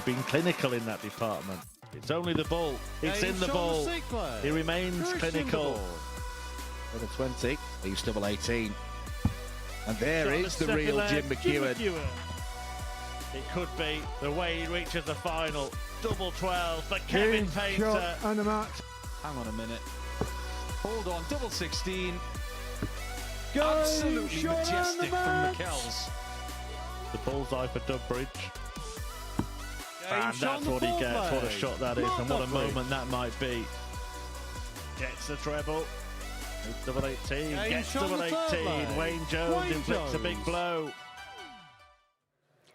been clinical in that department. It's only the ball. It's in the ball. He remains clinical. Level 20, he's double 18. And there is the real Jim McEwen. It could be the way he reaches the final. Double 12 for Kevin Painter. And the match. Hang on a minute. Hold on, double 16. Absolutely majestic from McKells. The bullseye for Dubbridge. And that's what he gets. What a shot that is, and what a moment that might be. Gets the treble. It's double 18. Gets double 18. Wayne Jones inflicts a big blow.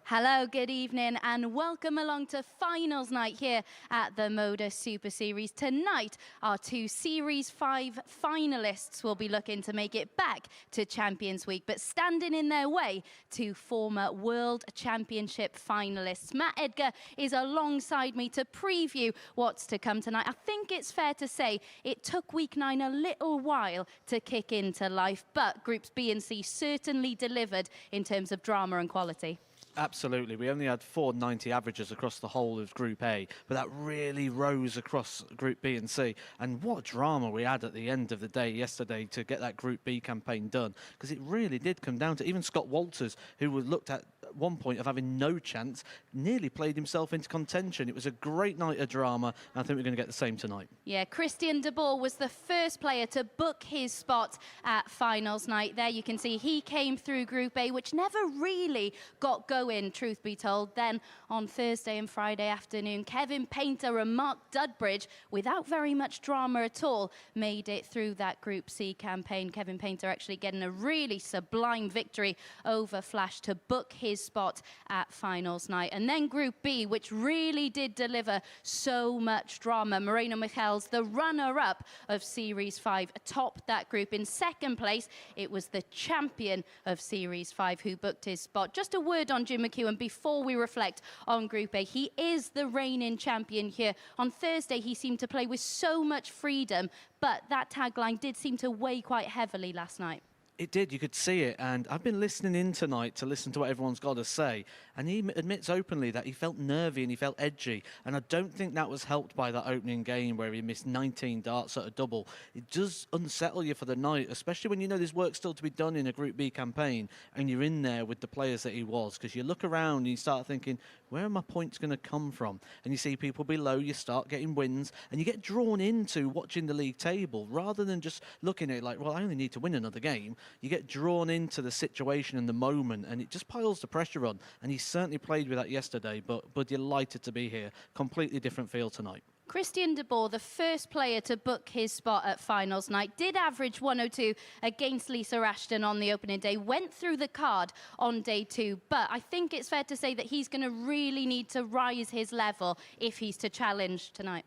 Hello, good evening, and welcome along to finals night here at the MODUS Super Series. Tonight, our two Series 5 finalists will be looking to make it back to Champions Week, but standing in their way, two former World Championship finalists. Matt Edgar is alongside me to preview what's to come tonight. I think it's fair to say it took week 9 a little while to kick into life, but Groups B and C certainly delivered in terms of drama and quality. Absolutely. We only had 490 averages across the whole of Group A, but that really rose across Group B and C. And what drama we had at the end of the day yesterday to get that Group B campaign done, because it really did come down to even Scott Walters, who was looked at one point of having no chance, nearly played himself into contention. It was a great night of drama, and I think we're going to get the same tonight. Yeah, Christian de Boer was the first player to book his spot at finals night. There you can see he came through Group A, which never really got going, truth be told. Then on Thursday and Friday afternoon, Kevin Painter and Mark Dudbridge, without very much drama at all, made it through that Group C campaign. Kevin Painter actually getting a really sublime victory over Flash to book his spot at finals night. And then Group B, which really did deliver so much drama. Moreno Michels, the runner-up of Series 5, atop that group. In second place, it was the champion of Series 5 who booked his spot. Just a word on Jim McEwen before we reflect on Group A. He is the reigning champion here. On Thursday, he seemed to play with so much freedom, but that tagline did seem to weigh quite heavily last night. It did, you could see it, and I've been listening in tonight to listen to what everyone's got to say, and he admits openly that he felt nervy and he felt edgy, and I don't think that was helped by that opening game where he missed 19 darts at a double. It does unsettle you for the night, especially when you know there's work still to be done in a Group B campaign, and you're in there with the players that he was, because you look around and you start thinking, where are my points going to come from? And you see people below, you start getting wins, and you get drawn into watching the league table, rather than just looking at it like, well, I only need to win another game. You get drawn into the situation and the moment, and it just piles the pressure on. And he certainly played with that yesterday, but delighted to be here. Completely different feel tonight. Christian de Boer, the first player to book his spot at finals night, did average 102 against Lisa Ashton on the opening day, went through the card on day 2, but I think it's fair to say that he's going to really need to rise his level if he's to challenge tonight.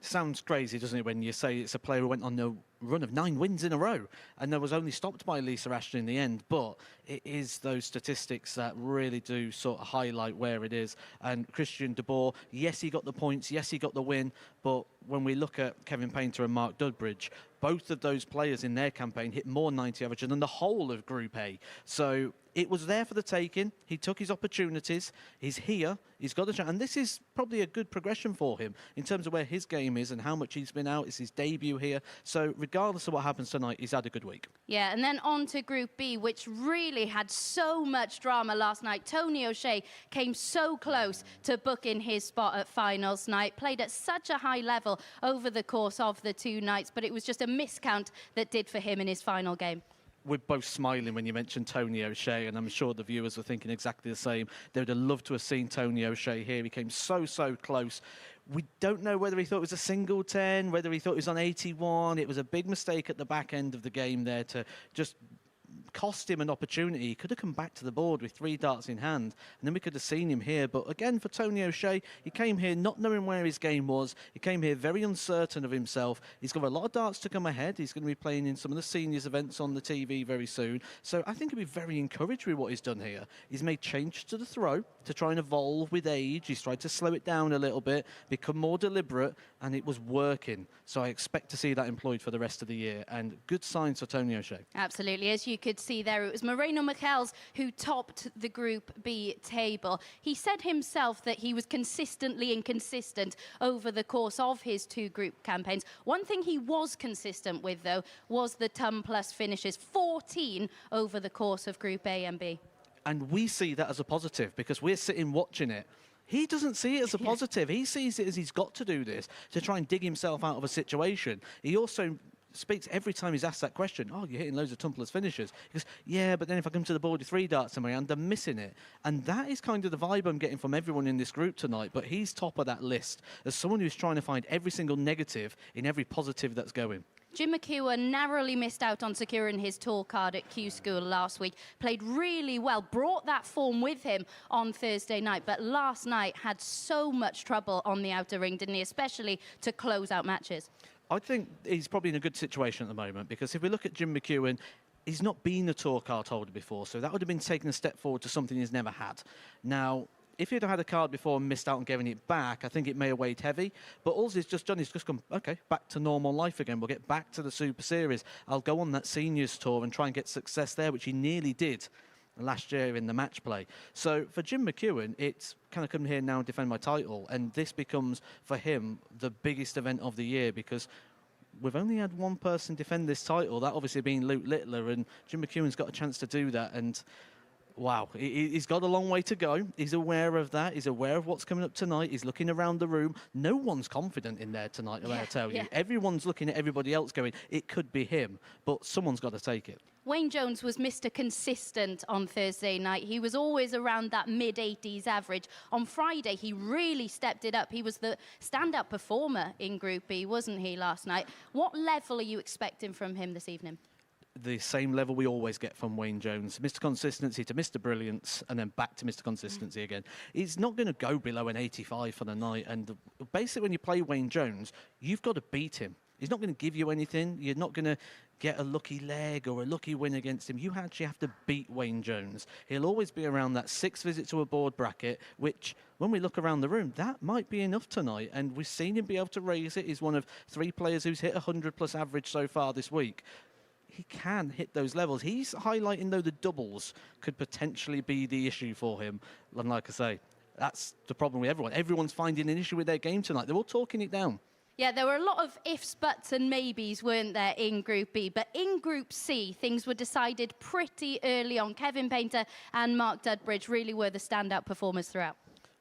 Sounds crazy, doesn't it, when you say it's a player who went on a run of 9 wins in a row and there was only stopped by Lisa Ashton in the end, but it is those statistics that really do sort of highlight where it is. And Christian de Boer, yes, he got the points, yes, he got the win, but when we look at Kevin Painter and Mark Dudbridge, both of those players in their campaign hit more 90 average than the whole of Group A. So it was there for the taking. He took his opportunities. He's here. He's got a chance. And this is probably a good progression for him in terms of where his game is and how much he's been out. It's his debut here. So regardless of what happens tonight, he's had a good week. Yeah, and then on to Group B, which really had so much drama last night. Tony O'Shea came so close to booking his spot at finals night, played at such a high level over the course of the 2 nights, but it was just a miscount that did for him in his final game. We're both smiling when you mentioned Tony O'Shea, and I'm sure the viewers were thinking exactly the same. They would have loved to have seen Tony O'Shea here. He came so close. We don't know whether he thought it was a single 10, whether he thought it was on 81. It was a big mistake at the back end of the game there to just cost him an opportunity. He could have come back to the board with 3 darts in hand, and then we could have seen him here. But again, for Tony O'Shea, he came here not knowing where his game was. He came here very uncertain of himself. He's got a lot of darts to come ahead. He's going to be playing in some of the seniors events on the TV very soon. So I think he'll be very encouraged with what he's done here. He's made changes to the throw to try and evolve with age. He's tried to slow it down a little bit, become more deliberate, and it was working. So I expect to see that employed for the rest of the year, and good signs for Tony O'Shea. Absolutely. As you could see there, it was Moreno Michels who topped the Group B table. He said himself that he was consistently inconsistent over the course of his 2 group campaigns. One thing he was consistent with, though, was the ton plus finishes, 14 over the course of Group A and B. And we see that as a positive because we're sitting watching it. He doesn't see it as a positive. He sees it as he's got to do this to try and dig himself out of a situation. He also speaks every time he's asked that question, oh, you're hitting loads of tumblers finishes. He goes, yeah, but then if I come to the board with 3 darts in my hand, I'm missing it. And that is kind of the vibe I'm getting from everyone in this group tonight. But he's top of that list as someone who's trying to find every single negative in every positive that's going. Jim McEwen narrowly missed out on securing his tour card at Q School last week. Played really well, brought that form with him on Thursday night, but last night had so much trouble on the outer ring, didn't he? Especially to close out matches. I think he's probably in a good situation at the moment because if we look at Jim McEwen, he's not been a tour card holder before, so that would have been taking a step forward to something he's never had. Now, if he'd have had a card before and missed out on giving it back, I think it may have weighed heavy. But all he's just done is just gone, OK, back to normal life again. We'll get back to the Super Series. I'll go on that seniors tour and try and get success there, which he nearly did last year in the match play. So for Jim McEwen, it's kind of come here now and defend my title. And this becomes, for him, the biggest event of the year because we've only had one person defend this title, that obviously being Luke Littler, and Jim McEwen's got a chance to do that. And wow, he's got a long way to go. He's aware of that. He's aware of what's coming up tonight. He's looking around the room. No one's confident in there tonight, I tell you. Everyone's looking at everybody else going, it could be him, but someone's got to take it. Wayne Jones was Mr. Consistent on Thursday night. He was always around that mid-80s average. On Friday, he really stepped it up. He was the standout performer in Group B, wasn't he, last night? What level are you expecting from him this evening? The same level we always get from Wayne Jones. Mr. Consistency to Mr. Brilliance, and then back to Mr. Consistency again. He's not going to go below an 85 for the night. And basically, when you play Wayne Jones, you've got to beat him. He's not going to give you anything. You're not going to get a lucky leg or a lucky win against him. You actually have to beat Wayne Jones. He'll always be around that 6th visit to a board bracket, which, when we look around the room, that might be enough tonight. And we've seen him be able to raise it. He's one of 3 players who's hit 100-plus average so far this week. He can hit those levels. He's highlighting, though, the doubles could potentially be the issue for him. And like I say, that's the problem with everyone. Everyone's finding an issue with their game tonight. They're all talking it down. Yeah, there were a lot of ifs, buts and maybes, weren't there, in Group B. But in Group C, things were decided pretty early on. Kevin Painter and Mark Dudbridge really were the standout performers throughout.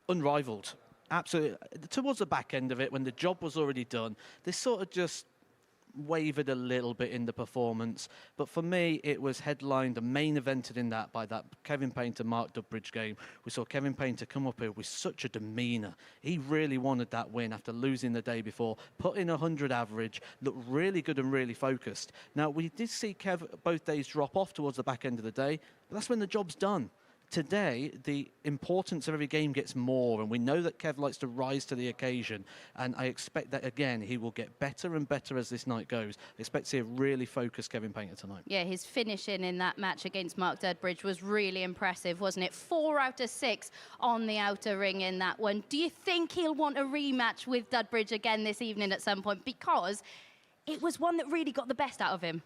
Unrivaled. Absolutely. Towards the back end of it, when the job was already done, they sort of just wavered a little bit in the performance, but for me it was headlined and main evented in that by that Kevin Painter Mark Dudbridge game. We saw Kevin Painter come up here with such a demeanour. He really wanted that win after losing the day before, put in 100 average, looked really good and really focused. Now we did see Kev both days drop off towards the back end of the day, but that's when the job's done. Today, the importance of every game gets more, and we know that Kev likes to rise to the occasion, and I expect that, again, he will get better and better as this night goes. I expect to see a really focused Kevin Painter tonight. Yeah, his finishing in that match against Mark Dudbridge was really impressive, wasn't it? 4 out of 6 on the outer ring in that one. Do you think he'll want a rematch with Dudbridge again this evening at some point? Because it was one that really got the best out of him.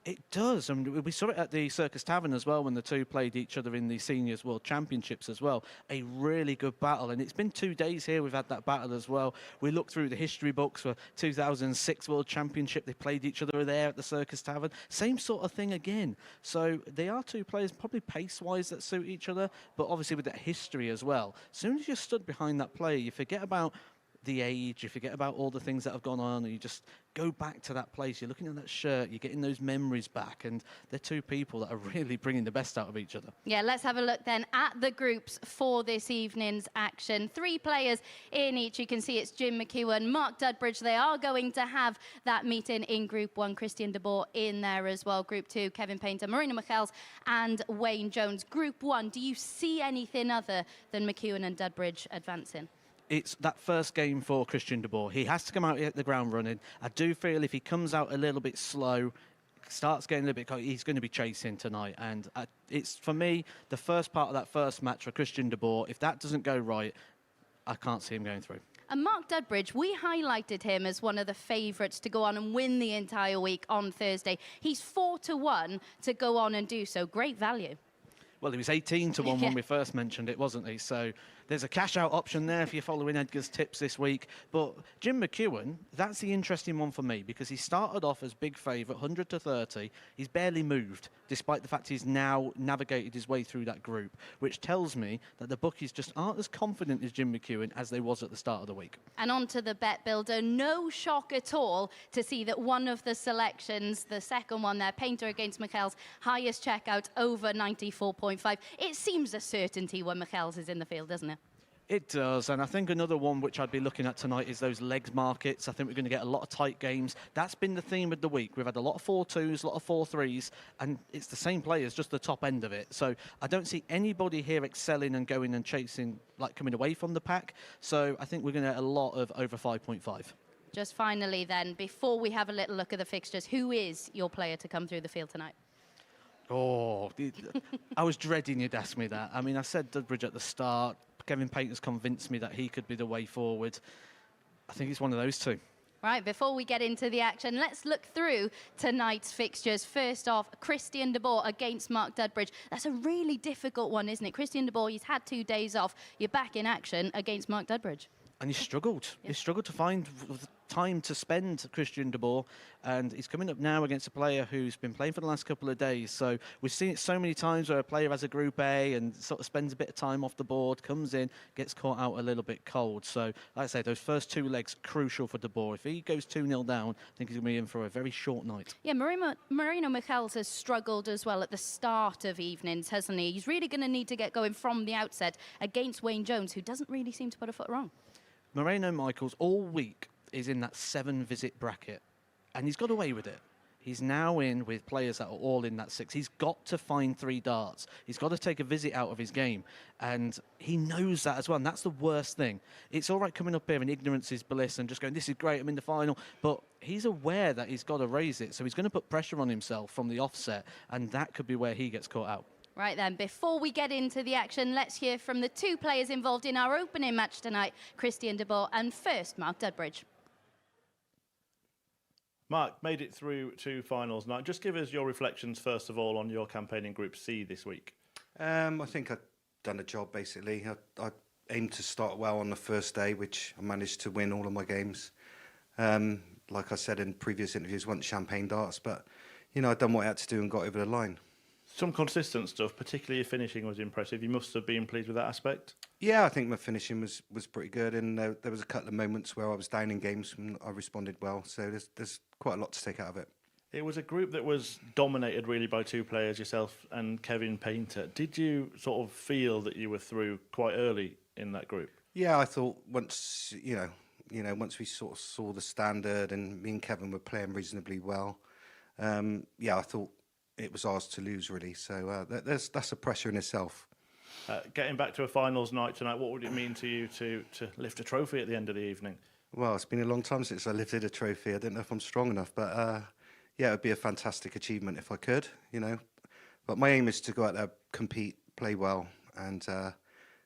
It does, and we saw it at the Circus Tavern as well when the two played each other in the Seniors World Championships as well. A really good battle, and it's been 2 days here we've had that battle as well. We look through the history books for 2006 World Championship. They played each other there at the Circus Tavern. Same sort of thing again. So they are 2 players probably pace-wise that suit each other, but obviously with that history as well. As soon as you're stood behind that player, you forget about the age, you forget about all the things that have gone on, and you just go back to that place. You're looking at that shirt, you're getting those memories back, and they're 2 people that are really bringing the best out of each other. Yeah, let's have a look then at the groups for this evening's action. 3 players in each. You can see it's Jim McEwen, Mark Dudbridge. They are going to have that meeting in Group 1. Christian de Boer in there as well. Group 2, Kevin Painter, Moreno Michels and Wayne Jones. Group 1, do you see anything other than McEwen and Dudbridge advancing? It's that first game for Christian de Boer. He has to come out and hit the ground running. I do feel if he comes out a little bit slow, starts getting a little bit, he's going to be chasing tonight. And it's, for me, the first part of that first match for Christian de Boer. If that doesn't go right, I can't see him going through. And Mark Dudbridge, we highlighted him as one of the favourites to go on and win the entire week on Thursday. He's 4-1 to go on and do so. Great value. Well, he was 18-1 when we first mentioned it, wasn't he? So there's a cash-out option there if you're following Edgar's tips this week. But Jim McEwen, that's the interesting one for me because he started off as big favourite, 100-30. He's barely moved, despite the fact he's now navigated his way through that group, which tells me that the bookies just aren't as confident as Jim McEwen as they was at the start of the week. And on to the bet builder. No shock at all to see that one of the selections, the second one there, Painter against Michaels, highest checkout over 94.5. It seems a certainty when Michaels is in the field, doesn't it? It does, and I think another one which I'd be looking at tonight is those legs markets. I think we're going to get a lot of tight games. That's been the theme of the week. We've had a lot of 4-2s, a lot of 4-3s, and it's the same players, just the top end of it. So I don't see anybody here excelling and going and chasing, like coming away from the pack. So I think we're going to get a lot of over 5.5. Just finally then, before we have a little look at the fixtures, who is your player to come through the field tonight? Oh, I was dreading you'd ask me that. I mean, I said Dudbridge at the start. Kevin Painter's convinced me that he could be the way forward. I think it's one of those two. Right, before we get into the action, let's look through tonight's fixtures. First off, Christian de Boer against Mark Dudbridge. That's a really difficult one, isn't it? Christian de Boer, he's had 2 days off. You're back in action against Mark Dudbridge. And he struggled. Yeah. He struggled to find time to spend, Christian de Boer. And he's coming up now against a player who's been playing for the last couple of days. So we've seen it so many times where a player has a Group A and sort of spends a bit of time off the board, comes in, gets caught out a little bit cold. So, like I say, those first 2 legs, crucial for de Boer. If he goes 2-0 down, I think he's going to be in for a very short night. Yeah, Marino Michaels has struggled as well at the start of evenings, hasn't he? He's really going to need to get going from the outset against Wayne Jones, who doesn't really seem to put a foot wrong. Moreno Michaels all week is in that 7-visit bracket, and he's got away with it. He's now in with players that are all in that 6. He's got to find 3 darts. He's got to take a visit out of his game, and he knows that as well, and that's the worst thing. It's all right coming up here and ignorance is bliss and just going, this is great, I'm in the final, but he's aware that he's got to raise it, so he's going to put pressure on himself from the offset, and that could be where he gets caught out. Right then, before we get into the action, let's hear from the 2 players involved in our opening match tonight, Christian de Boer and first Mark Dudbridge. Mark, made it through to finals night. Just give us your reflections, first of all, on your campaign in Group C this week. I think I've done a job, basically. I aimed to start well on the first day, which I managed to win all of my games. Like I said in previous interviews, want champagne darts, but, you know, I'd done what I had to do and got over the line. Some consistent stuff, particularly your finishing was impressive. You must have been pleased with that aspect. Yeah, I think my finishing was pretty good, and there was a couple of moments where I was down in games and I responded well. So there's quite a lot to take out of it. It was a group that was dominated really by 2 players, yourself and Kevin Painter. Did you sort of feel that you were through quite early in that group? Yeah, I thought once once we sort of saw the standard and me and Kevin were playing reasonably well, I thought it was ours to lose, really. So that's a pressure in itself. Getting back to a finals night tonight, what would it mean to you to lift a trophy at the end of the evening? Well, it's been a long time since I lifted a trophy. I don't know if I'm strong enough, but it would be a fantastic achievement if I could, you know. But my aim is to go out there, compete, play well, and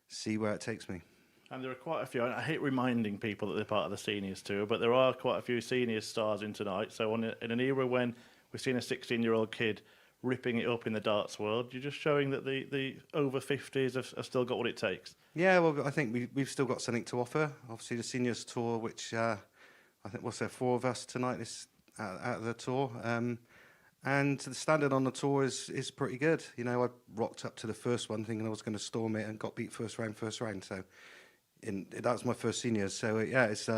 see where it takes me. And there are quite a few, I hate reminding people that they're part of the seniors tour, but there are quite a few senior stars in tonight. So in an era when we've seen a 16-year-old kid ripping it up in the darts world, you're just showing that the over 50s have still got what it takes. Yeah, well, I think we've still got something to offer. Obviously, the seniors tour, which I think, what's there, 4 of us tonight this out of the tour. And the standard on the tour is pretty good. You know, I rocked up to the first one thinking I was going to storm it and got beat first round. So that was my first seniors. So, it's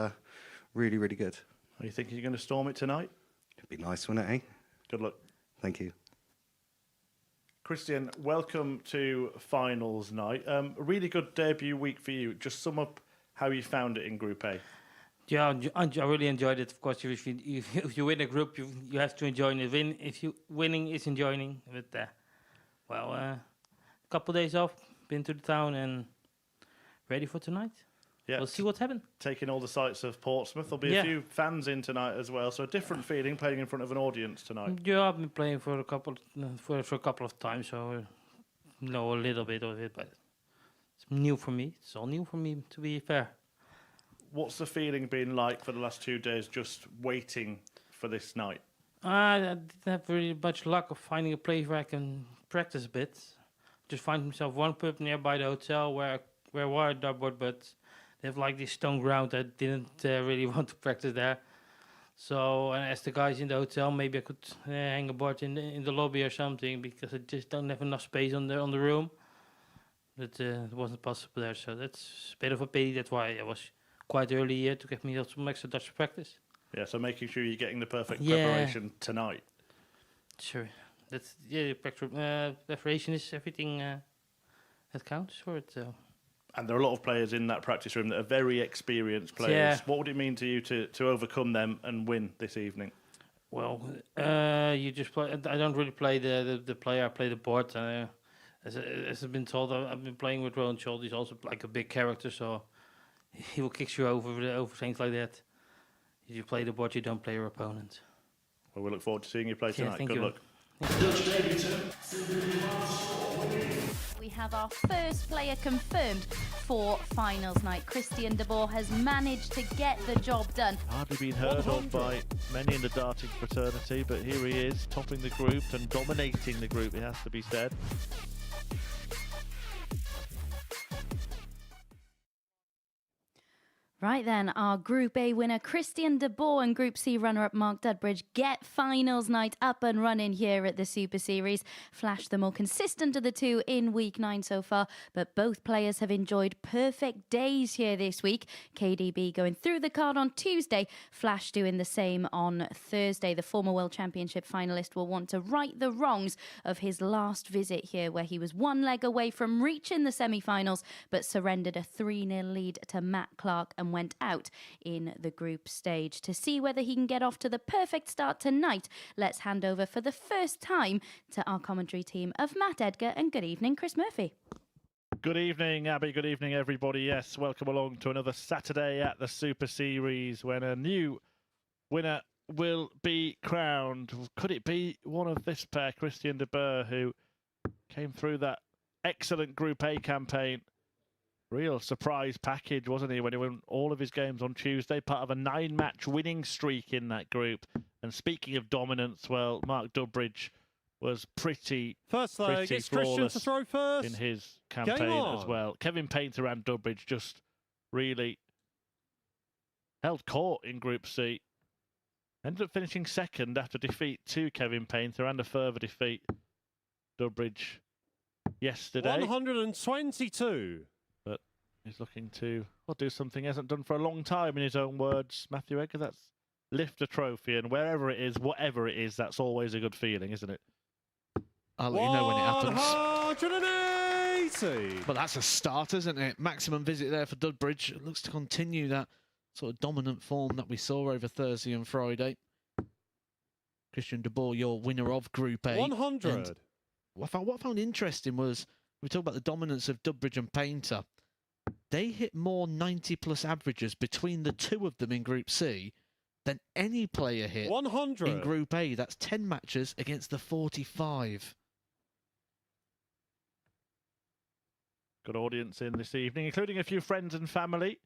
really, really good. Are you thinking you're going to storm it tonight? It'd be nice, wouldn't it, eh? Good luck. Thank you. Christian, welcome to finals night. A really good debut week for you. Just sum up how you found it in Group A. Yeah, I really enjoyed it. Of course, if you win a group, you have to enjoy it. If you winning is enjoying. But a couple of days off, been to the town and ready for tonight. Yeah, we'll see what happens. Taking all the sights of Portsmouth. There'll be a few fans in tonight as well, so a different feeling playing in front of an audience tonight. Yeah, I've been playing for a couple of times, so I know a little bit of it, but it's new for me. It's all new for me, to be fair. what's the feeling been like for the last 2 days, just waiting for this night? I didn't have very much luck of finding a place where I can practice a bit. Just find myself one pub nearby the hotel where I dartboard, but they have like this stone ground. I didn't really want to practice there. So I asked the guys in the hotel, maybe I could hang a board in the lobby or something, because I just don't have enough space on the room. But it wasn't possible there, so that's a bit of a pity. That's why I was quite early here to get me some extra Dutch practice. Yeah, so making sure you're getting the perfect preparation tonight. Sure. That's preparation is everything that counts for it. So. And there are a lot of players in that practice room that are very experienced players. Yeah. What would it mean to you to overcome them and win this evening? Well, you just play. I don't really play the player. I play the board. As I've been told, I've been playing with Roland Scholl. He's also like a big character, so he will kick you over things like that. If you play the board, you don't play your opponent. Well, we look forward to seeing you play tonight. Thank Good you. luck. We have our first player confirmed for finals night. Christian de Boer has managed to get the job done. Hardly been heard of by many in the darting fraternity, but here he is, topping the group and dominating the group, it has to be said. Right then, our Group A winner Christian de Boer and Group C runner-up Mark Dudbridge get finals night up and running here at the Super Series. Flash the more consistent of the two in Week 9 so far, but both players have enjoyed perfect days here this week. KDB going through the card on Tuesday, Flash doing the same on Thursday. The former World Championship finalist will want to right the wrongs of his last visit here, where he was one leg away from reaching the semi-finals, but surrendered a 3-0 lead to Matt Clark and went out in the group stage. To see whether he can get off to the perfect start tonight, let's hand over for the first time to our commentary team of Matt Edgar and good evening, Chris Murphy. Good evening, Abby. Good evening, everybody. Yes, welcome along to another Saturday at the Super Series when a new winner will be crowned. Could it be one of this pair, Christian de Boer, who came through that excellent Group A campaign? Real surprise package, wasn't he, when he won all of his games on Tuesday, part of a 9-match winning streak in that group. And speaking of dominance, well, Mark Dudbridge was pretty flawless Christian to throw first in his campaign as well. Kevin Painter and Dudbridge just really held court in Group C. Ended up finishing second after defeat to Kevin Painter and a further defeat, Dudbridge, yesterday. 122. He's looking to do something he hasn't done for a long time, in his own words, Matthew Edgar. That's lift a trophy, and wherever it is, whatever it is, that's always a good feeling, isn't it? I'll let you know when it happens. 180. But that's a start, isn't it? Maximum visit there for Dudbridge. It looks to continue that sort of dominant form that we saw over Thursday and Friday. Christian de Boer, your winner of Group A. 100. And what I found interesting was, we talk about the dominance of Dudbridge and Painter. They hit more 90-plus averages between the two of them in Group C than any player hit 100. in Group A. That's 10 matches against the 45. Good audience in this evening, including a few friends and family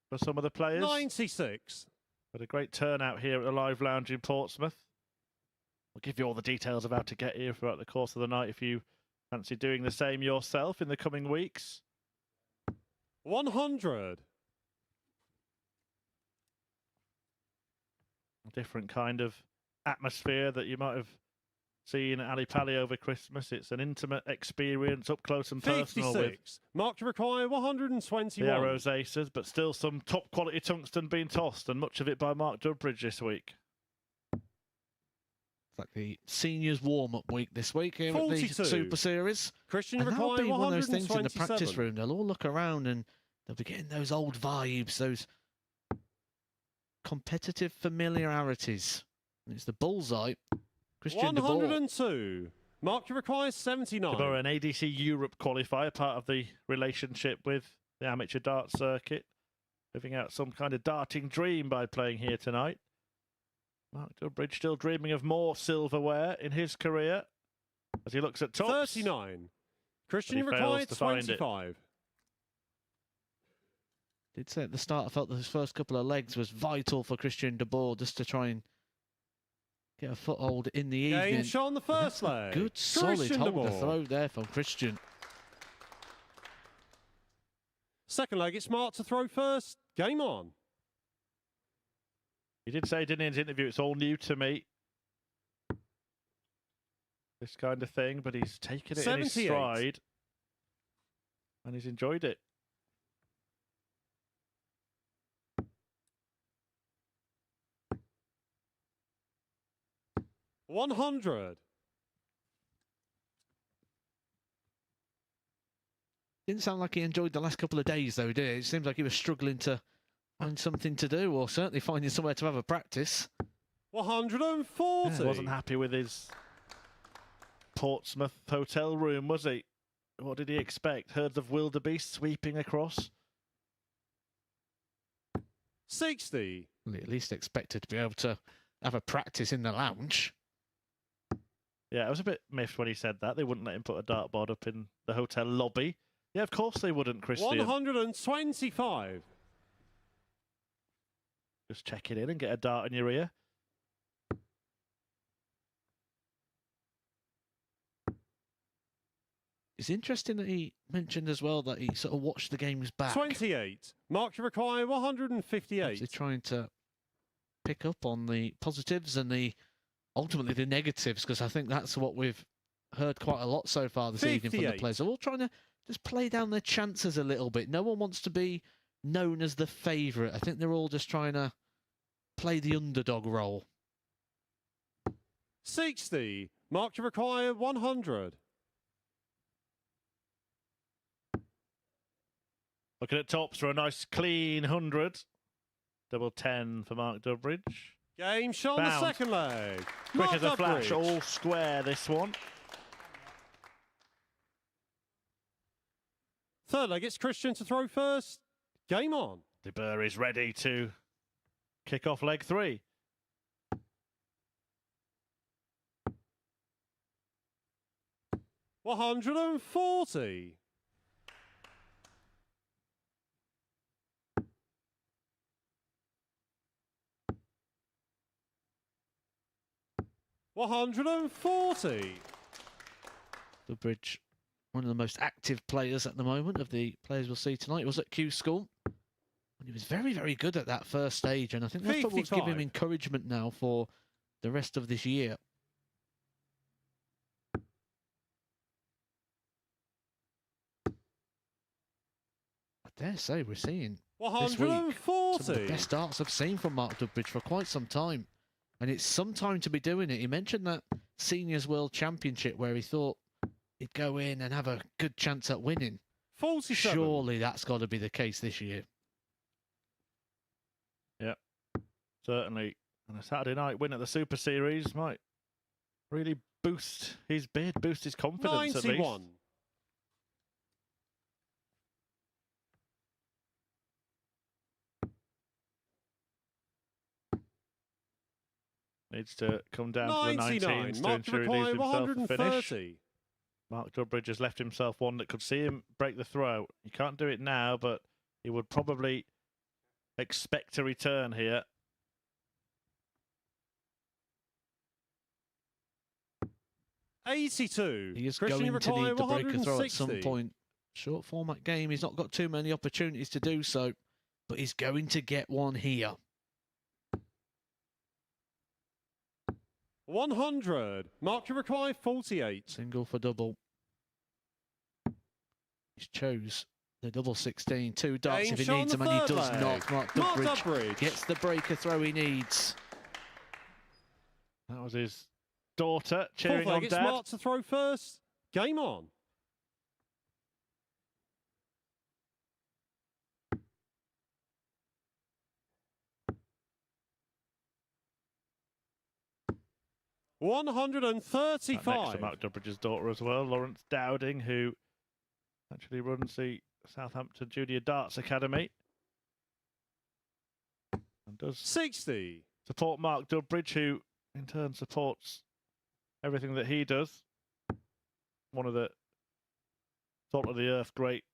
for some of the players. 96. But a great turnout here at the Live Lounge in Portsmouth. We'll give you all the details of how to get here throughout the course of the night if you fancy doing the same yourself in the coming weeks. 100. A different kind of atmosphere that you might have seen at Ali Pali over Christmas. It's an intimate experience, up close and personal 56. with Mark to require 121. the Arrows Aces, but still some top quality tungsten being tossed, and much of it by Mark Dudbridge this week. It's like the seniors warm-up week this week here 42. at the Super Series. Christian And that'll require be one of those things in the 127. practice room. They'll all look around and they'll be getting those old vibes, those competitive familiarities. And it's the bullseye. Christian de Boer. 102. Mark to require 79. De Boer, an ADC Europe qualifier, part of the relationship with the amateur dart circuit. Living out some kind of darting dream by playing here tonight. Mark Dudbridge still dreaming of more silverware in his career as he looks at tops. 39. Christian But he required fails to find it. 25. Did say at the start I felt that his first couple of legs was vital for Christian de Boer just to try and get a foothold in the Game evening. shot on the first leg. Good solid Christian de hold to Boer. throw there from Christian. Second leg, it's Mark to throw first. Game on. He did say, didn't he, in his interview, it's all new to me. This kind of thing, but he's taken it in his 78. stride. And he's enjoyed it. $100. Didn't sound like he enjoyed the last couple of days, though, did it? It seems like he was struggling to find something to do, or certainly finding somewhere to have a practice. 140. Yeah, wasn't happy with his Portsmouth hotel room, was he? What did he expect? Herds of wildebeest sweeping across? 60. Well, he at least expected to be able to have a practice in the lounge. Yeah, I was a bit miffed when he said that. They wouldn't let him put a dartboard up in the hotel lobby. Yeah, of course they wouldn't, Christian. 125. Just check it in and get a dart in your ear. It's interesting that he mentioned as well that he sort of watched the games back. 28. Mark, you require 158. Obviously trying to pick up on the positives and ultimately the negatives, because I think that's what we've heard quite a lot so far this evening from the 58. players. They're all trying to just play down their chances a little bit. No one wants to be known as the favourite. I think they're all just trying to play the underdog role. 60. Mark, you require 100. Looking at tops for a nice clean 100. Double 10 for Mark Durbridge. Game shot on the Bound. second leg. Quick Mark as a flash, Durbridge. all square this one. Third leg, it's Christian to throw first. Game on. De Boer is ready to kick off leg 3. $140. $140. Durbridge, one of the most active players at the moment of the players we'll see tonight, was at Q School. And he was very, very good at that first stage. And I think that's what's given him 55. encouragement now for the rest of this year. I dare say we're seeing this week some of the 140. best starts I've seen from Mark Durbridge for quite some time. And it's some time to be doing it. He mentioned that Seniors World Championship where he thought he'd go in and have a good chance at winning. 47. Surely that's got to be the case this year. Yep, certainly. And a Saturday night win at the Super Series might really boost his bid, boost his confidence at least. 91. Needs to come down to the 99. 19s to Mark ensure he require leaves himself a finish. 130. Mark Durbridge has left himself one that could see him break the throw. He can't do it now, but he would probably expect a return here. $82. He is Christian, you going to require need to break a throw at 160. some point. Short format game, he's not got too many opportunities to do so, but he's going to get one here. 100. Mark, you require 48. Single for double. He's chose the double 16. 2 darts Game if he shot on needs the them, and he third does leg. not. Mark Mark Durbridge Durbridge. gets the breaker throw he needs. That was his daughter Fourth cheering leg, on it's Dad. Mark to throw first. Game on. Next to $135. Mark Durbridge's daughter as well, Lawrence Dowding, who actually runs the Southampton Junior Darts Academy. And does 60. support Mark Durbridge, who in turn supports everything that he does. One of the salt of the earth great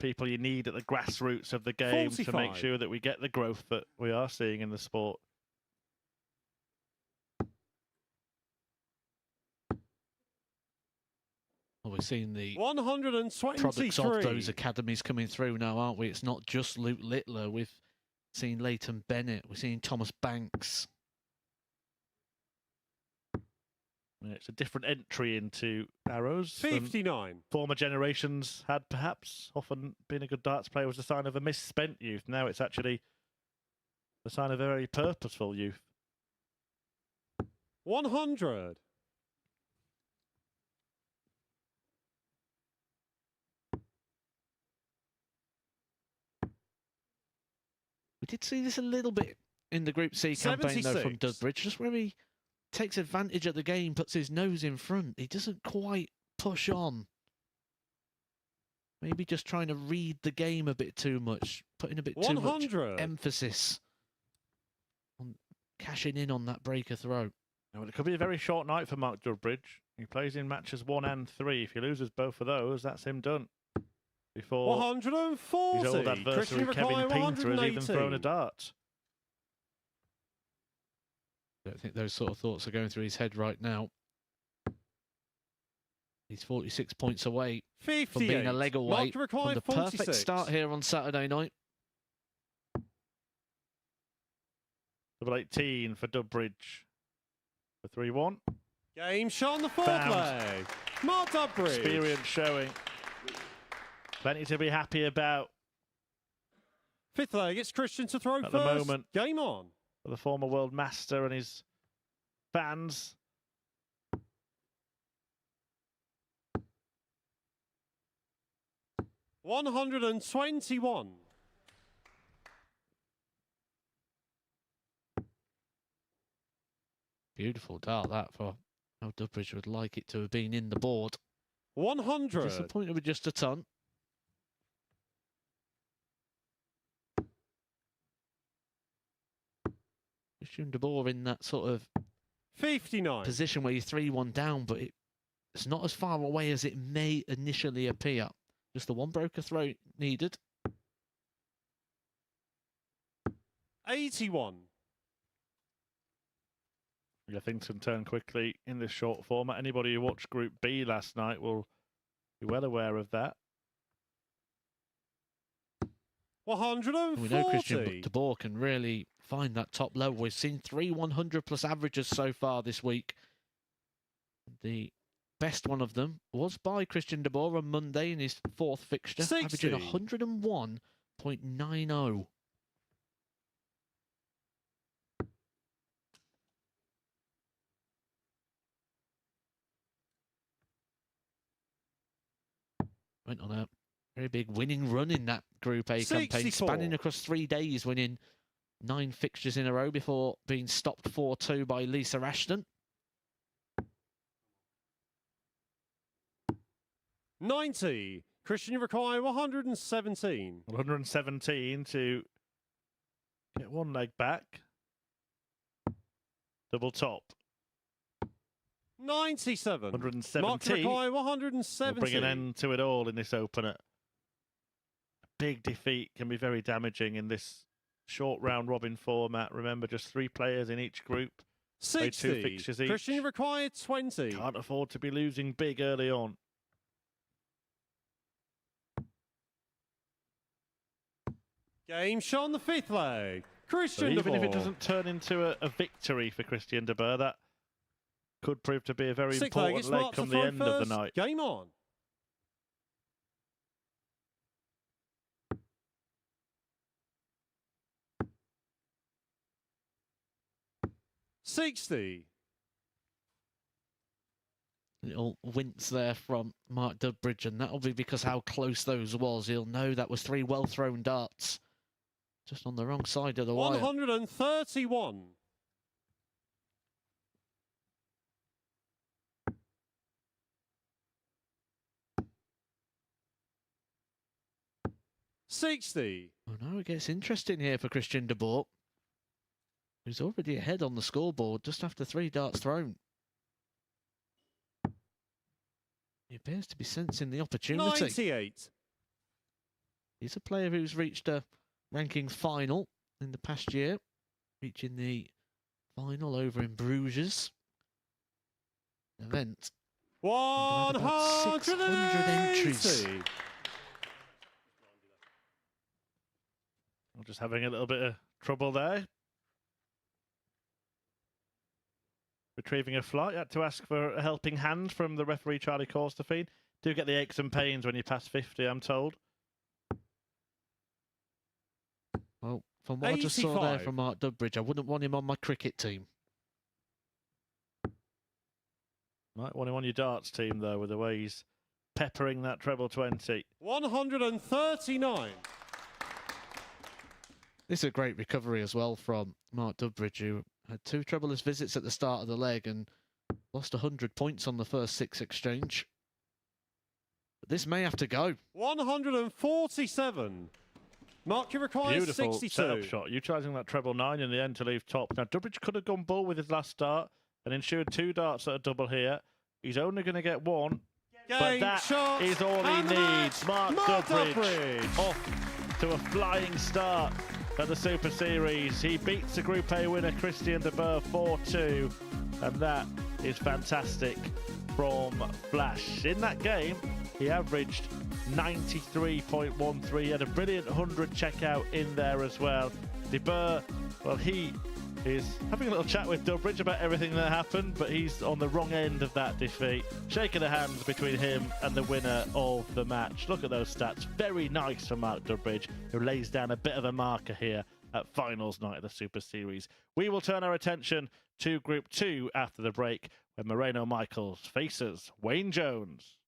people you need at the grassroots of the game to make 45. sure that we get the growth that we are seeing in the sport. Well, we're seeing the 123. products of those academies coming through now, aren't we? It's not just Luke Littler. We've seen Leighton Bennett. We're seeing Thomas Banks. It's a different entry into Arrows. 59. Former generations had perhaps often been a good darts player was a sign of a misspent youth. Now it's actually the sign of a very purposeful youth. 100. We did see this a little bit in the Group C campaign, though, from 76. Dudbridge, just where he takes advantage of the game, puts his nose in front. He doesn't quite push on. Maybe just trying to read the game a bit too much, putting a bit too much 100. emphasis on cashing in on that breaker throw. Well, it could be a very short night for Mark Dudbridge. He plays in matches 1 and 3. If he loses both of those, that's him done. Before 140. his old adversary Kevin Painter has even thrown a dart. I don't think those sort of thoughts are going through his head right now. He's 46 points away 58. from being a leg away from the 46. perfect start here on Saturday night. Double 18 for Dudbridge for 3-1. Game shot on the fourth Found. leg. Mark Dudbridge. Experience showing. Plenty to be happy about Fifth leg, it's Christian to throw at first. the moment. Game on. For the former world master and his fans. $121. Beautiful dart that for how Dudbridge would like it to have been in the board. 100. Disappointed with just a ton. Christian de Boer in that sort of 59. position where you're 3-1 down, but it's not as far away as it may initially appear. Just the one broker throw needed. 81. Yeah, things can turn quickly in this short format. Anybody who watched Group B last night will be well aware of that. 140. We know Christian de Boer can really find that top level. We've seen 3 100-plus averages so far this week. The best one of them was by Christian de Boer on Monday in his 4th fixture, 60. averaging 101.90. Went on a very big winning run in that Group A campaign, 64. spanning across 3 days, winning 9 fixtures in a row before being stopped 4-2 by Lisa Ashton. 90. Christian, you require 117. 117 to get one leg back. Double top. 97. 170. Mark require Will 170. bring an end to it all in this opener. A big defeat can be very damaging in this short round robin format. Remember, just 3 players in each group. Play 2 60. fixtures each. Christian, you require 20. Can't afford to be losing big early on. Game shot on the 5th leg. Christian So even if it de Boer. doesn't turn into a victory for Christian de Boer, that could prove to be a very 6th leg, important it's leg Mark to come the throw end of first. the night. Game on. $60. Little wince there from Mark Dudbridge, and that'll be because how close those was. He'll know that was 3 well-thrown darts. Just on the wrong side of the wire. 131. $60. Oh, now it gets interesting here for Christian de Boer, who's already ahead on the scoreboard just after 3 darts thrown. He appears to be sensing the opportunity. 98. He's a player who's reached a rankings final in the past year, reaching the final over in Bruges event. 600 entries. I'm just having a little bit of trouble there. Retrieving a flight. Had to ask for a helping hand from the referee, Charlie Corstefine. Do get the aches and pains when you pass 50, I'm told. Well, from what I just saw there from Mark Dudbridge, I wouldn't want him on my cricket team. Might want him on your darts team, though, with the way he's peppering that treble 20. 139. This is a great recovery as well from Mark Dudbridge, who had 2 troubleless visits at the start of the leg and lost 100 points on the first 6 exchange. But this may have to go. 147. Mark, you require Beautiful 62. setup shot, utilising that treble 9 in the end to leave top. Now, Dudbridge could have gone bull with his last start and ensured 2 darts at a double here. He's only going to get 1, but that is all he needs. Mark Dudbridge off to a flying start at the Super Series. He beats the Group A winner, Christian de Boer, 4-2, and that is fantastic from Flash. In that game, he averaged 93.13. He had a brilliant 100 checkout in there as well. De Boer, well, he is having a little chat with Dudbridge about everything that happened, but he's on the wrong end of that defeat. Shaking of hands between him and the winner of the match. Look at those stats. Very nice for Mark Dudbridge, who lays down a bit of a marker here at finals night of the Super Series. We will turn our attention to Group 2 after the break, when Moreno Michaels faces Wayne Jones.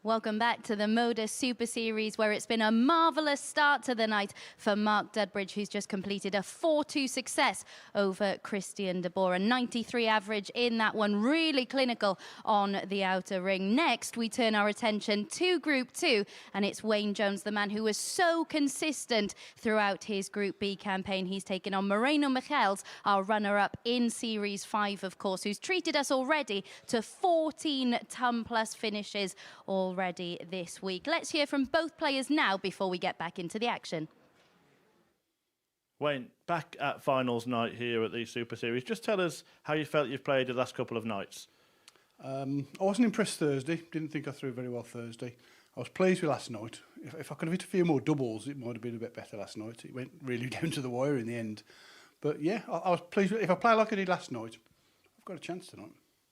Welcome back to the MODUS Super Series, where it's been a marvellous start to the night for Mark Dudbridge, who's just completed a 4-2 success over Christian de Boer. A 93 average in that one, really clinical on the outer ring. Next, we turn our attention to Group 2, and it's Wayne Jones, the man who was so consistent throughout his Group B campaign. He's taken on Moreno Michels, our runner-up in Series 5, of course, who's treated us already to 14 ton-plus finishes already this week. Let's hear from both players now before we get back into the action. Wayne, back at finals night here at the Super Series, just tell us how you felt you've played the last couple of nights. I wasn't impressed Thursday. Didn't think I threw very well Thursday. I was pleased with last night. If I could have hit a few more doubles, it might have been a bit better last night. It went really down to the wire in the end. But yeah, I was pleased. If I play like I did last night, I've got a chance tonight.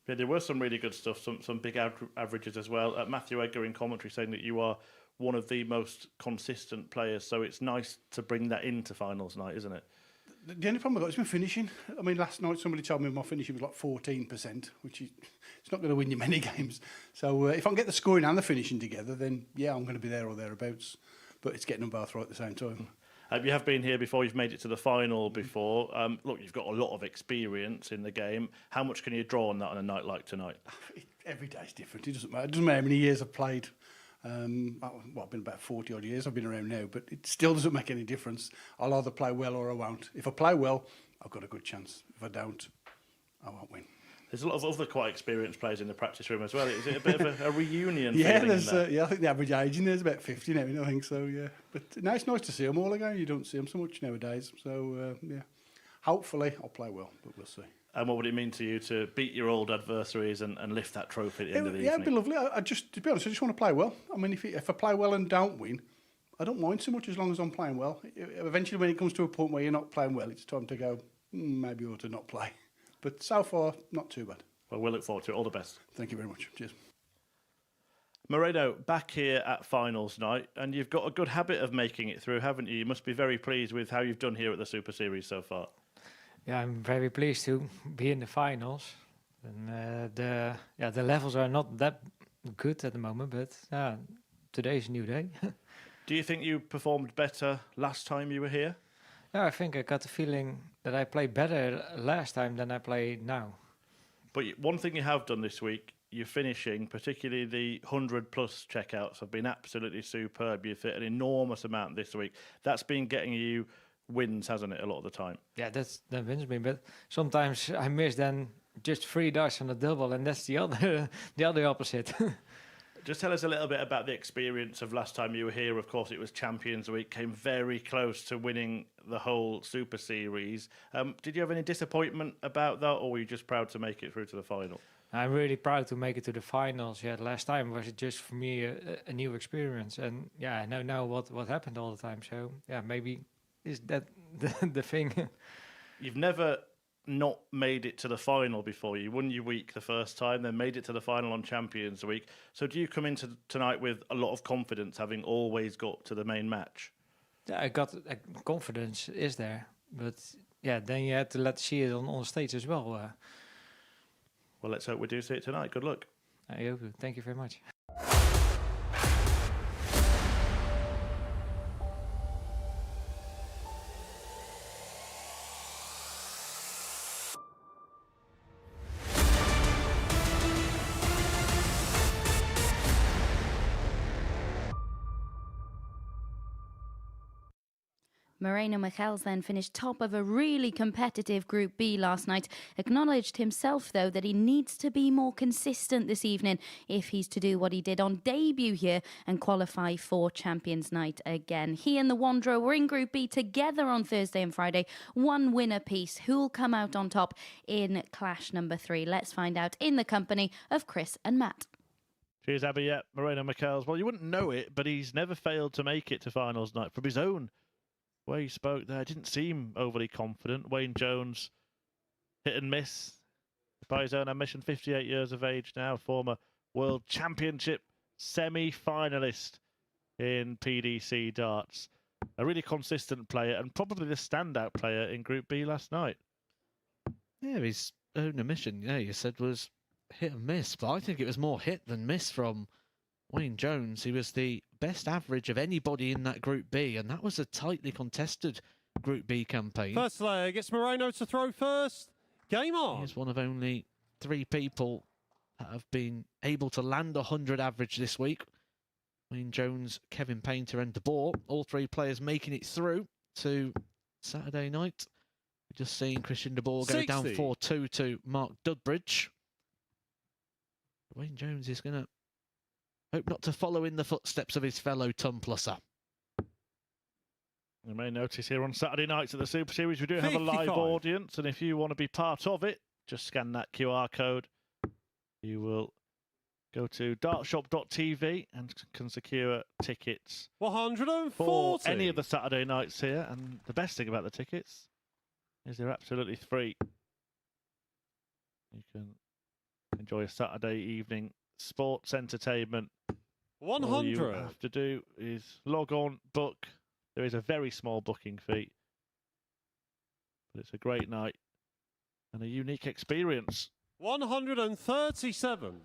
Yeah, there were some really good stuff, some big averages as well. Matthew Edgar in commentary saying that you are one of the most consistent players, so it's nice to bring that into finals night, isn't it? The only problem I've got is my finishing. I mean, last night somebody told me my finishing was like 14%, which is it's not going to win you many games. So if I can get the scoring and the finishing together, then yeah, I'm going to be there or thereabouts. But it's getting them both right at the same time. You have been here before, you've made it to the final before. Look, you've got a lot of experience in the game. How much can you draw on that on a night like tonight? Every day's different. It doesn't matter. It doesn't matter how many years I've played. I've been about 40 odd years I've been around now, but it still doesn't make any difference. I'll either play well or I won't. If I play well, I've got a good chance. If I don't, I won't win. There's a lot of other quite experienced players in the practice room as well. Is it a bit of a reunion? Yeah, feeling there's, in there? yeah, I think the average age in there is about 50 now, I think so, yeah. But no, it's nice to see them all again. You don't see them so much nowadays. So, yeah, hopefully I'll play well, but we'll see. And what would it mean to you to beat your old adversaries and lift that trophy at the end of the Yeah, evening? it'd be lovely. To be honest, I just want to play well. I mean, if I play well and don't win, I don't mind so much as long as I'm playing well. Eventually, when it comes to a point where you're not playing well, it's time to go, maybe you ought to not play. But so far, not too bad. Well, we'll look forward to it. All the best. Thank you very much. Cheers. Moreno, back here at finals night, and you've got a good habit of making it through, haven't you? You must be very pleased with how you've done here at the Super Series so far. Yeah, I'm very pleased to be in the finals. And the levels are not that good at the moment, but today's a new day. Do you think you performed better last time you were here? Yeah, I think I got the feeling that I played better last time than I played now. But one thing you have done this week, your finishing, particularly the 100-plus checkouts, have been absolutely superb. You've hit an enormous amount this week. That's been getting you wins, hasn't it, a lot of the time? Yeah, that wins me. But sometimes I miss then just 3 darts on the double, and that's the other opposite. Just tell us a little bit about the experience of last time you were here. Of course, it was Champions Week, came very close to winning the whole Super Series. Did you have any disappointment about that, or were you just proud to make it through to the final? I'm really proud to make it to the finals. Yeah, last time was just for me a new experience, and yeah, I know now what happened all the time. So yeah, maybe is that the thing? You've never not made it to the final before. You won your week the first time, then made it to the final on Champions Week. So do you come into tonight with a lot of confidence, having always got to the main match? Yeah, I got confidence is there, but yeah, then you had to see it on stage as well. Well, let's hope we do see it tonight. Good luck. I hope. Thank you very much. Moreno Michels then finished top of a really competitive Group B last night. Acknowledged himself, though, that he needs to be more consistent this evening if he's to do what he did on debut here and qualify for Champions Night again. He and the Wanderer were in Group B together on Thursday and Friday. One win apiece. Who'll come out on top in Clash number 3? Let's find out in the company of Chris and Matt. Cheers, Abby. Yeah, Moreno Michels. Well, you wouldn't know it, but he's never failed to make it to finals night. From his own way he spoke there, didn't seem overly confident. Wayne Jones, hit and miss by his own admission, 58 years of age now, former World Championship semi-finalist in PDC darts. A really consistent player and probably the standout player in Group B last night. Yeah, his own admission, yeah, you said was hit and miss, but I think it was more hit than miss from Wayne Jones, he was the best average of anybody in that Group B, and that was a tightly contested Group B campaign. First leg, it's Moreno to throw first. Game on. He's one of only 3 people that have been able to land 100 average this week. Wayne Jones, Kevin Painter and De Boer, all 3 players making it through to Saturday night. We've just seen Christian De Boer go down 4-2 to Mark Dudbridge. Wayne Jones is going to hope not to follow in the footsteps of his fellow Ton Plusser. You may notice here on Saturday nights at the Super Series, we do have a live 55. audience, and if you want to be part of it, just scan that QR code. You will go to dartshop.tv and can secure tickets 140. for any of the Saturday nights here. And the best thing about the tickets is they're absolutely free. You can enjoy a Saturday evening sports entertainment. 100. All you have to do is log on, book. There is a very small booking fee, but it's a great night and a unique experience. 137. Well,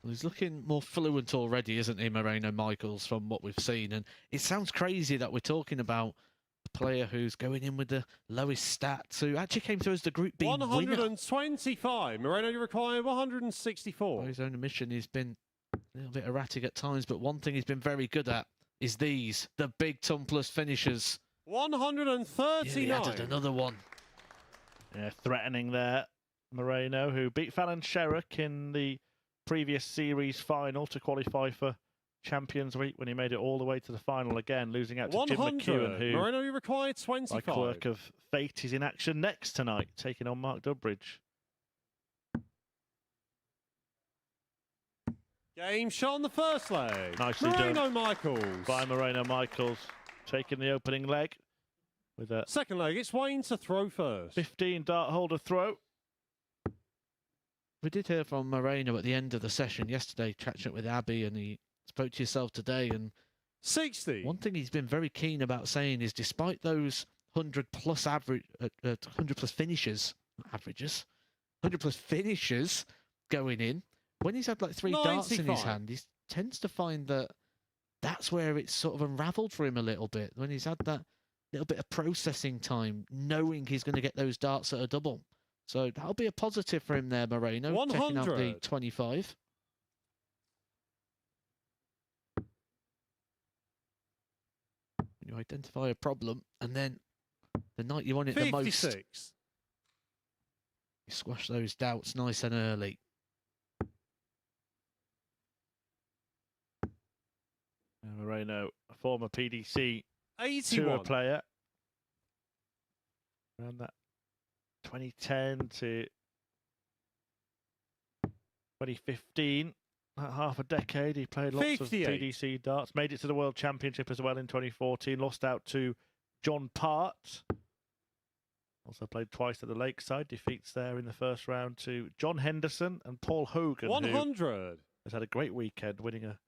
he's looking more fluent already, isn't he, Moreno Michaels, from what we've seen? And it sounds crazy that we're talking about a player who's going in with the lowest stats, who actually came through as the Group B 125. Moreno, you require 164. By his own admission, he's been a little bit erratic at times, but one thing he's been very good at is the big Ton Plus finishers. 139. Yeah, he added another one. Yeah, threatening there. Moreno, who beat Fallon Sherrock in the previous series final to qualify for Champions Week when he made it all the way to the final again, losing out to Jim McEwen, who, Moreno, you require 25. by quirk of fate, is in action next tonight, taking on Mark Dudbridge. Game shot on the first leg. Nicely Moreno done Michaels. by Moreno Michaels, taking the opening leg with a Second leg, it's Wayne to throw first. 15 dart holder throw. We did hear from Moreno at the end of the session yesterday, catching up with Abby, and he spoke to yourself today. And 60. one thing he's been very keen about saying is, despite those 100 plus average, 100 plus finishes, averages, 100 plus finishes going in, when he's had like 3 darts in his hand, he tends to find that that's where it's sort of unravelled for him a little bit. When he's had that little bit of processing time, knowing he's going to get those darts at a double. So that'll be a positive for him there, Moreno, 100. checking out the 25. You identify a problem, and then the night you want it 56. the most, you squash those doubts nice and early. Moreno, a former PDC 81. tour player. Around that 2010 to 2015, that half a decade, he played lots 58. of PDC darts. Made it to the World Championship as well in 2014. Lost out to John Part. Also played twice at the Lakeside. Defeats there in the first round to John Henderson and Paul Hogan. 100. Who has had a great weekend, winning a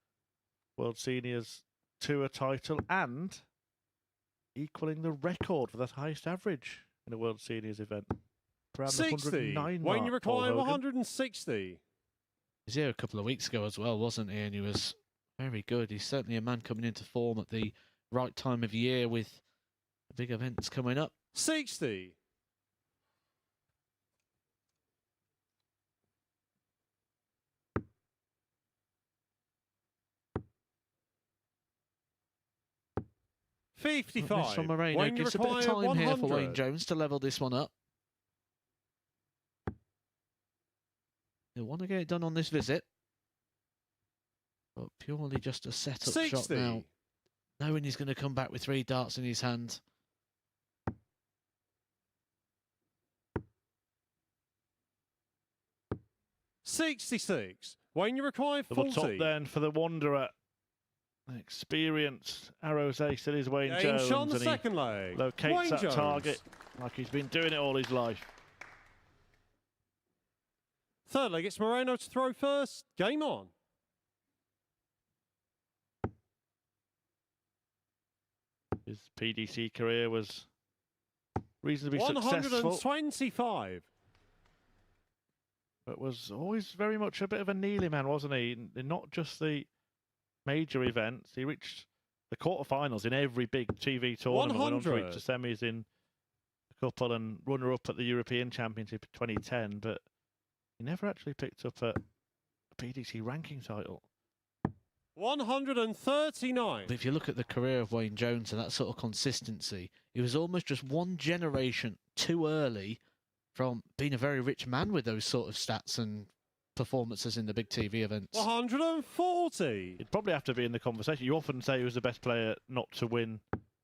World Seniors Tour title and equaling the record for that highest average in a World Seniors event. Around 60. The 109 Wayne, mark, you Paul require Hogan. 160. He was here a couple of weeks ago as well, wasn't he? And he was very good. He's certainly a man coming into form at the right time of year with the big events coming up. 60. Not missed 55. from Moreno. Wayne, you Gives a bit of require time here for 100. Wayne Jones to level this one up. He'll want to get it done on this visit. But purely just a setup 60. shot now. Knowing he's going to come back with 3 darts in his hand. $66. Wayne, you require Double 40. top then for the Wanderer. Experienced arrows ace that is Wayne Game Jones. shot on the and he second leg. locates Wayne that Jones. target like he's been doing it all his life. Third leg, it's Moreno to throw first. Game on. His PDC career was reasonably successful, 125. but was always very much a bit of a Neely man, wasn't he? Not just the major events. He reached the quarterfinals in every big TV tournament. Went on to reach the semis in a couple and runner-up at the European Championship in 2010, but he never actually picked up a PDC ranking title. 139. But if you look at the career of Wayne Jones and that sort of consistency, he was almost just one generation too early from being a very rich man with those sort of stats and performances in the big TV events. 140. He'd probably have to be in the conversation. You often say he was the best player not to win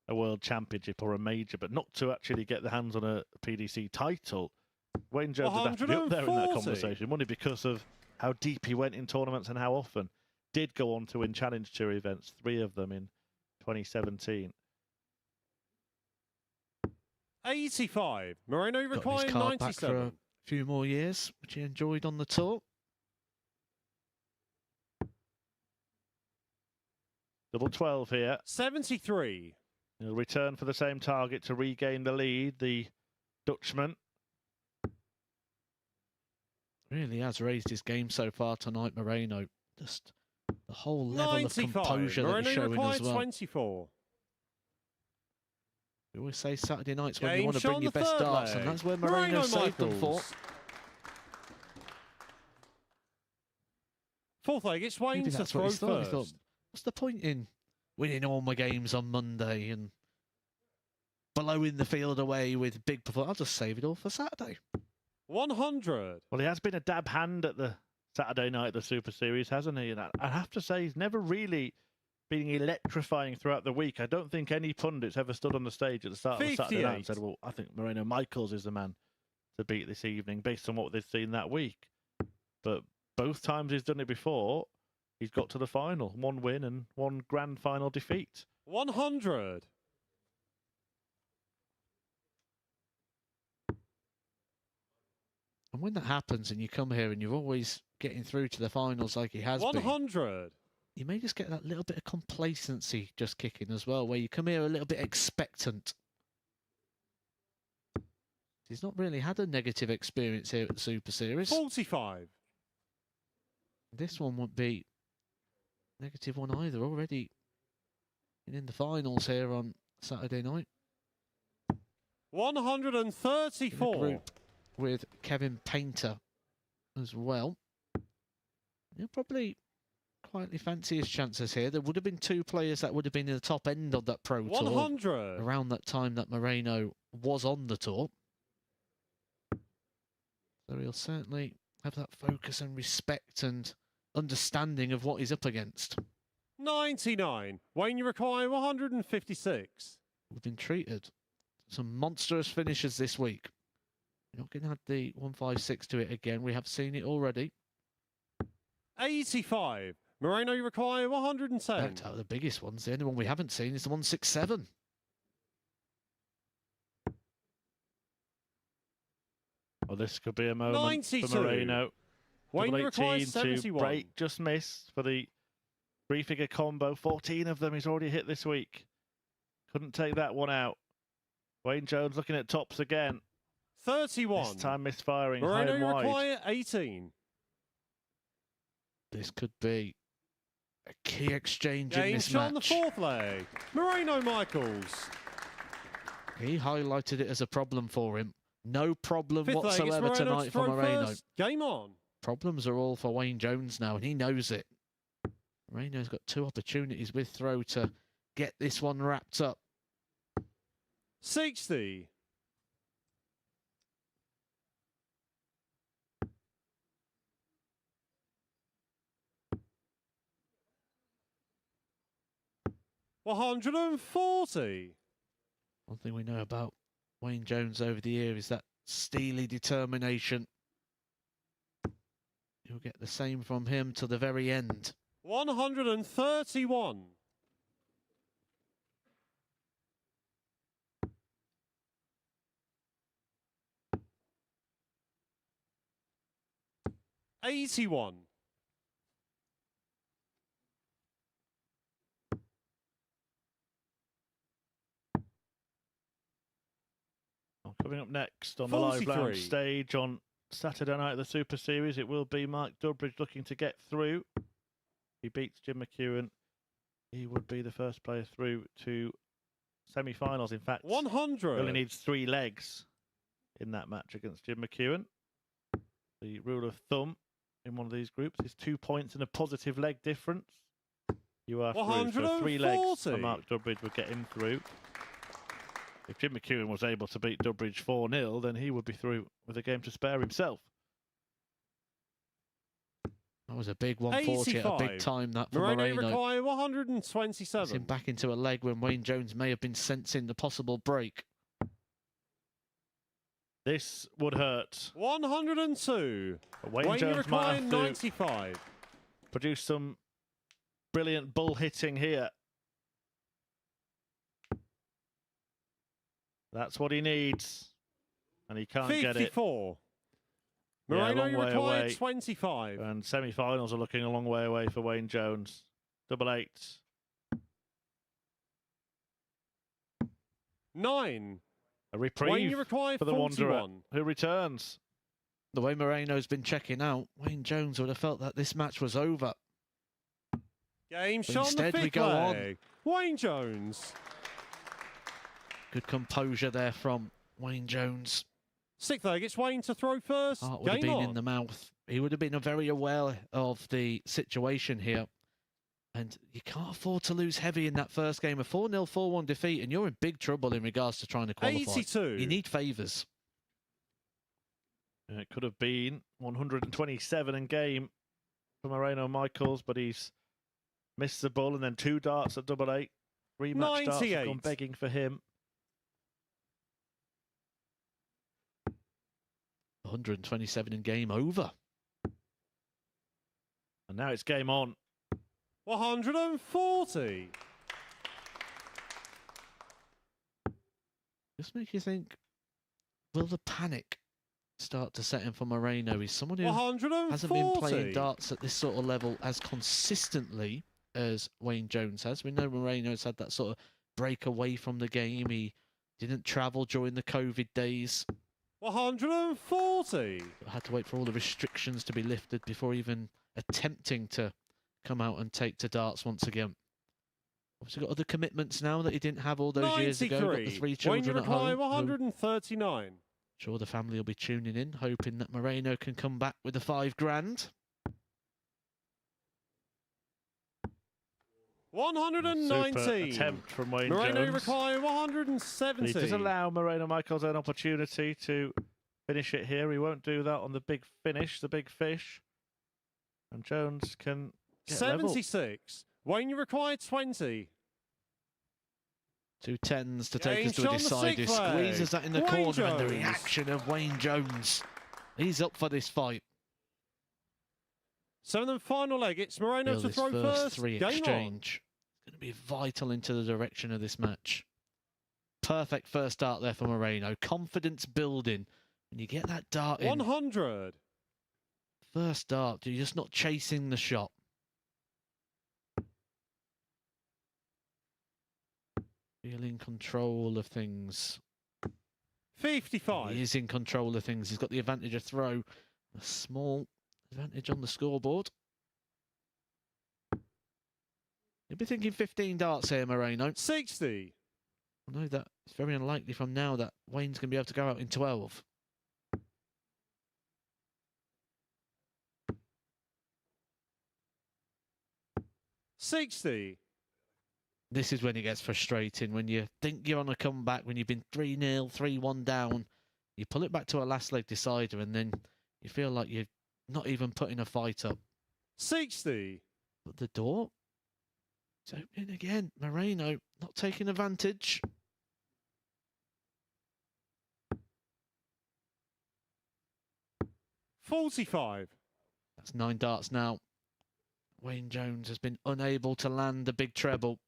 a world championship or a major, but not to actually get the hands on a PDC title. Wayne Jones would have to be up there in that conversation, only because of how deep he went in tournaments and how often. Did go on to win Challenge Tour events, 3 of them in 2017. 85. Moreno Got required his card 97. back for a few more years, which he enjoyed on the tour. Double 12 here. 73. He'll return for the same target to regain the lead, the Dutchman. Really has raised his game so far tonight, Moreno. Just the whole level 95. of composure that he's showing as well. 24. We always say Saturday nights when you Game want to bring shot your the best third darts, leg. and that's where Moreno saved them for. Michaels. Fourth leg, it's Wayne Maybe to that's what throw he thought. He thought, first. what's the point in winning all my games on Monday and blowing the field away with big performance? I'll just save it all for Saturday. 100. Well, he has been a dab hand at the Saturday night, the Super Series, hasn't he? And I have to say, he's never really been electrifying throughout the week. I don't think any pundits ever stood on the stage at the start of the Saturday night and said, well, I think Moreno Michaels is the man to beat this evening, based on what they've seen that week. But both times he's done it before, he's got to the final. 1 win and 1 grand final defeat. 100. And when that happens and you come here and you're always getting through to the finals like he has 100. you may just get that little bit of complacency just kicking as well, where you come here a little bit expectant. He's not really had a negative experience here at the Super Series. 45. This one won't be negative one either. Already in the finals here on Saturday night. 134. In the group with Kevin Painter as well. He'll probably quietly fancy his chances here. There would have been 2 players that would have been in the top end of that Pro 100. Tour around that time that Moreno was on the tour. So he'll certainly have that focus and respect and understanding of what he's up against. 99. Wayne, you require 156. We've been treated some monstrous finishes this week. You're not going to add the 156 to it again. We have seen it already. 85. Moreno, you require 110. Out of the biggest ones, the only one we haven't seen is the 167. Well, this could be a moment 92. for Moreno. Wayne, you require 18 to 71. break, just missed for the 3-figure combo. 14 of them he's already hit this week. Couldn't take that one out. Wayne Jones looking at tops again. 31. This time misfiring high Moreno, and you wide. require 18. This could be a key exchange in Game this shot on the match. 4th leg. Moreno Michaels. He highlighted it as a problem for him. No problem 5th leg, it's whatsoever Moreno to tonight for throw Moreno. first. Game on. Problems are all for Wayne Jones now, and he knows it. Moreno's got 2 opportunities with throw to get this one wrapped up. 60. $140. One thing we know about Wayne Jones over the year is that steely determination. You'll get the same from him to the very end. 131. $81. Coming up next on the live 43. lounge stage on Saturday night of the Super Series, it will be Mike Durbridge looking to get through. He beats Jim McEwen he would be the first player through to semi-finals. In fact, 100. he only needs 3 legs in that match against Jim McEwen. The rule of thumb in one of these groups is 2 points and a positive leg difference. You are through. So 3 legs for Mark Durbridge would get him through. If Jim McEwen was able to beat Durbridge 4-0, then he would be through with a game to spare himself. That was a big 140 at a big time, that for Moreno. Require 127. It's him back into a leg when Wayne Jones may have been sensing the possible break. This would hurt. 102. Wayne Jones might have to 95. produce some brilliant bull hitting here. That's what he needs. And he can't 54. get it. Moreno, yeah, you require 25. And semi-finals are looking a long way away for Wayne Jones. 888. 9. A reprieve for the 41. Wanderer, who returns. The way Moreno's been checking out, Wayne Jones would have felt that this match was over. Game But shot instead, on the we go on. Wayne Jones. Good composure there from Wayne Jones. 6th leg, it's Wayne to throw first. Heart would have been in the mouth. He would have been very aware of the situation here. And you can't afford to lose heavy in that first game. A 4-0, 4-1 defeat, and you're in big trouble in regards to trying to qualify. 82. You need favours. It could have been 127 in game for Moreno Michaels, but he's missed the ball, and then 2 darts at 888. 3 match darts have gone begging for him. 127 in game over. And now it's game on. 140. Just make you think, will the panic start to set in for Moreno? He's someone who 140. hasn't been playing darts at this sort of level as consistently as Wayne Jones has. We know Moreno's had that sort of break away from the game. He didn't travel during the COVID days. 140. Had to wait for all the restrictions to be lifted before even attempting to come out and take to darts once again. Obviously got other commitments now that he didn't have all those 93. years ago. Got the 3 children at home. 139. Sure, the family will be tuning in, hoping that Moreno can come back with the 5 grand. 190. Super attempt from Wayne Moreno Jones. require 170. He does allow Moreno Michaels an opportunity to finish it here. He won't do that on the big finish, the big fish. And Jones can get 76. Level. Wayne, you require 20. 2 10s to take us to a Jones on the decider. 6th leg. Squeezes that in the Wayne corner, Jones. and the reaction of Wayne Jones. He's up for this fight. 7th and final leg. It's Moreno Feel to this throw first. 3 Game exchange. It's going to be vital into the direction of this match. Perfect first start there for Moreno. Confidence building. When you get that dart on. in. 100. First dart, you're just not chasing the shot. Feeling control of things. 55. He is in control of things. He's got the advantage of throw. A small advantage on the scoreboard. You'll be thinking 15 darts here, Moreno. 60. I know that it's very unlikely from now that Wayne's going to be able to go out in 12. $60. This is when it gets frustrating. When you think you're on a comeback, when you've been 3-0, 3-1 down, you pull it back to a last leg decider, and then you feel like you're not even putting a fight up. 60. But the door, it's opening again. Moreno not taking advantage. $45. That's 9 darts now. Wayne Jones has been unable to land the big treble.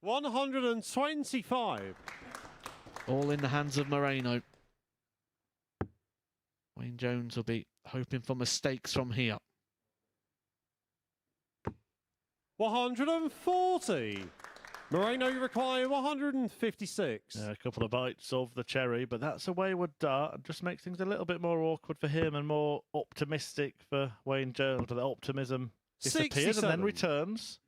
$125. All in the hands of Moreno. Wayne Jones will be hoping for mistakes from here. 140. Moreno, you require 156. A couple of bites of the cherry, but that's a wayward dart and just makes things a little bit more awkward for him and more optimistic for Wayne Jones. But the optimism disappears and then returns.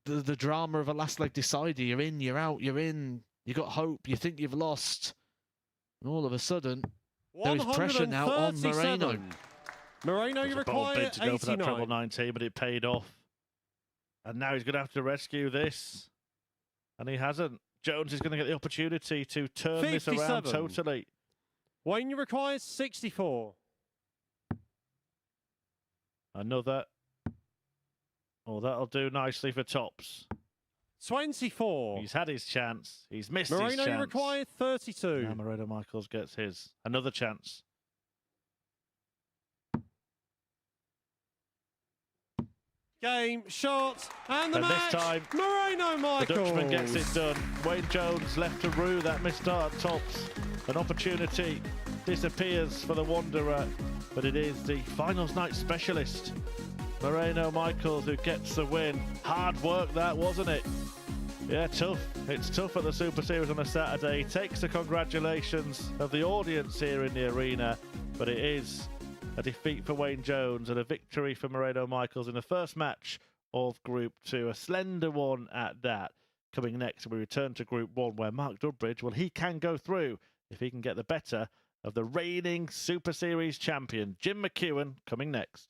The drama of a last leg decider. You're in, you're out, you're in. You got hope, you think you've lost. And all of a sudden, there is pressure now on Moreno. Moreno, you require 89. Bid to go for that treble 19, but it paid off. And now he's going to have to rescue this. And he hasn't. Jones is going to get the opportunity to turn 57. this around totally. Wayne, you require 64. Another. Oh, that'll do nicely for tops. 24. He's had his chance. He's missed his chance. Moreno, you require 32. Now Moreno Michaels gets his. Another chance. Game, shot, and the match. This time, Moreno Michaels. the Dutchman gets it done. Wayne Jones left to rue that missed start at tops. An opportunity disappears for the Wanderer, but it is the finals night specialist, Moreno Michaels, who gets the win. Hard work that, wasn't it? Yeah, tough. It's tough at the Super Series on a Saturday. He takes the congratulations of the audience here in the arena, but it is a defeat for Wayne Jones and a victory for Moreno Michaels in the first match of Group 2. A slender one at that. Coming next, we return to Group 1, where Mark Dudbridge, well, he can go through if he can get the better of the reigning Super Series champion, Jim McEwen, coming next.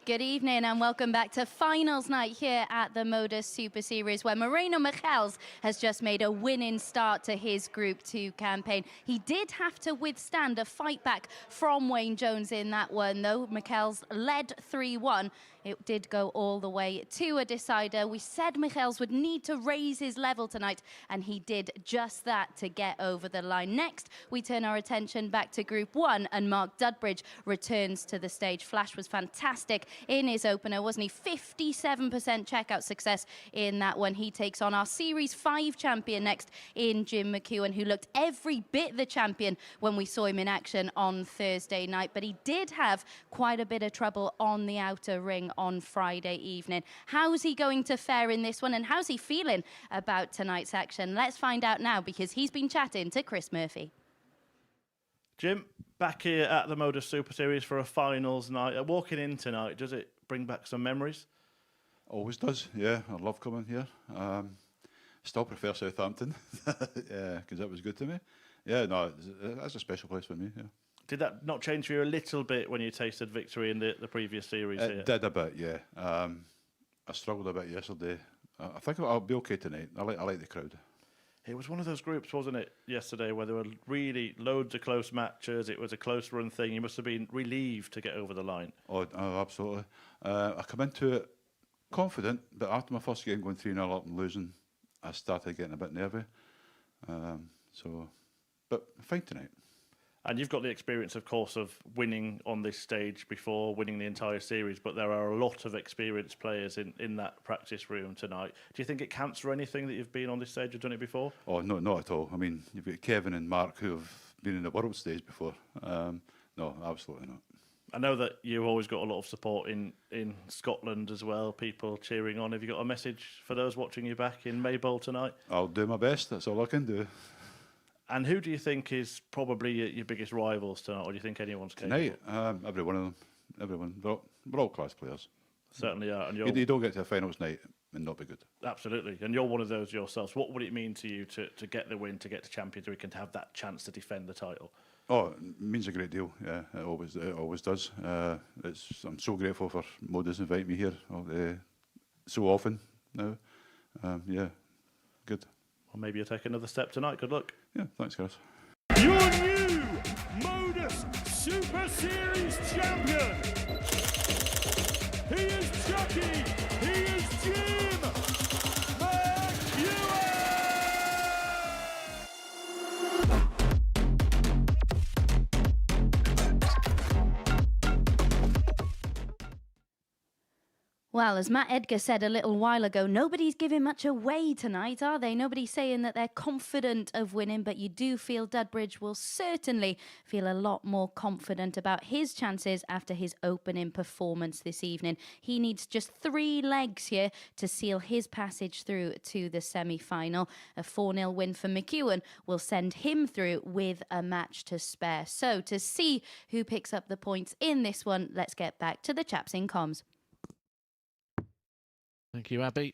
Good evening and welcome back to finals night here at the MODUS Super Series, where Moreno Michaels has just made a winning start to his Group 2 campaign. He did have to withstand a fight back from Wayne Jones in that one, though. Michaels led 3-1 it did go all the way to a decider. We said Michaels would need to raise his level tonight, and he did just that to get over the line. Next, we turn our attention back to Group 1, and Mark Dudbridge returns to the stage. Flash was fantastic in his opener, wasn't he? 57% checkout success in that one. He takes on our Series 5 champion next in Jim McEwen, who looked every bit the champion when we saw him in action on Thursday night, but he did have quite a bit of trouble on the outer ring on Friday evening. How's he going to fare in this one, and how's he feeling about tonight's action? Let's find out now, because he's been chatting to Chris Murphy. Jim, back here at the MODUS Super Series for a finals night. Walking in tonight, does it bring back some memories? Always does, yeah. I love coming here. Still prefer Southampton, because that was good to me. Yeah, no, that's a special place for me, yeah. Did that not change for you a little bit when you tasted victory in the previous series here? It did a bit, yeah. I struggled a bit yesterday. I think I'll be okay tonight. I like the crowd. It was one of those groups, wasn't it, yesterday, where there were really loads of close matches. It was a close run thing. You must have been relieved to get over the line. Oh, absolutely. I come into it confident, but after my first game going 3-0 up and losing, I started getting a bit nervy. But fine tonight. And you've got the experience, of course, of winning on this stage before, winning the entire series, but there are a lot of experienced players in that practice room tonight. Do you think it counts for anything that you've been on this stage or done it before? Oh, no, not at all. I mean, you've got Kevin and Mark who have been in the world stage before. No, absolutely not. I know that you've always got a lot of support in Scotland as well, people cheering on. Have you got a message for those watching you back in Maybole tonight? I'll do my best. That's all I can do. And who do you think is probably your biggest rivals tonight, or do you think anyone's capable? Tonight, every one of them. Everyone. We're all class players. Certainly are. And you don't get to a finals night and not be good. Absolutely. And you're one of those yourselves. What would it mean to you to get the win, to get to Champions League and to have that chance to defend the title? Oh, it means a great deal. Yeah, it always does. I'm so grateful for MODUS inviting me here so often now. Yeah, good. Well, maybe you'll take another step tonight. Good luck. Yeah, thanks, guys. Your new MODUS Super Series champion. He is Chucky. He is Jim McEwen. Well, as Matt Edgar said a little while ago, nobody's giving much away tonight, are they? Nobody's saying that they're confident of winning, but you do feel Dudbridge will certainly feel a lot more confident about his chances after his opening performance this evening. He needs just 3 legs here to seal his passage through to the semi-final. A 4-0 win for McEwen will send him through with a match to spare. So to see who picks up the points in this one, let's get back to the chaps in comms. Thank you, Abby.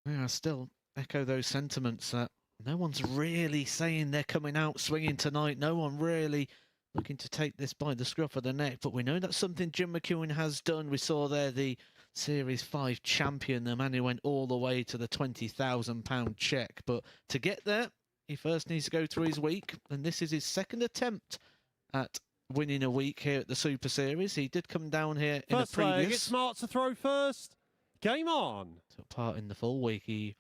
Yeah, I still echo those sentiments that no one's really saying they're coming out swinging tonight. No one really looking to take this by the scruff of the neck. But we know that's something Jim McEwen has done. We saw there the Series 5 champion, the man who went all the way to the £20,000 check. But to get there, he first needs to go through his week. And this is his second attempt at winning a week here at the Super Series. He did come down here in a previous... First leg, it's Smart to throw first. Game on. Took part in the full week. He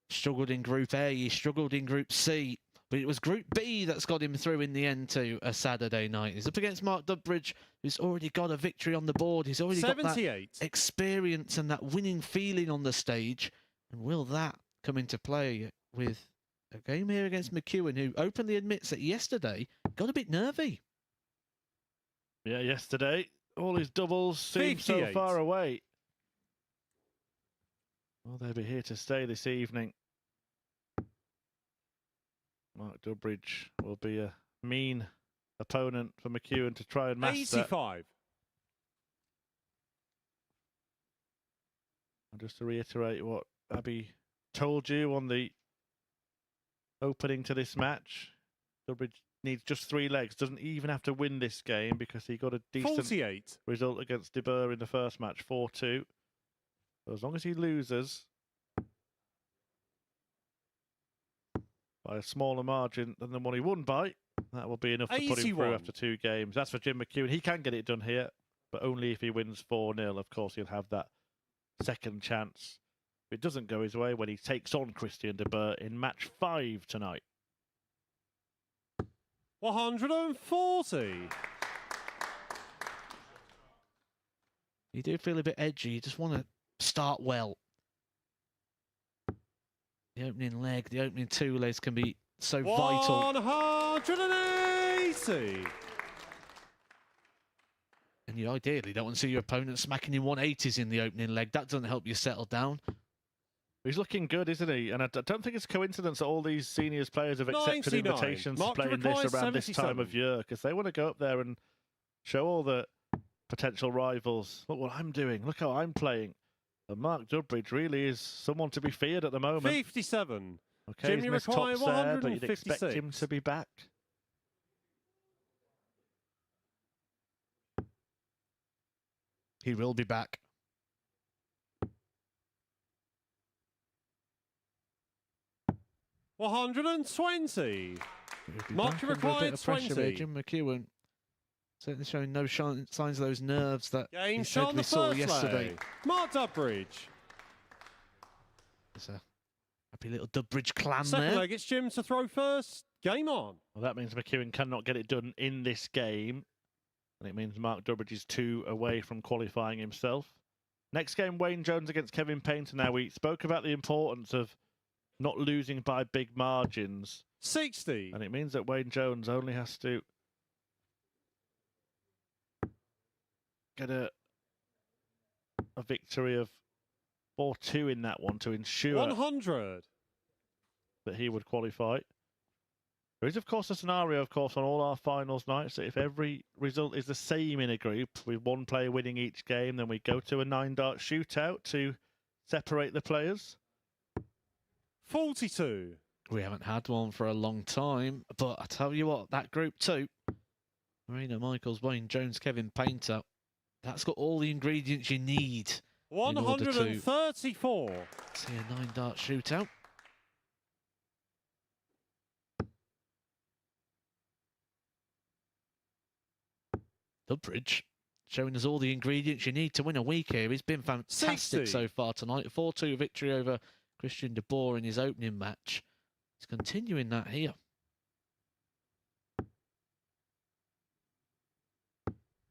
struggled in Group A, he struggled in Group C, but it was Group B that's got him through in the end to a Saturday night. He's up against Mark Dudbridge, who's already got a victory on the board. He's already 78. got that experience and that winning feeling on the stage. And will that come into play with a game here against McEwen, who openly admits that yesterday got a bit nervy? Yeah, yesterday, all his doubles seemed so far away. Well, they'll be here to stay this evening. Mark Dudbridge will be a mean opponent for McEwen to try and master. 85. And just to reiterate what Abby told you on the opening to this match, Dudbridge needs just 3 legs. Doesn't even have to win this game because he got a decent 48. result against De Boer in the first match, 4-2. So as long as he loses by a smaller margin than the one he won by, that will be enough to put him through after 2 games. That's for Jim McEwen. He can get it done here. but only if he wins 4-0. Of course, he'll have that second chance. If it doesn't go his way, when he takes on Christian de Boer in match 5 tonight. 140. You do feel a bit edgy. You just want to start well. The opening leg, the opening 2 legs can be so vital. 180. And you ideally don't want to see your opponent smacking in 180s in the opening leg. That doesn't help you settle down. He's looking good, isn't he? And I don't think it's a coincidence that all these seniors players have accepted 99. invitations Mark to play in this around 77. this time of year, because they want to go up there and show all the potential rivals, look what I'm doing, look how I'm playing. And Mark Dudbridge really is someone to be feared at the moment. 57. Okay, Jimmy he's missed Mackay, tops there, but you'd expect 156. him to be back. He will be back. $120. Mark required 20. Jim McEwen certainly showing no signs of those nerves that Game he shot said on we the saw first yesterday. leg. Mark Dudbridge. There's a happy little Dudbridge clan Second there. leg, it's Jim to throw first. Game on. Well, that means McEwen cannot get it done in this game. And it means Mark Dudbridge is 2 away from qualifying himself. Next game, Wayne Jones against Kevin Painter. Now, we spoke about the importance of not losing by big margins. 60. And it means that Wayne Jones only has to get a victory of 4-2 in that one to ensure 100. that he would qualify. There is, of course, a scenario, of course, on all our finals nights that if every result is the same in a group, with one player winning each game, then we go to a 9-dart shootout to separate the players. 42. We haven't had one for a long time, but I tell you what, that group 2, Marina Michaels, Wayne Jones, Kevin Painter, that's got all the ingredients you need. 134. See a 9-dart shootout. Dudbridge showing us all the ingredients you need to win a week here. He's been fantastic 60. so far tonight. A 4-2 victory over Christian de Boer in his opening match. He's continuing that here.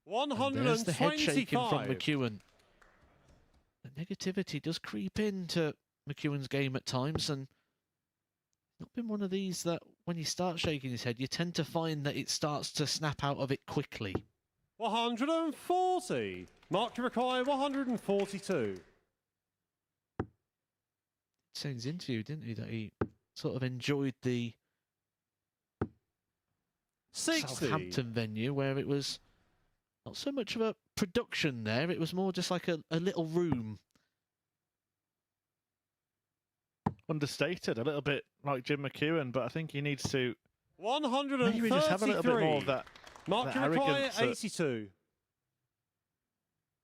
And there's the head shaking from 125. McEwen. The negativity does creep into McEwen's game at times, and not been one of these that when you start shaking his head, you tend to find that it starts to snap out of it quickly. 140. Mark require 142. Said in his interview, didn't he, that he sort of enjoyed the 60. Southampton venue where it was not so much of a production there, it was more just like a little room. Understated, a little bit like Jim McEwen, but I think he needs to 133. maybe just have a little bit more of that, Mark that require arrogance that 82.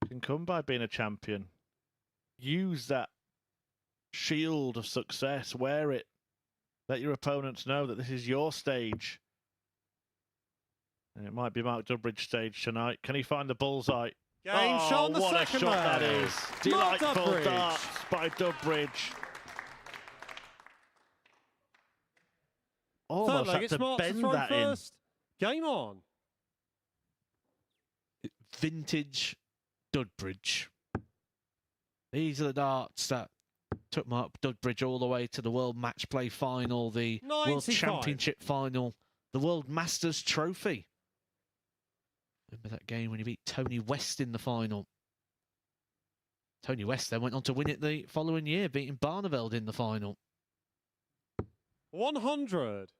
can come by being a champion. Use that shield of success, wear it. Let your opponents know that this is your stage. And it might be Mark Dudbridge's stage tonight. Can he find the bullseye? Game shot on the what second a shot that leg. is. Mark Delightful Dudbridge. darts by Dudbridge. Third Almost leg, had it's to Mark to bend throw that in. first. Game on. Vintage Dudbridge. These are the darts that took Mark Dudbridge all the way to the World Match Play final, the World 95. Championship final, the World Masters Trophy. Remember that game when he beat Tony West in the final? Tony West then went on to win it the following year, beating Barneveld in the final. 100.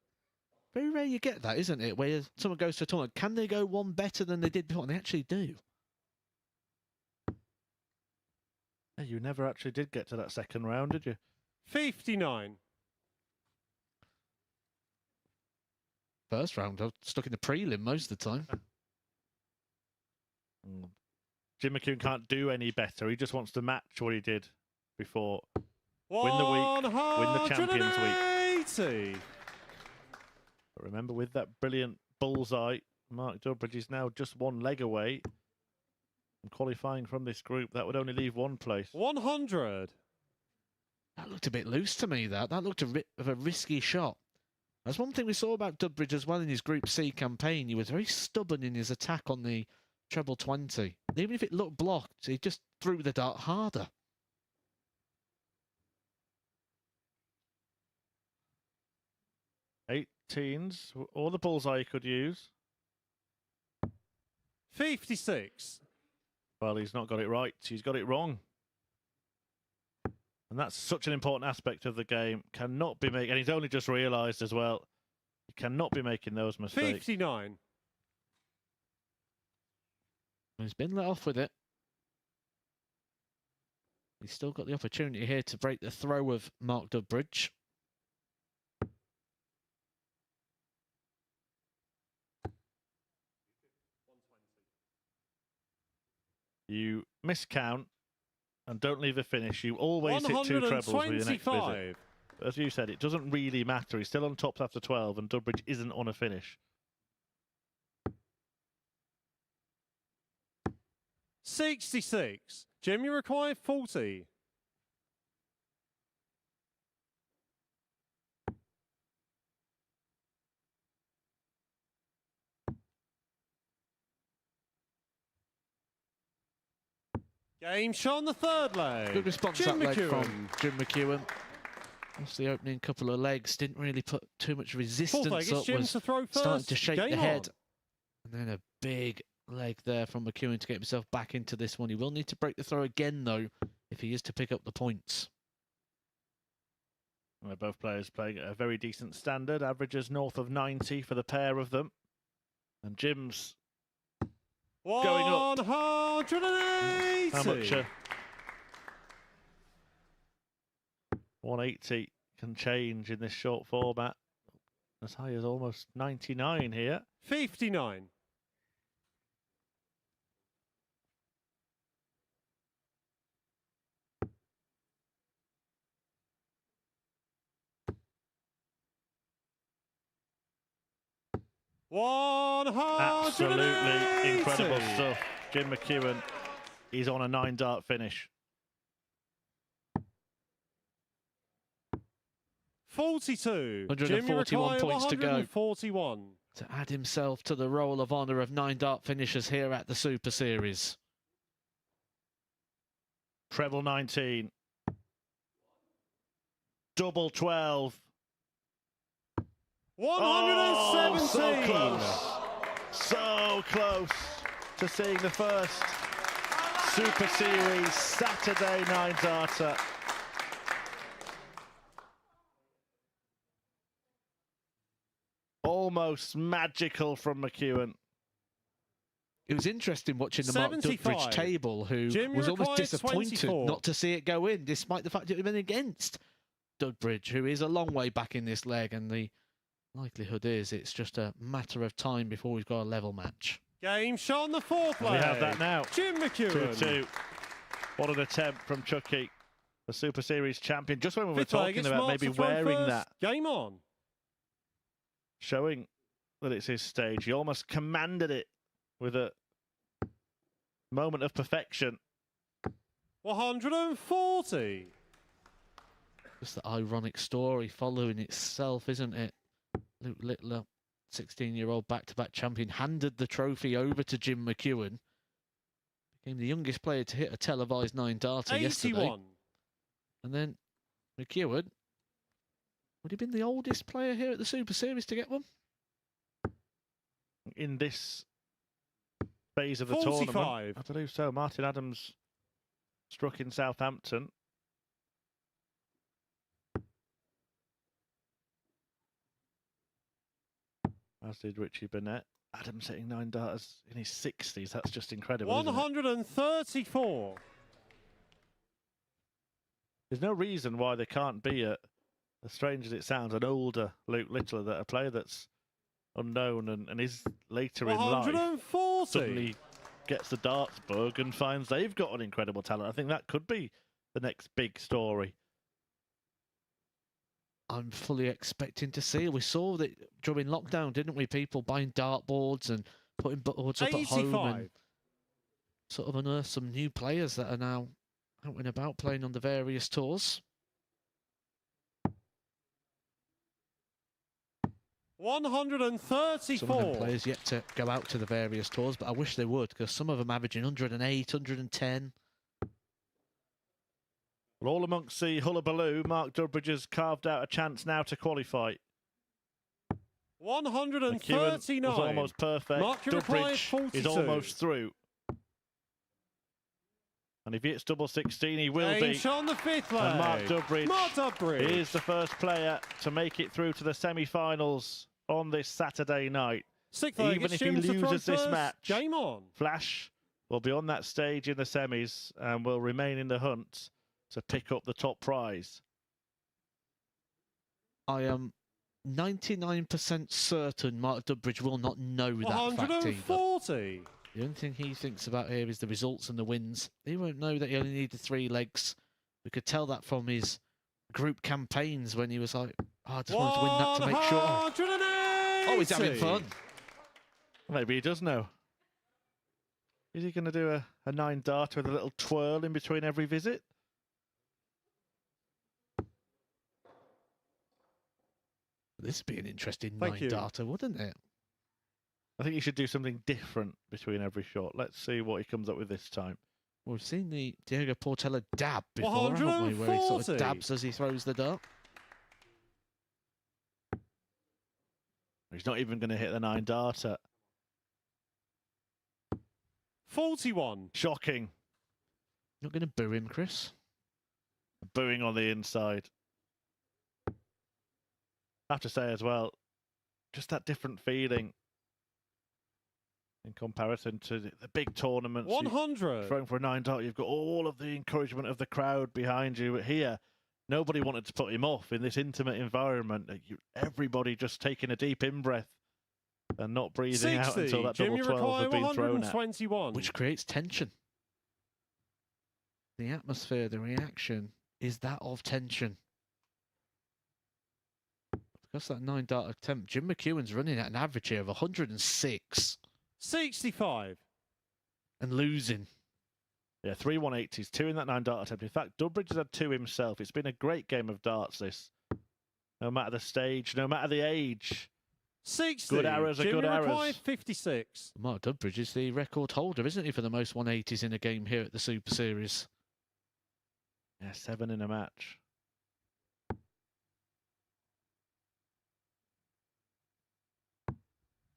Very rare you get that, isn't it? Where someone goes to a tournament, can they go one better than they did before? And they actually do. Yeah, you never actually did get to that second round, did you? 59. First round, I was stuck in the prelim most of the time. Jim McEwen can't do any better. He just wants to match what he did before. Win the week, win the Champions Week. 180. But remember, with that brilliant bullseye, Mark Dudbridge is now just one leg away qualifying from this group, that would only leave one place. 100. That looked a bit loose to me, that. That looked of a risky shot. That's one thing we saw about Dubbridge as well in his Group C campaign. He was very stubborn in his attack on the treble 20. Even if it looked blocked, he just threw the dart harder. Teens, all the bullseye he could use. 56. Well, he's not got it right. He's got it wrong. And that's such an important aspect of the game. Cannot be making, and he's only just realised as well, he cannot be making those mistakes. 59. He's been let off with it. He's still got the opportunity here to break the throw of Mark Dubbridge. You miscount and don't leave a finish. You always hit two trebles with your next visit. But as you said, it doesn't really matter. He's still on tops after 12 and Dubbridge isn't on a finish. 66. Jim, you require 40. Game shot on the third leg. Good response that leg from Jim McEwen. That's the opening couple of legs. Didn't really put too much resistance up. Was starting to shake the head. And then a big leg there from McEwen to get himself back into this one. He will need to break the throw again, though, if he is to pick up the points. Well, both players playing at a very decent standard. Averages north of 90 for the pair of them. And Jim's going up. 180. How much? 180 can change in this short format. As high as almost 99 here. 59. Absolutely incredible stuff. Jim McEwen is on a 9-dart finish. 42. 141 points to go. 41. To add himself to the roll of honour of 9-dart finishers here at the Super Series. Treble 19. Double 12. 117. So close. So close to seeing the first Super Series Saturday 9-darter. Almost magical from McEwen. It was interesting watching the Mark 75. Dubbridge table, who was almost disappointed 24. not to see it go in, despite the fact it had been against Dubbridge, who is a long way back in this leg, and the likelihood is it's just a matter of time before we've got a level match. Game shot on the fourth leg. We have that now. Jim McEwen. 2-2. What an attempt from Chucky, the Super Series champion. Just when we were Fifth leg, talking it's about Mark maybe to throw wearing first. that, Game on. showing that it's his stage. He almost commanded it with a moment of perfection. 140. Just the ironic story following itself, isn't it? Luke Littler, 16-year-old back-to-back champion, handed the trophy over to Jim McEwen. Became the youngest player to hit a televised 9-darter yesterday. And then McEwen, would he have been the oldest player here at the Super Series to get one? In this phase of the 45. tournament, I believe so. Martin Adams struck in Southampton. As did Richie Burnett. Adams hitting 9-darters in his 60s. That's just incredible. 134. There's no reason why there can't be as strange as it sounds, an older Luke Littler, that a player that's unknown and is later in life 140. suddenly gets the darts bug and finds they've got an incredible talent. I think that could be the next big story. I'm fully expecting to see. We saw that during lockdown, didn't we? People buying dartboards and putting boards up 85. at home and sort of unearth some new players that are now out and about playing on the various tours. 134. Some of them players yet to go out to the various tours, but I wish they would, because some of them averaging 108, 110. Well, all amongst the hullabaloo, Mark Durbridge has carved out a chance now to qualify. 139. Was almost perfect. Mark, you required Durbridge 42. is almost through. And if he hits double 16, he will be. On the 5th leg. And Mark Durbridge is is the first player to make it through to the semi-finals on this Saturday night. 6th leg, Even it's if he Jim to throw loses this first. match, Game on. Flash will be on that stage in the semis and will remain in the hunt to pick up the top prize. I am 99% certain Mark Durbridge will not know that fact either. 140. The only thing he thinks about here is the results and the wins. He won't know that he only needed 3 legs. We could tell that from his group campaigns when he was like, oh, I just wanted to win that to make sure. 180. Oh, he's having fun. Maybe he does know. Is he going to do a 9 dart with a little twirl in between every visit? This would be an interesting Thank 9 you. darter, wouldn't it? I think he should do something different between every shot. Let's see what he comes up with this time. We've seen the Diego Portela dab before, haven't we? Where he sort of 140. dabs as he throws the dart. He's not even going to hit the 9 darter. 41. Shocking. Not going to boo him, Chris. Booing on the inside. I have to say as well, just that different feeling in comparison to the big tournaments. 100. Throwing for a 9 dart, you've got all of the encouragement of the crowd behind you. But here, nobody wanted to put him off in this intimate environment. Everybody just taking a deep in-breath and not breathing 60. out until that Jim, double you 12 require had been thrown at. 121. Which creates tension. The atmosphere, the reaction is that of tension. Because that 9 dart attempt, Jim McEwen's running at an average here of 106. 65. And losing. Yeah, 3 180s, 2 in that 9 dart attempt. In fact, Durbridge has had 2 himself. It's been a great game of darts, this. No matter the stage, no matter the age. 60. Good arrows are Jim, good you arrows. required 56. Mark Durbridge is the record holder, isn't he, for the most 180s in a game here at the Super Series? Yeah, 7 in a match.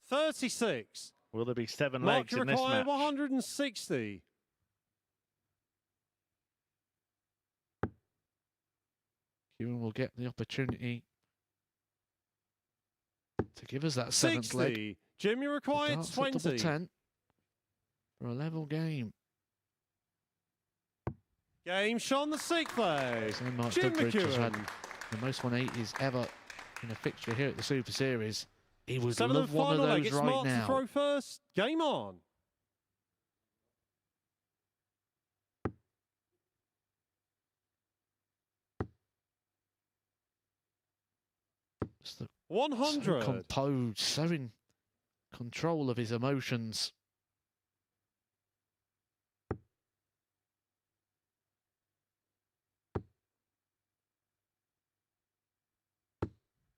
$36. Will there be 7 Mark, legs you in this require match? 160. Ewan will get the opportunity to give us that 7th 60. leg. Jim, you required Darts at double 20. 10 for a level game. Game shot on the 6th leg. So Mark Jim Durbridge has had McEwen. the most 180s ever in a fixture here at the Super Series. He would 7th love and one of final leg. those It's right Mark to now. throw first. Game on. Just the 100. So composed, so in control of his emotions.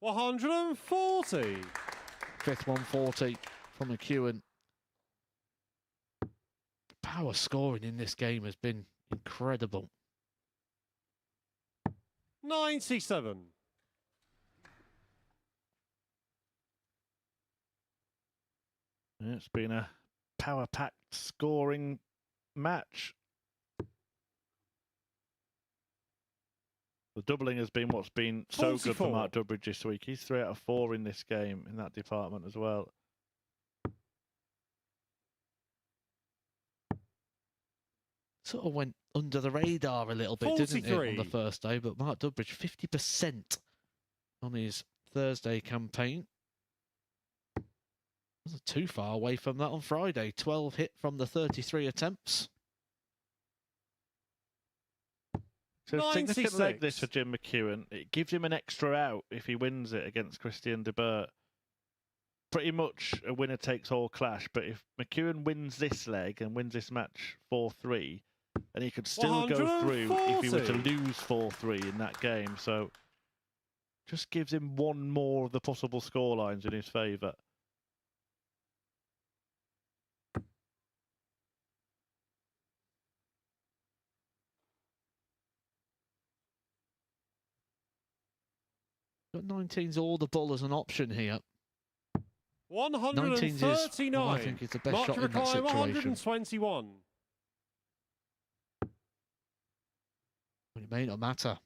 $140. 5th 140 from McEwen. Power scoring in this game has been incredible. 97. Yeah, it's been a power-packed scoring match. The doubling has been what's been so good for 44. Mark Durbridge this week. He's 3 out of 4 in this game in that department as well. Sort of went under the radar a little bit, didn't it, on 43. the first day? But Mark Durbridge, 50% on his Thursday campaign. Wasn't too far away from that on Friday. 12 hit from the 33 attempts. So significant leg 96. this for Jim McEwen. It gives him an extra out if he wins it against Christian de Boer. pretty much a winner-takes-all clash. But if McEwen wins this leg and wins this match 4-3, then he could still go through if he were to lose 4-3 in that game. So just gives him one more of the possible scorelines in his favour. Got 19's all the ball as an option here. 139. I think it's the best Mark shot to in that require situation. 121. It may not matter.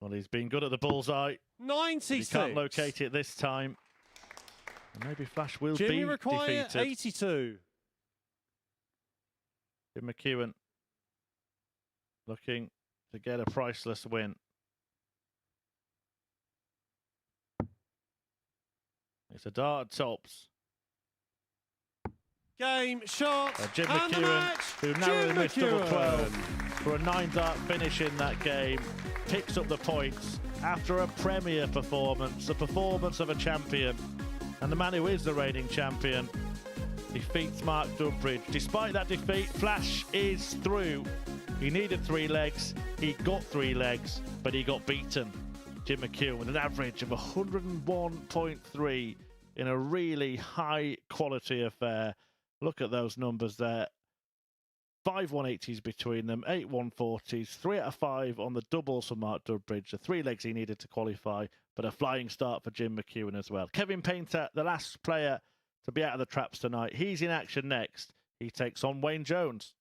Well, he's been good at the bullseye. 96. He can't locate it this time. And maybe Flash will Jimmy be require defeated. 82. Jim McEwen looking to get a priceless win. It's a dart tops. Game shot. Jim and the McEwen, match. who narrowly Jim missed double 12 McEwen. for a 9-dart finish in that game, picks up the points after a premier performance, the performance of a champion. And the man who is the reigning champion defeats Mark Durbridge. Despite that defeat, Flash is through. He needed 3 legs, he got 3 legs, but he got beaten. Jim McEwen with an average of 101.3 in a really high quality affair. Look at those numbers there. 5 180s between them, 8 140s, 3 out of 5 on the doubles for Mark Durbridge. The 3 legs he needed to qualify, but a flying start for Jim McEwen as well. Kevin Painter, the last player to be out of the traps tonight. He's in action next. He takes on Wayne Jones.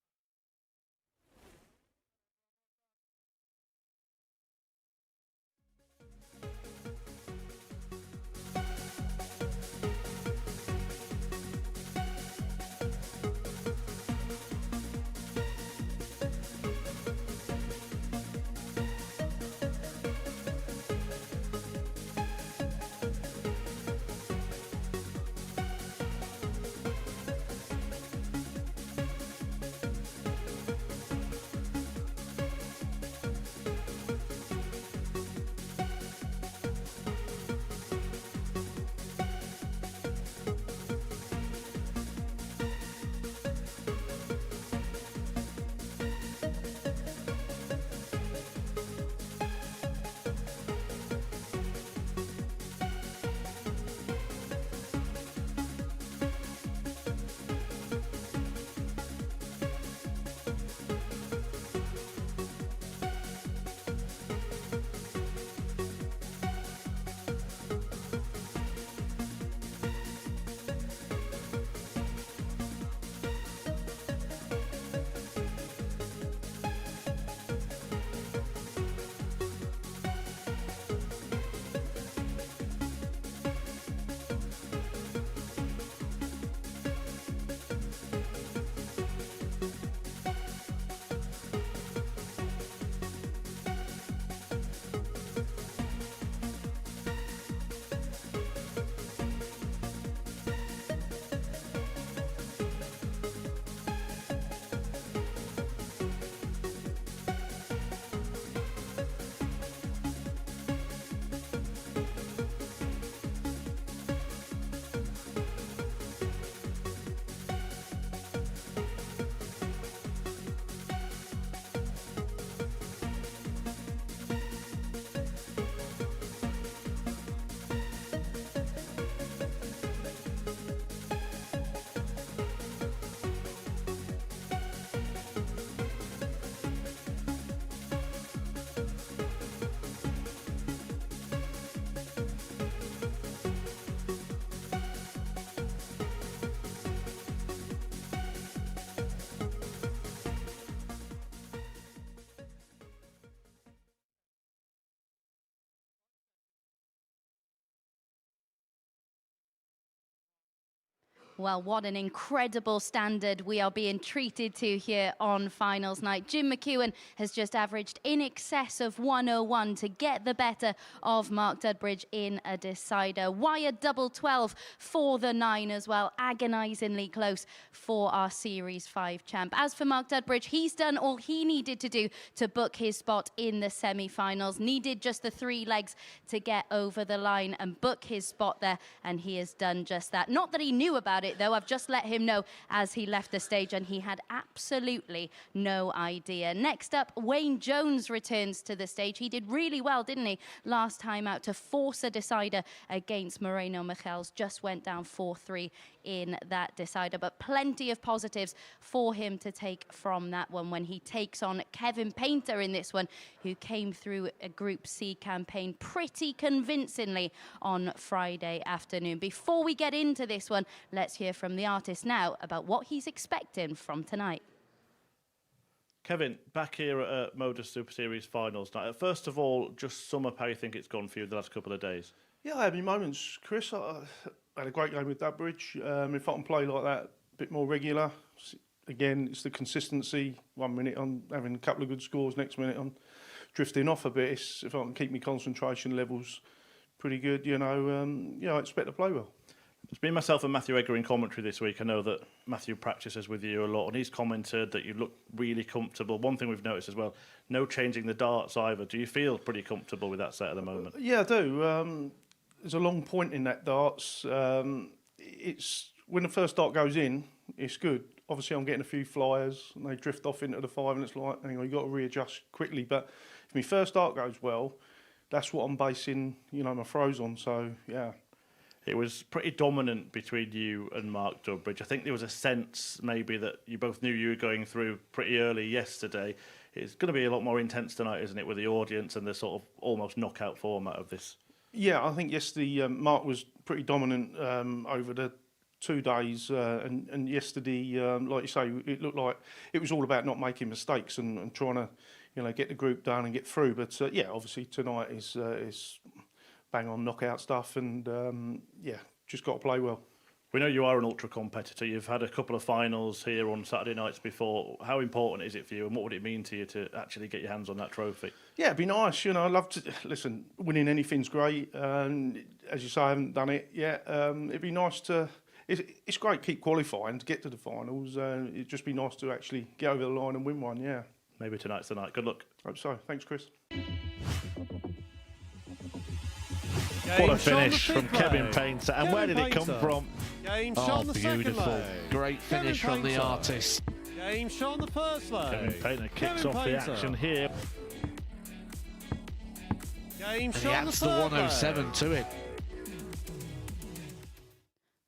Well, what an incredible standard we are being treated to here on finals night. Jim McEwen has just averaged in excess of 101 to get the better of Mark Dudbridge in a decider. Wire double 12 for the 9 as well. Agonisingly close for our Series 5 champ. As for Mark Dudbridge, he's done all he needed to do to book his spot in the semi-finals. Needed just the 3 legs to get over the line and book his spot there, and he has done just that. Not that he knew about it though, I've just let him know as he left the stage, and he had absolutely no idea. Next up, Wayne Jones returns to the stage. He did really well, didn't he, last time out to force a decider against Moreno Michels. Just went down 4-3 in that decider, but plenty of positives for him to take from that one when he takes on Kevin Painter in this one, who came through a Group C campaign pretty convincingly on Friday afternoon. Before we get into this one, let's hear from the artist now about what he's expecting from tonight. Kevin, back here at MODUS Super Series finals night. First of all, just sum up how you think it's gone for you the last couple of days. Yeah, I had my moments, Chris. I had a great game with Dudbridge. If I can play like that a bit more regular, again, it's the consistency. 1 minute I'm having a couple of good scores, next minute I'm drifting off a bit. If I can keep my concentration levels pretty good, I expect to play well. It's been myself and Matthew Egger in commentary this week. I know that Matthew practices with you a lot, and he's commented that you look really comfortable. One thing we've noticed as well, no changing the darts either. Do you feel pretty comfortable with that set at the moment? Yeah, I do. There's a long point in that darts. It's when the first dart goes in, it's good. Obviously, I'm getting a few flyers, and they drift off into the 5, and it's like, hang on, you've got to readjust quickly. But if my first dart goes well, that's what I'm basing, my throws on. So, yeah. It was pretty dominant between you and Mark Dudbridge. I think there was a sense maybe that you both knew you were going through pretty early yesterday. It's going to be a lot more intense tonight, isn't it, with the audience and the sort of almost knockout format of this? Yeah, I think yesterday Mark was pretty dominant over the 2 days. And yesterday, like you say, it looked like it was all about not making mistakes and trying to, get the group done and get through. But, yeah, obviously tonight is bang on knockout stuff, and just got to play well. We know you are an ultra competitor. You've had a couple of finals here on Saturday nights before. How important is it for you, and what would it mean to you to actually get your hands on that trophy? Yeah, it'd be nice. I'd love to. Listen, winning anything's great. As you say, I haven't done it yet. It'd be nice to. It's great. Keep qualifying to get to the finals. It'd just be nice to actually get over the line and win one. Yeah. Maybe tonight's the night. Good luck. Hope so. Thanks, Chris. What a finish from Kevin Painter. And where did it come from? Oh, beautiful. Great finish from the artist. Game shot on the first leg. Kevin Painter kicks off the action here. Game And he shot on the adds the third 107 leg. to it.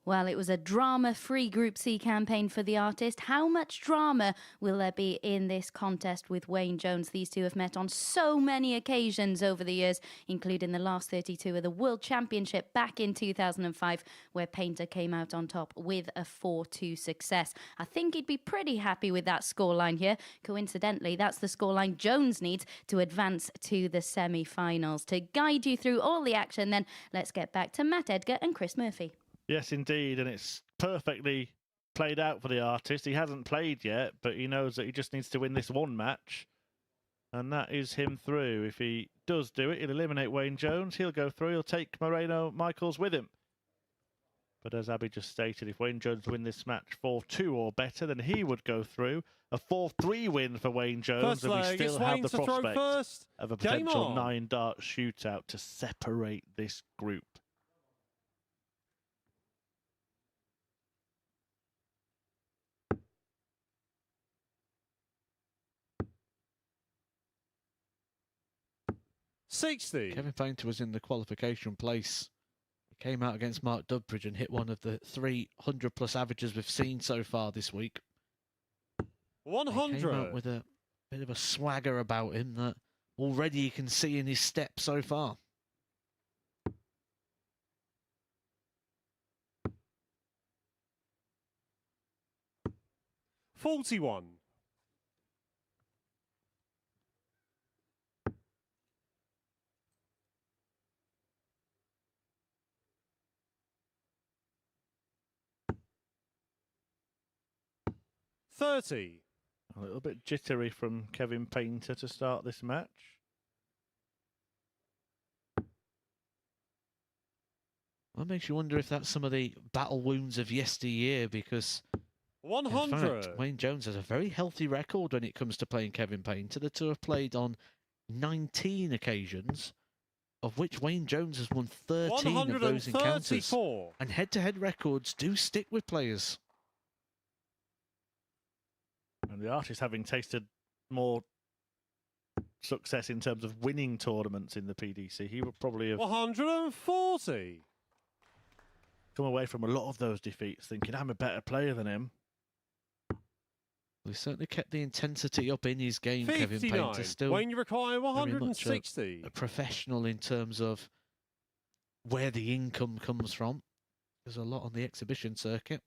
Well, it was a drama-free Group C campaign for the artist. How much drama will there be in this contest with Wayne Jones? These two have met on so many occasions over the years, including the last 32 of the World Championship back in 2005, where Painter came out on top with a 4-2 success. I think he'd be pretty happy with that scoreline here. Coincidentally, that's the scoreline Jones needs to advance to the semi-finals. To guide you through all the action, then, let's get back to Matt Edgar and Chris Murphy. Yes, indeed, and it's perfectly played out for the artist. He hasn't played yet, but he knows that he just needs to win this one match, and that is him through. If he does do it, he'll eliminate Wayne Jones. He'll go through. He'll take Moreno Michels with him. But as Abby just stated, if Wayne Jones win this match 4-2 or better, then he would go through. A 4-3 win for Wayne Jones, and we still have the prospect of a potential 9-dart shootout to separate this group. Kevin Painter was in the qualification place. He came out against Mark Dudbridge and hit one of the 300-plus averages we've seen so far this week. 100. He came out with a bit of a swagger about him that already you can see in his step so far. $41. 30. A little bit jittery from Kevin Painter to start this match. That makes you wonder if that's some of the battle wounds of yesteryear, because 100. in fact, Wayne Jones has a very healthy record when it comes to playing Kevin Painter. The two have played on 19 occasions, of which Wayne Jones has won 13 of those encounters. And head-to-head records do stick with players. And the artist, having tasted more success in terms of winning tournaments in the PDC, he would probably have 140. come away from a lot of those defeats thinking, I'm a better player than him. He certainly kept the intensity up in his game, 59. Kevin Painter. Still When you require very much 160. a professional in terms of where the income comes from. There's a lot on the exhibition circuit.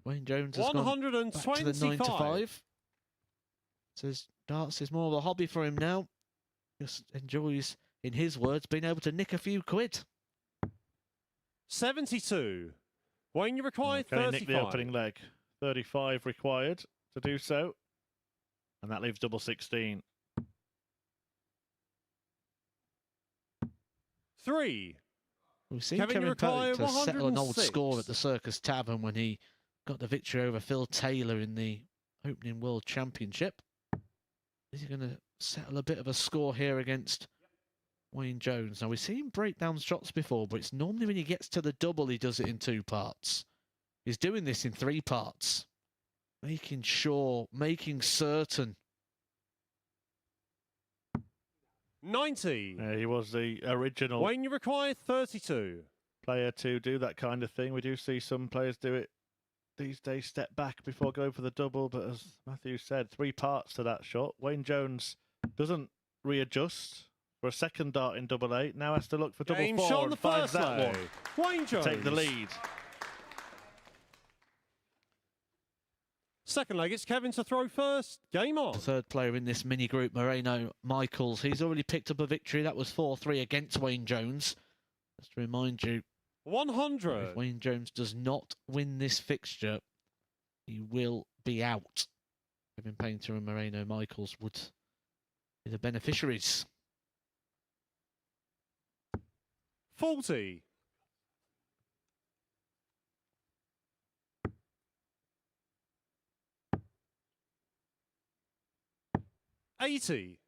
Wayne Jones has gone back to the 9 to 5. Says darts is more of a hobby for him now. Just enjoys, in his words, being able to nick a few quid. 72. When you require Can he 35. nick the opening leg? 35 required to do so. And that leaves double 16. 3. We've seen Kevin, Kevin Painter settle an old 106. score at the Circus Tavern when he got the victory over Phil Taylor in the opening World Championship. Is he going to settle a bit of a score here against Wayne Jones? Now, we've seen him break down shots before, but it's normally when he gets to the double, he does it in 2 parts. He's doing this in 3 parts. Making sure, making certain. 90. Yeah, he was the original When you require 32. player to do that kind of thing. We do see some players do it these days, step back before going for the double, but as Matthew said, 3 parts to that shot. Wayne Jones doesn't readjust for a second dart in double 8, now has to look for double Game 4 shot and the finds first that leg. one Wayne to Jones. take the lead. Second leg, it's Kevin to throw first. Game on. The third player in this mini group, Moreno Michaels. He's already picked up a victory. That was 4-3 against Wayne Jones. Just to remind you, 100. if Wayne Jones does not win this fixture, he will be out. Kevin Painter and Moreno Michaels would be the beneficiaries. 40. 80.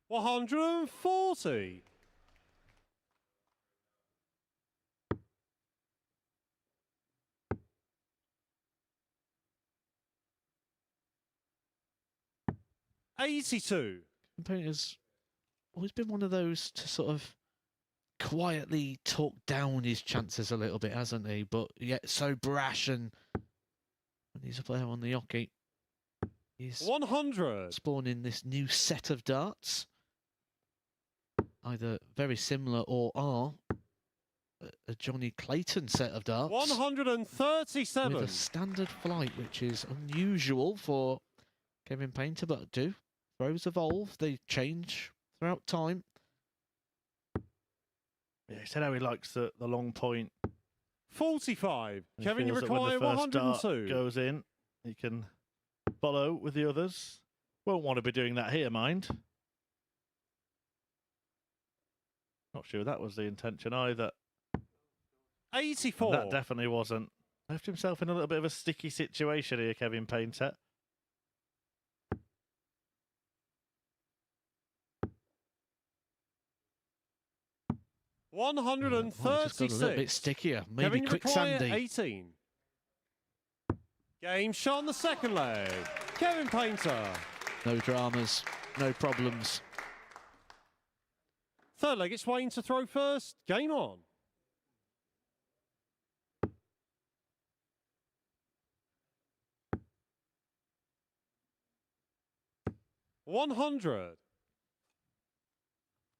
140. 82. Painter's always been one of those to sort of quietly talk down his chances a little bit, hasn't he? But yet so brash, and when he's a player on the hockey, he's 100. spawning this new set of darts, either very similar or are a Johnny Clayton set of darts. 137. With a standard flight, which is unusual for Kevin Painter, but throws evolve, they change throughout time. Yeah, he said how he likes the long point. 45. He Kevin, you feels that when require the first dart 102. goes in, he can follow with the others. Won't want to be doing that here, mind. Not sure that was the intention either. 84. That definitely wasn't. Left himself in a little bit of a sticky situation here, Kevin Painter. 136. Just got a little bit stickier, maybe Kevin, you require quicksandy. 18. Game shot on the second leg. Kevin Painter. No dramas, no problems. Third leg, it's Wayne to throw first. Game on. $100.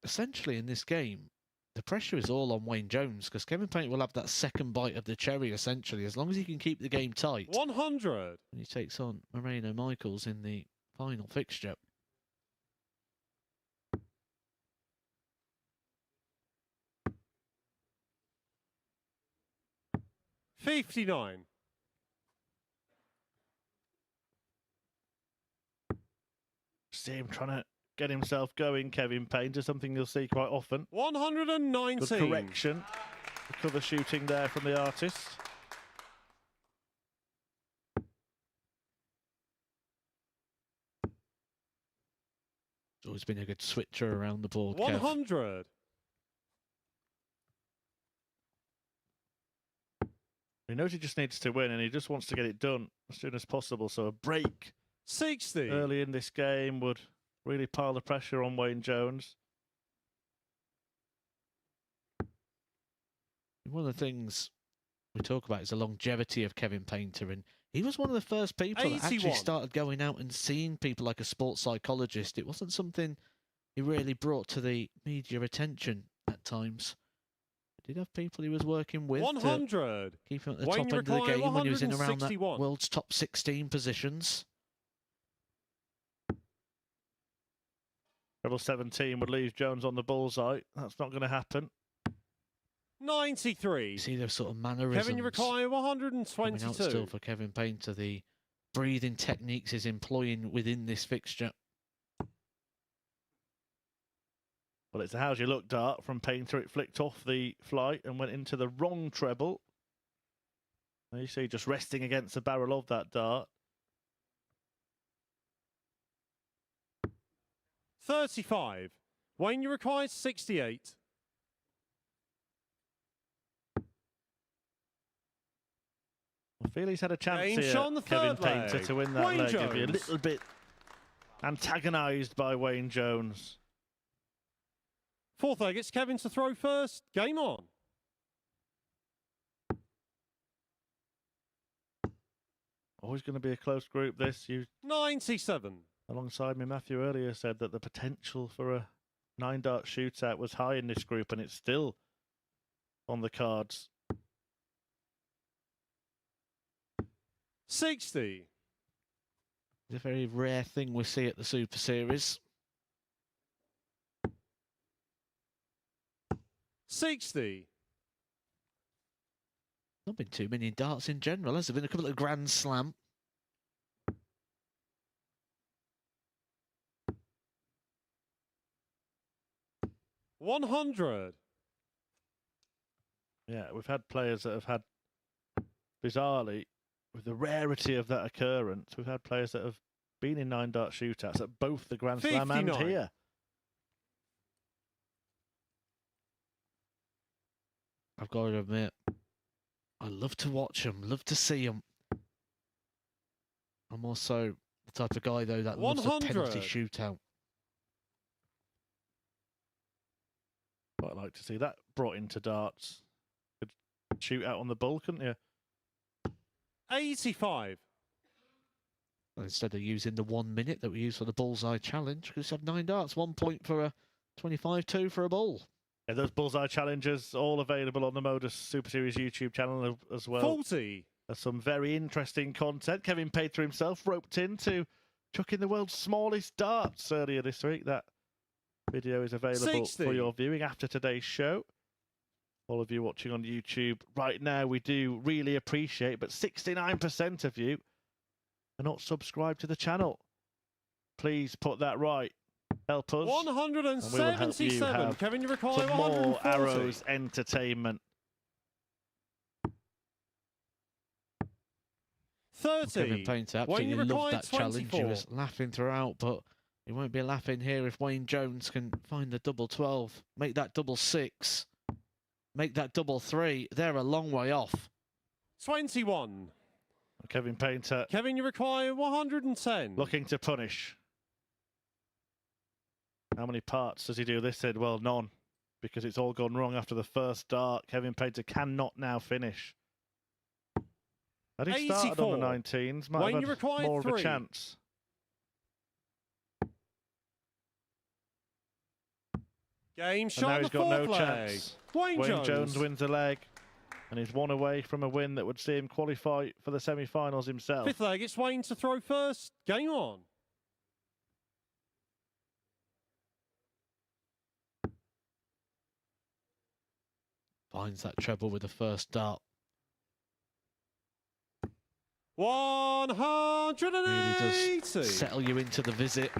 Essentially, in this game, the pressure is all on Wayne Jones because Kevin Painter will have that second bite of the cherry, essentially, as long as he can keep the game tight. 100. And he takes on Moreno Michaels in the final fixture. $59. See him trying to get himself going, Kevin Painter, something you'll see quite often. 119. Good correction. The cover shooting there from the artist. It's always been a good switcher around the board. 100. He knows he just needs to win and he just wants to get it done as soon as possible. So a break 60 early in this game would really pile the pressure on Wayne Jones. One of the things we talk about is the longevity of Kevin Painter, and he was one of the first people that actually 81. started going out and seeing people like a sports psychologist. It wasn't something he really brought to the media attention at times. He did have people he was working with 100. to keep him at the Wayne top end of the game when he was in around that 161. world's top 16 positions. Level 17 would leave Jones on the bullseye. That's not going to happen. 93. You see those sort of mannerisms. Kevin Urukai, Coming out 122. still for Kevin Painter, the breathing techniques he's employing within this fixture. Well, it's a how's you look dart from Painter. It flicked off the flight and went into the wrong treble. There you see just resting against the barrel of that dart. 35. Wayne Urukai, 68. I feel he's had a chance Game here, shot on the Kevin third Painter, leg. to win that Wayne leg. He'll be a Jones. little bit antagonised by Wayne Jones. Fourth leg, it's Kevin to throw first. Game on. Always going to be a close group, this. You, 97. alongside me, Matthew earlier said that the potential for a 9-dart shootout was high in this group, and it's still on the cards. 60. It's a very rare thing we see at the Super Series. 60. Not been too many darts in general, has there been a couple of Grand Slam? $100. Yeah, we've had players that have had, bizarrely, with the rarity of that occurrence, we've had players that have been in 9-dart shootouts at both the Grand Slam and 59. here. I've got to admit, I love to watch them, love to see them. I'm also the type of guy, though, that loves a 100. penalty shootout. Quite like to see that brought into darts. Could shoot out on the ball, couldn't you? 85. Instead of using the 1 minute that we use for the bullseye challenge, we just have 9 darts, 1 point for a 25-2 for a ball. Yeah, those bullseye challenges all available on the MODUS Super Series YouTube channel as well. 40. There's some very interesting content. Kevin Painter himself roped in to chuck in the world's smallest darts earlier this week. That video is available 60. for your viewing after today's show. All of you watching on YouTube right now, we do really appreciate, but 69% of you are not subscribed to the channel. Please put that right. Help us. 177. Kevin Urukai, Some more 140. Arrows entertainment. 30. Kevin Painter Wayne absolutely loved Urukai, that challenge. He 24. was laughing throughout, but he won't be laughing here if Wayne Jones can find the double 12, make that double 6, make that double 3. They're a long way off. 21. Kevin Painter Kevin Urukai, 110. looking to punish. How many parts does he do this? Said, well, none, because it's all gone wrong after the first dart. Kevin Painter cannot now finish. Had he started on the 19s, might Wayne have had Urukai, more of a 3. chance. Game And shot now on he's the got no fourth leg. chance. Wayne Jones wins a leg, and he's one away from a win that would see him qualify for the semi-finals himself. Fifth leg, it's Wayne to throw first. Game on. Finds that treble with the first dart. 180. Really does settle you into the visit.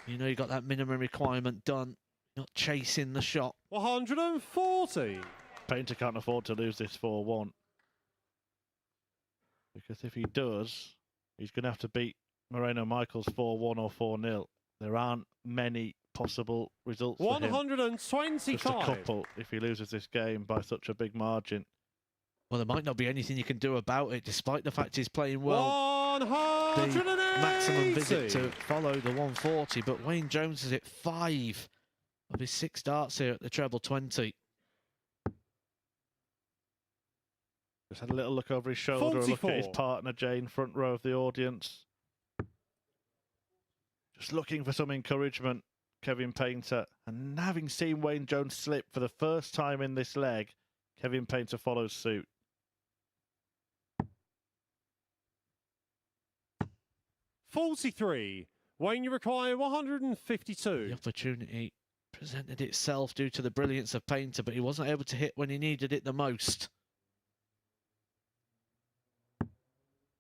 You know you got that minimum requirement done. Not chasing the shot. 140. Painter can't afford to lose this 4-1. Because if he does, he's going to have to beat Moreno Michaels 4-1 or 4-0. There aren't many possible results for him. 125. Just a couple if he loses this game by such a big margin. Well, there might not be anything you can do about it, despite the fact he's playing well. 180. The maximum visit to follow the 140, but Wayne Jones is at 5 of his 6 darts here at the treble 20. Just had a little look over his shoulder, 44. a look at his partner, Jane, front row of the audience. Just looking for some encouragement, Kevin Painter. And having seen Wayne Jones slip for the first time in this leg, Kevin Painter follows suit. 43. Wayne, you require 152. The opportunity presented itself due to the brilliance of Painter, but he wasn't able to hit when he needed it the most.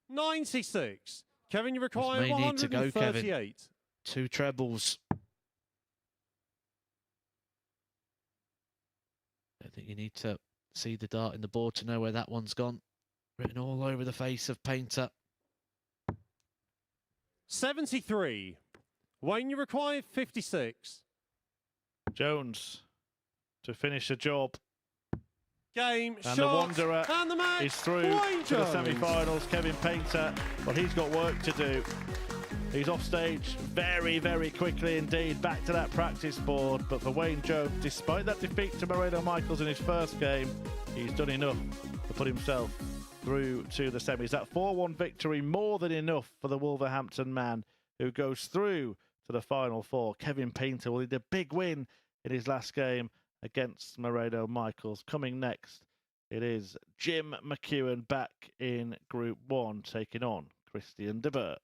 96. Kevin, you require This may need to go, 138. Kevin. 2 trebles. I think you need to see the dart in the board to know where that one's gone. Written all over the face of Painter. 73. Wayne, you require 56. Jones to finish the job. Game, And shot, the Wanderer and the match. is through Wayne to the Jones. semi-finals. Kevin Painter, well, he's got work to do. He's off stage very, very quickly indeed, back to that practice board. But for Wayne Jones, despite that defeat to Moreno Michaels in his first game, he's done enough to put himself through to the semis. That 4-1 victory, more than enough for the Wolverhampton man who goes through to the final 4. Kevin Painter will need a big win in his last game against Moreno Michaels. Coming next, it is Jim McEwen back in Group 1, taking on Christian de Boer.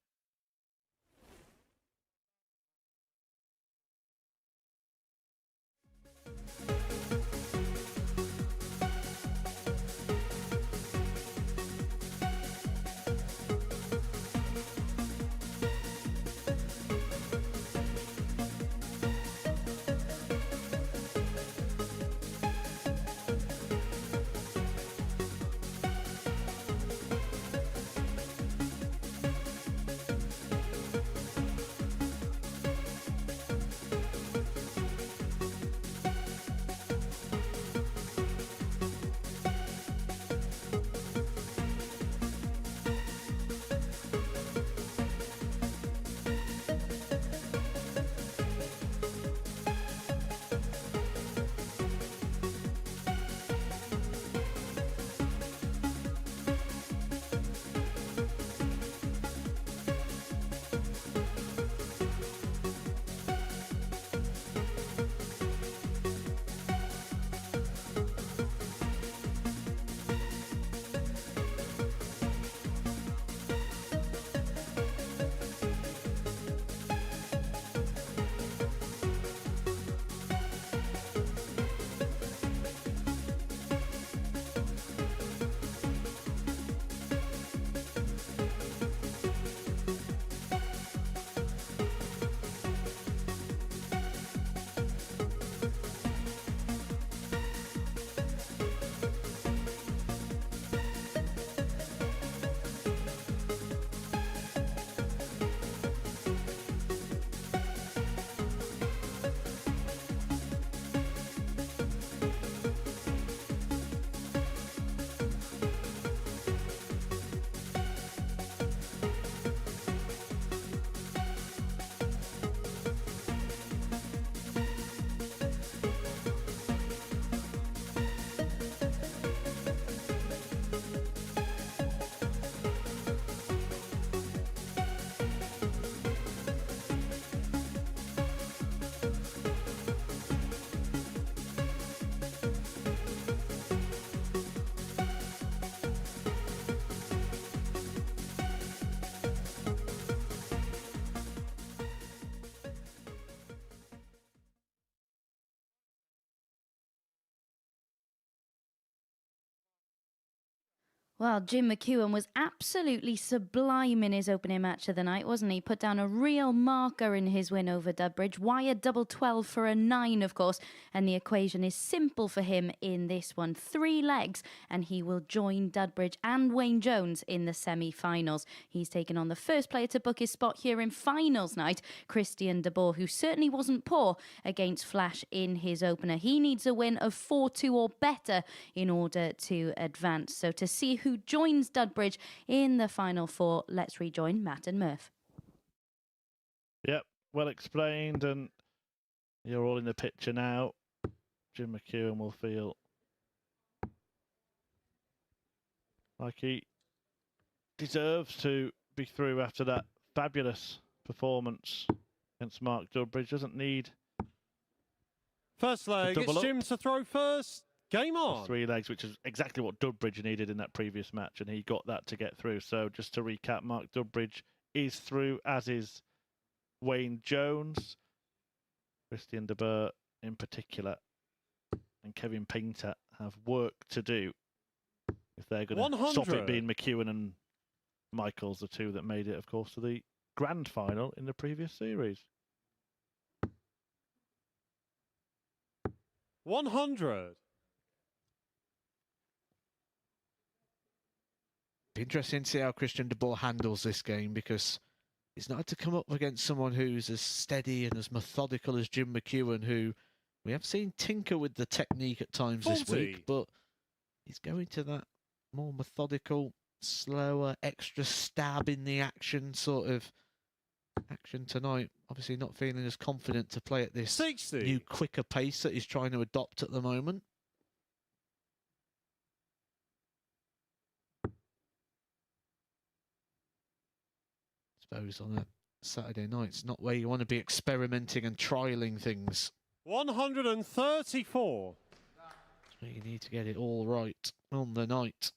Well, Jim McEwen was absolutely sublime in his opening match of the night, wasn't he? Put down a real marker in his win over Dudbridge. Wired double 12 for a 9, of course. And the equation is simple for him in this one. 3 legs, and he will join Dudbridge and Wayne Jones in the semi-finals. He's taken on the first player to book his spot here in finals night, Christian de Boer, who certainly wasn't poor against Flash in his opener. He needs a win of 4-2 or better in order to advance. So to see who joins Dudbridge in the final 4, let's rejoin Matt and Murph. Yep, well explained, and you're all in the picture now. Jim McEwen will feel like he deserves to be through after that fabulous performance against Mark Dudbridge. Doesn't need First leg, it's Jim to throw first. Game on. 3 legs, which is exactly what Dudbridge needed in that previous match, and he got that to get through. So just to recap, Mark Dudbridge is through, as is Wayne Jones, Christian de Boer in particular, and Kevin Painter have work to do if they're going to stop it being McEwen and Michaels, the 2 that made it, of course, to the grand final in the previous series. 100. Be interesting to see how Christian de Boer handles this game, because he's not had to come up against someone who's as steady and as methodical as Jim McEwen, who we have seen tinker with the technique at times this week, but he's going to that more methodical, slower, extra stab in the action sort of action tonight. Obviously not feeling as confident to play at this 60. New quicker pace that he's trying to adopt at the moment. I suppose on a Saturday night, it's not where you want to be experimenting and trialing things. 134. That's where you need to get it all right on the night.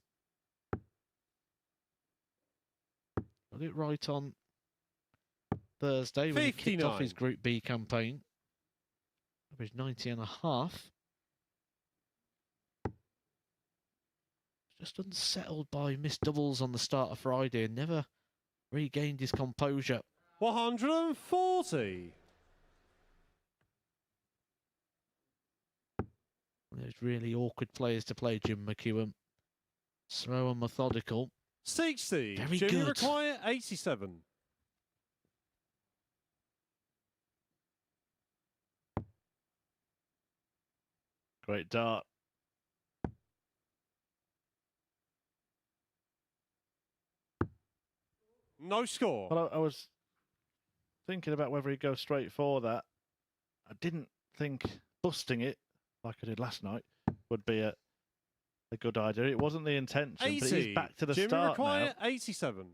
Got it right on Thursday when he kicked off his Group B campaign. Average 90.5. Just unsettled by missed doubles on the start of Friday and never regained his composure. 140. One of those really awkward players to play, Jim McEwen. Slow and methodical. 60. Very Jimmy good. require 87. Great dart. No score. Well, I was thinking about whether he'd go straight for that. I didn't think busting it, like I did last night, would be a good idea. It wasn't the intention, 80. but he's back to the Jimmy start require now. 87.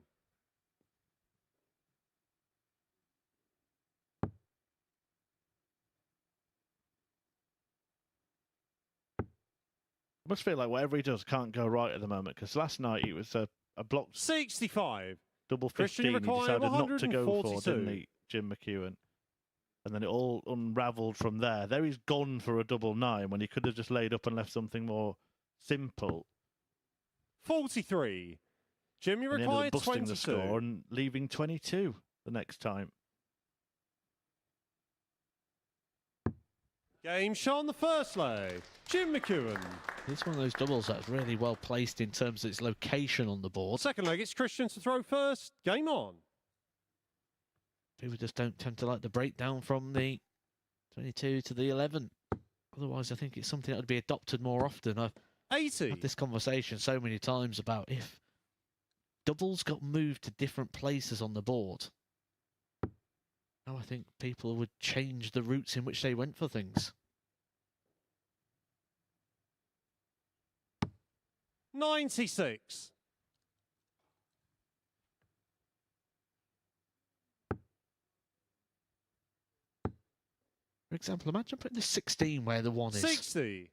I must feel like whatever he does can't go right at the moment, because last night it was a blocked 65. double Christian 15 he require decided not to go for, 142. didn't he, Jim McEwen? And then it all unravelled from there. There he's gone for a double 9 when he could have just laid up and left something more simple. 43. Jimmy And he ended require up busting 22. the score and leaving 22 the next time. Game shot on the first leg. Jim McEwen. It's one of those doubles that's really well placed in terms of its location on the board. Second leg, it's Christian to throw first. Game on. People just don't tend to like the breakdown from the 22 to the 11. Otherwise, I think it's something that would be adopted more often. I've 80. had this conversation so many times about if doubles got moved to different places on the board, now I think people would change the routes in which they went for things. 96. For example, imagine putting the 16 where the 1 is. 60.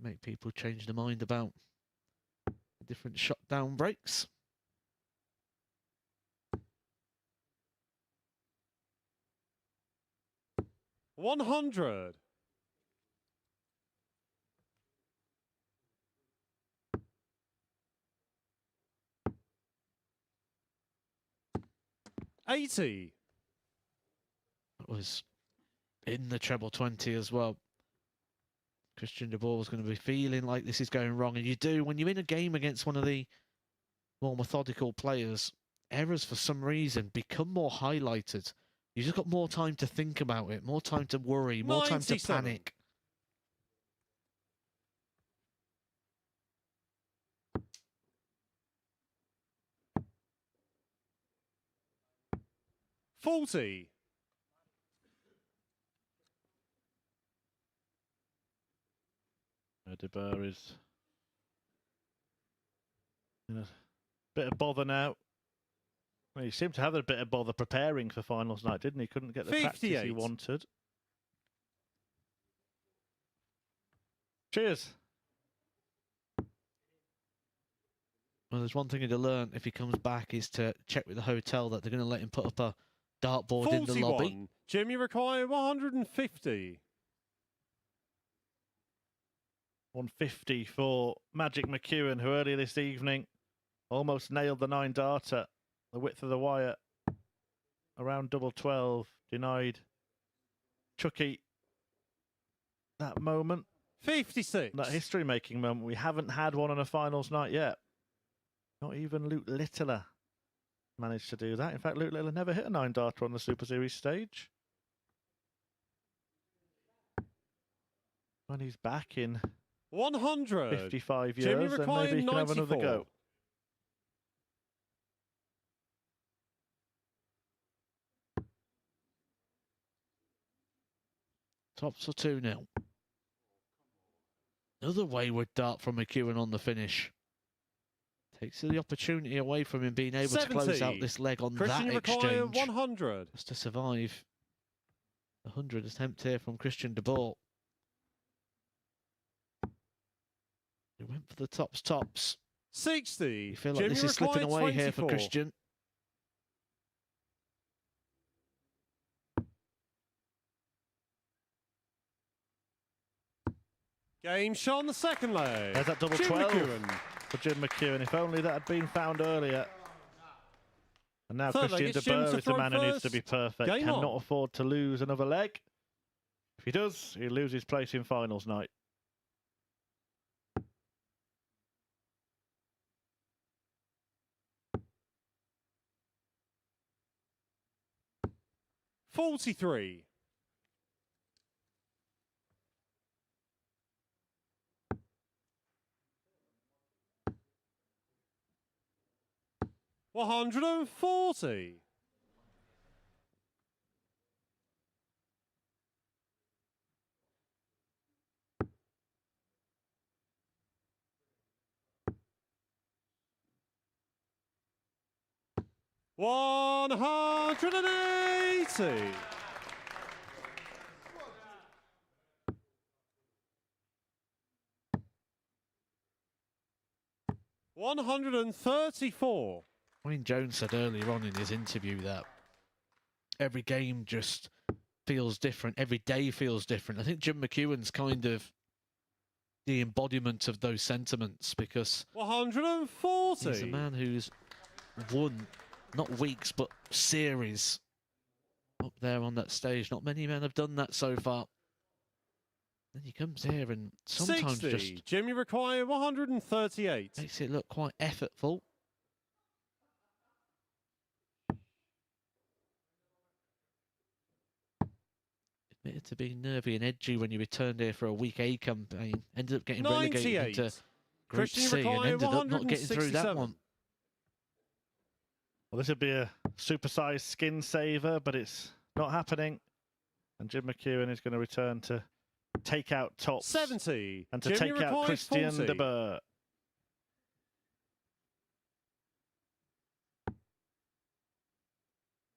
Make people change their mind about different shot down breaks. $100. 80. That was in the treble 20 as well. Christian de Boer was going to be feeling like this is going wrong. And you do, when you're in a game against one of the more methodical players, errors for some reason become more highlighted. You just got more time to think about it, more time to worry, more time to 97. panic. $40. De Boer is in a bit of bother now. Well, he seemed to have a bit of bother preparing for finals night, didn't he? Couldn't get the practice he 58. wanted. Cheers. Well, there's one thing to learn if he comes back is to check with the hotel that they're going to let him put up a dartboard in the lobby. 41. Jimmy require 150. 150 for Magic McEwen, who earlier this evening almost nailed the 9-darter. The width of the wire around double 12, denied Chucky that moment. 56. That history-making moment. We haven't had one on a finals night yet. Not even Luke Littler managed to do that. In fact, Luke Littler never hit a 9-darter on the Super Series stage. When he's back in 100. 55 Jimmy years, then required maybe he can have 94. another go. Tops for 2-0. Another wayward dart from McEwen on the finish. Takes the opportunity away from him being able 70. to close out this leg on Christian that require exchange. 100. Just to survive the 100 attempt here from Christian de Boer. He went for the tops. 60. You feel like Jimmy this is slipping required away here for 24. Christian. Game shot on the second leg. There's that double Jim 12 McEwen. for Jim McEwen. If only that had been found earlier. And now Third leg, Christian de it's Jim Boer to is the throw man who needs to first. be perfect. Game Cannot on. afford to lose another leg. If he does, he'll lose his place in finals night. $43. $140. $180. $134. Wayne Jones said earlier on in his interview that every game just feels different. Every day feels different. I think Jim McEwen's kind of the embodiment of those sentiments because 140. he's a man who's won, not weeks, but series up there on that stage. Not many men have done that so far. Then he comes here and sometimes 60. just Jimmy require 138. makes it look quite effortful. Admitted to being nervy and edgy when you returned here for a week A campaign. Ended up getting relegated 98. into Group Christian C and require ended up not getting through that 167. one. Well, this would be a supersized skin saver, but it's not happening. And Jim McEwen is going to return to take out tops 70. and to Jimmy take out requires Christian 40. de Boer.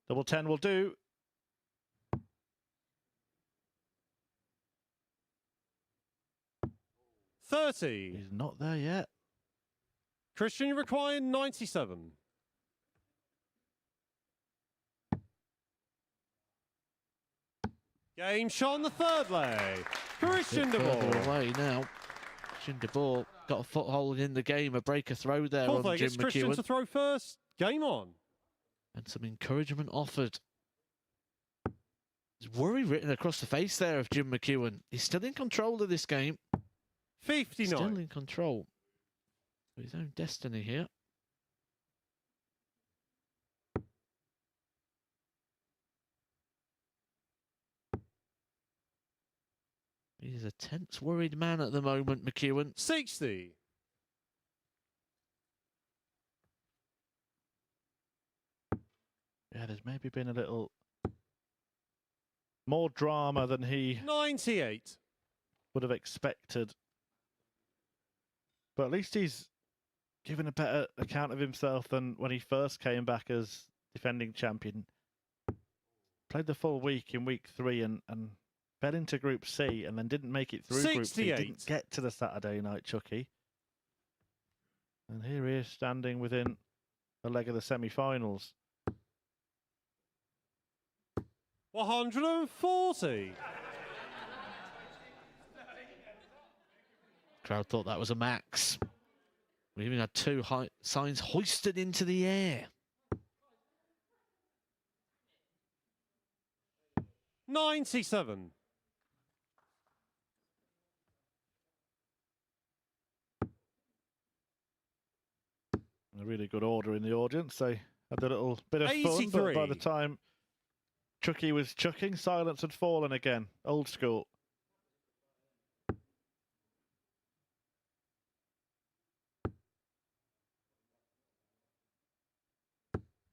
Double 10 will do. $30. He's not there yet. Christian required 97. Game shot on the third leg. Christian de Further Boer. away now. Christian de Boer got a foothold in the game, a breaker throw there Fourth on leg, Jim it's Christian McEwen. to throw first. Game on. And some encouragement offered. There's worry written across the face there of Jim McEwen. He's still in control of this game. 59. Still in control of his own destiny here. He's a tense, worried man at the moment, McEwen. 60. Yeah, there's maybe been a little more drama than he 98. would have expected. But at least he's given a better account of himself than when he first came back as defending champion. Played the full week in week 3 and fell into Group C and then didn't make it through Group C. Didn't get to the Saturday night Chucky. And here he is standing within a leg of the semi-finals. 140. Crowd thought that was a max. We even had 2 signs hoisted into the air. 97. A really good order in the audience. They had a little bit of fun, 83. but by the time Chucky was chucking, silence had fallen again. Old school.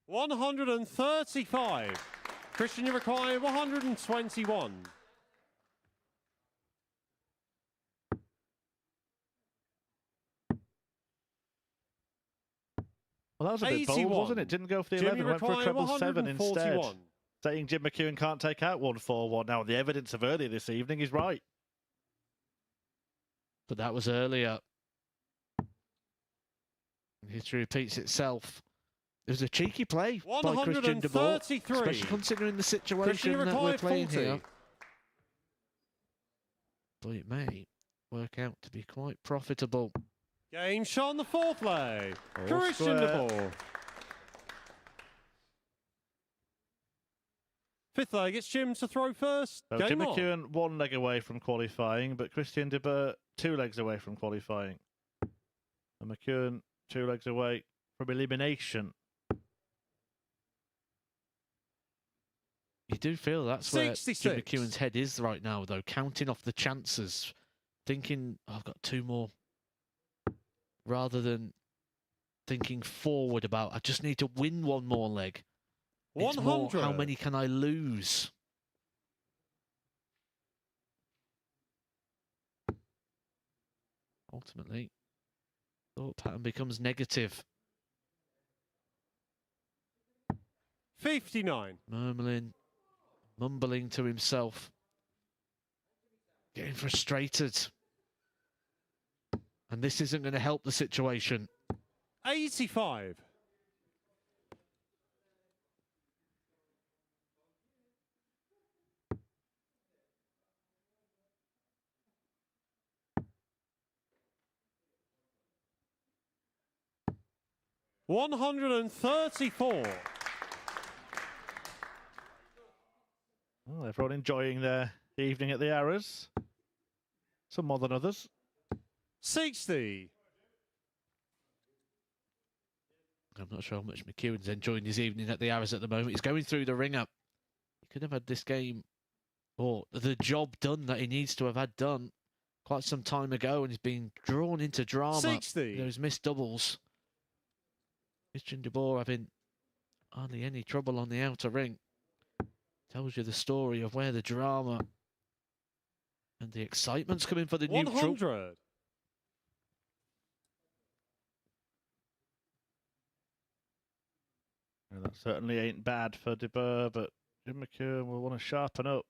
$135. Christian, you require 121. Well, that was a bit bold, wasn't it? Didn't go for the 11, went for a treble 7 instead. Saying Jim McEwen can't take out 141. Now, the evidence of earlier this evening is right. But that was earlier. History repeats itself. It was a cheeky play by Christian de Boer, especially considering the situation that we're playing 40. Here. But it may work out to be quite profitable. Game shot on the 4th leg. Christian de Boer. 5th leg, it's Jim to throw first. So Jim McEwen 1 leg away from qualifying, but Christian de Boer 2 legs away from qualifying. And McEwen 2 legs away from elimination. You do feel that's 66. Where Jim McEwen's head is right now, though, counting off the chances, thinking, oh, I've got 2 more, rather than thinking forward about, I just need to win 1 more leg. 100. It's more, how many can I lose? Ultimately, thought pattern becomes negative. 59. Mumbling to himself, getting frustrated. And this isn't going to help the situation. 85. $134. Well, everyone enjoying their evening at the Arrows. Some more than others. 60. I'm not sure how much McEwen's enjoying his evening at the Arrows at the moment. He's going through the ringer. He could have had this game, or the job done that he needs to have had done quite some time ago, and he's been drawn into drama. 60. Those missed doubles. Christian de Boer having hardly any trouble on the outer ring. Tells you the story of where the drama and the excitement's coming for the 100. neutral. Well, that certainly ain't bad for de Boer, but Jim McEwen will want to sharpen up.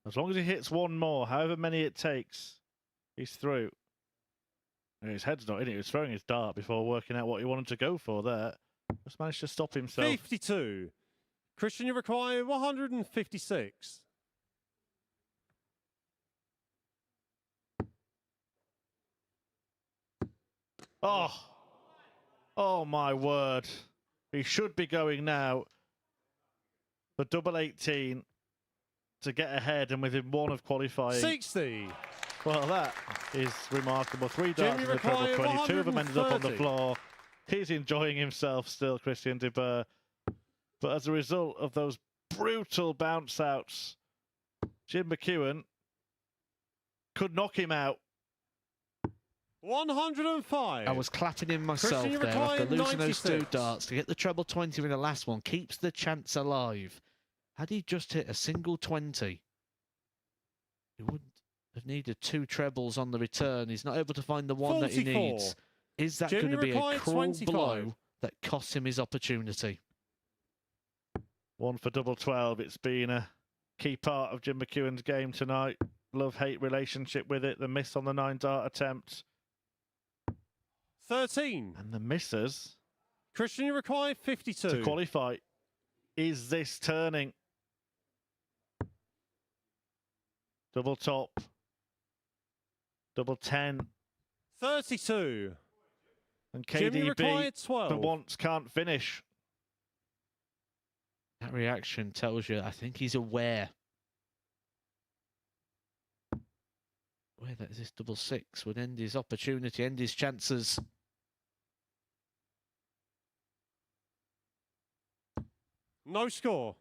As long as he hits 1 more, however many it takes, he's through. And his head's not in it. He was throwing his dart before working out what he wanted to go for there. Just managed to stop himself. 52. Christian, you require 156. Oh my word. He should be going now for double 18 to get ahead and within one of qualifying. 60. Well, that is remarkable. 3 darts in the treble 20. 2 of them ended up on the floor. He's enjoying himself still, Christian de Boer. But as a result of those brutal bounce outs, Jim McEwen could knock him out. 105. I was clapping in myself there after losing those 2 darts. To get the treble 20 in the last one keeps the chance alive. Had he just hit a single 20, he wouldn't have needed 2 trebles on the return. He's not able to find the one 44. That he needs. Is that going to be a cruel 25. Blow that costs him his opportunity? 1 for double 12. It's been a key part of Jim McEwen's game tonight. Love-hate relationship with it. The miss on the 9 dart attempt. 13. And the misses. Christian, you require 52. To qualify. Is this turning? Double top. Double 10. 32. And KDB for once can't finish. That reaction tells you, I think he's aware. Where that is this double 6 would end his opportunity, end his chances. No score.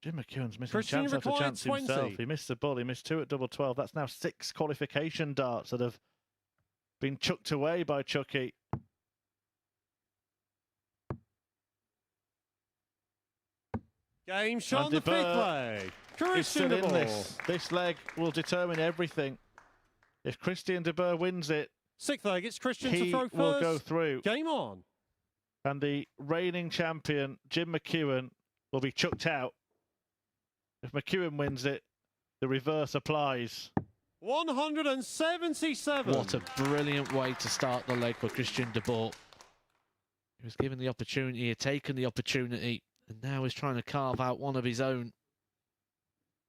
Jim McEwen's missing chance after chance 20. Himself. He missed the ball. He missed 2 at double 12. That's now 6 qualification darts that have been chucked away by Chucky. Game shot on the 5th leg. Christian de Boer. This leg will determine everything. If Christian de Boer wins it, 6th leg, it's Christian he to throw first. Will go through. Game on. And the reigning champion, Jim McEwen, will be chucked out. If McEwen wins it, the reverse applies. 177. What a brilliant way to start the leg for Christian de Boer. He was given the opportunity, he had taken the opportunity, and now he's trying to carve out one of his own.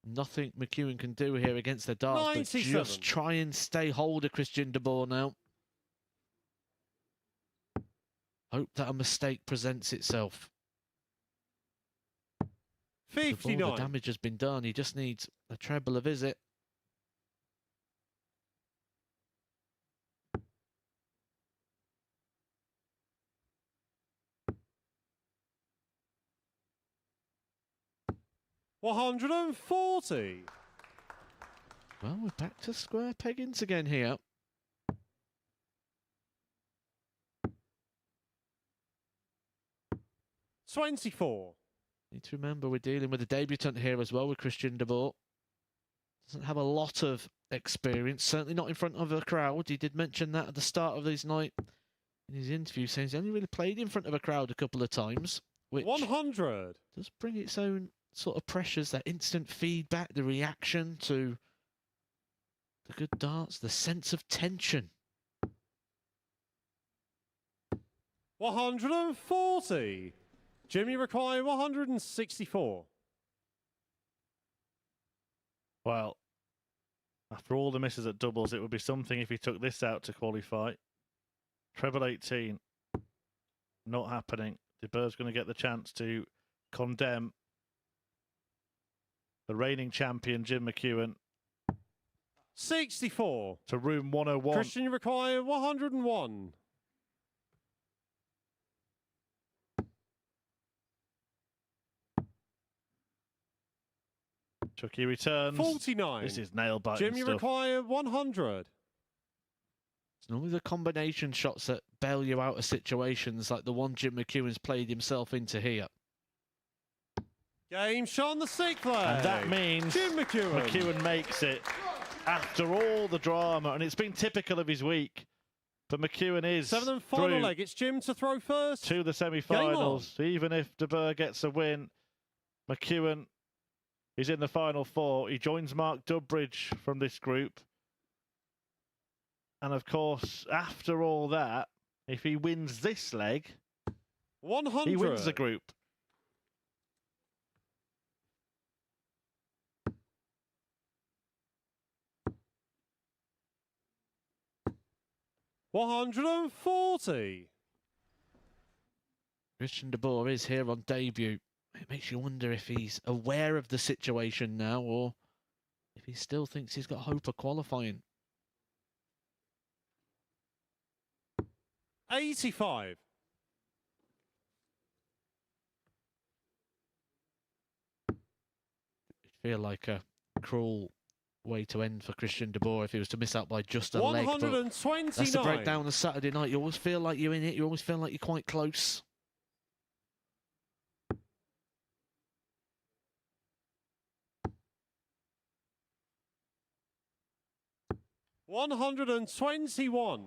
Nothing McEwen can do here against the darts, 97. But just try and stay hold of Christian de Boer now. Hope that a mistake presents itself. 59. The damage has been done. He just needs a treble a visit. $140. Well, we're back to square peggings again here. $24. Need to remember we're dealing with a debutant here as well with Christian de Boer. Doesn't have a lot of experience, certainly not in front of a crowd. He did mention that at the start of this night in his interview, saying he's only really played in front of a crowd a couple of times. Which 100. Does bring its own sort of pressures, that instant feedback, the reaction to the good darts, the sense of tension. 140. Jimmy require 164. Well, after all the misses at doubles, it would be something if he took this out to qualify. Treble 18. Not happening. De Boer's going to get the chance to condemn the reigning champion, Jim McEwen. 64. To room 101. Christian, you require 101. Chucky returns. 49. This is nail-biting Jim, you stuff. require 100. It's normally the combination shots that bail you out of situations like the one Jim McEwen's played himself into here. Game shot on the 6th leg. And that means Jim McEwen. McEwen makes it after all the drama, and it's been typical of his week. But McEwen is 7th and final leg. It's Jim to throw first. To the semi-finals. Even if de Boer gets a win, McEwen is in the final 4. He joins Mark Dubbridge from this group. And of course, after all that, if he wins this leg, 100. he wins the group. $140. Christian de Boer is here on debut. It makes you wonder if he's aware of the situation now or if he still thinks he's got hope of qualifying. 85. It'd feel like a cruel way to end for Christian de Boer if he was to miss out by just a leg. But 129. that's the breakdown of Saturday night. You always feel like you're in it. You always feel like you're quite close. $121.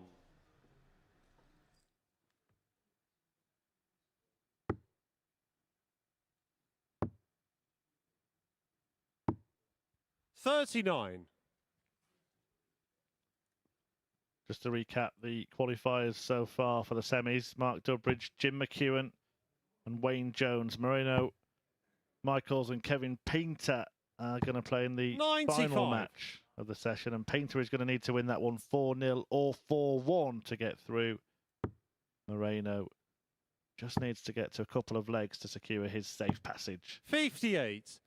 $39. Just to recap the qualifiers so far for the semis: Mark Durbridge, Jim McEwen and Wayne Jones. Moreno, Michaels and Kevin Painter are going to play in the 95. final match of the session, and Painter is going to need to win that one 4-0 or 4-1 to get through. Moreno just needs to get to a couple of legs to secure his safe passage. 58.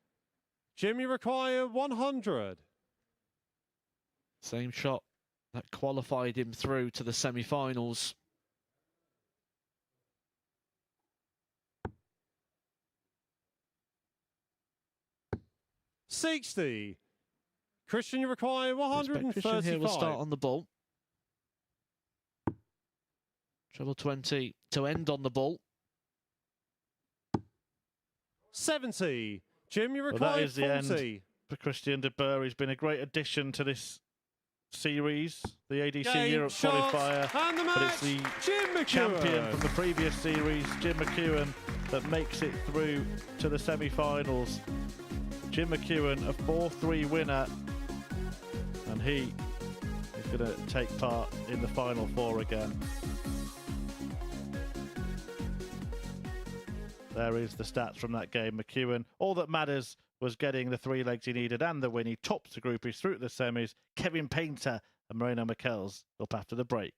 Jimmy require 100. Same shot that qualified him through to the semi-finals. $60. Christian, you require 135. Christian here will start on the ball. Treble 20 to end on the ball. 70. Jim, you Well, require that is the 40. end for Christian de Boer. He's been a great addition to this series, the ADC Game, Europe shot, qualifier. and the But match, it's the Jim McEwen. champion from the previous series, Jim McEwen, that makes it through to the semi-finals. Jim McEwen, a 4-3 winner, and he is going to take part in the final four again. There is the stats from that game. McEwen, all that matters was getting the 3 legs he needed and the win. He tops the group. He's through to the semis. Kevin Painter and Moreno Michels up after the break.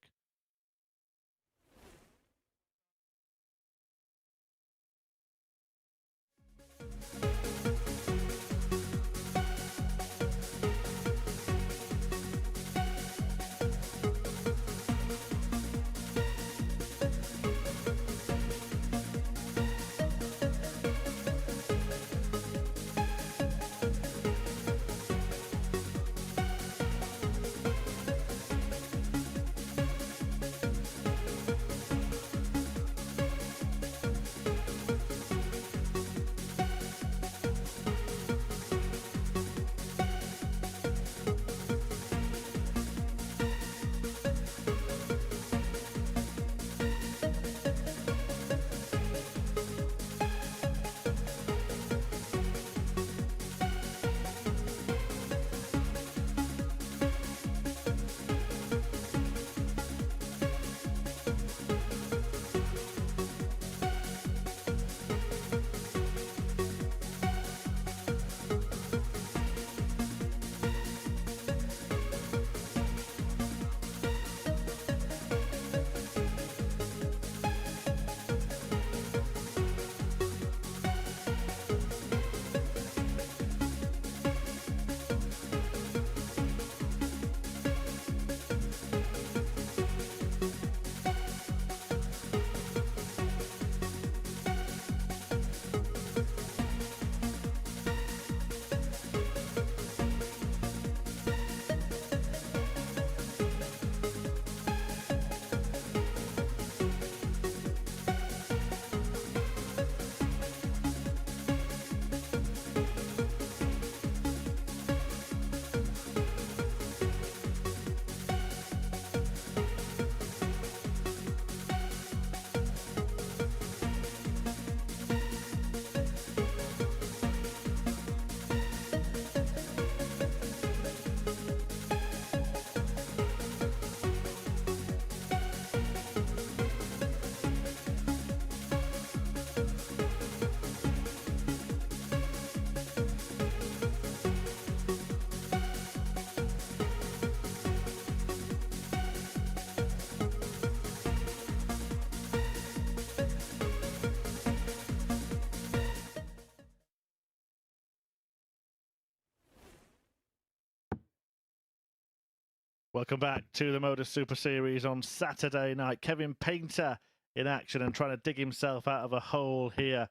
Welcome back to the MODUS Super Series on Saturday night. Kevin Painter in action and trying to dig himself out of a hole here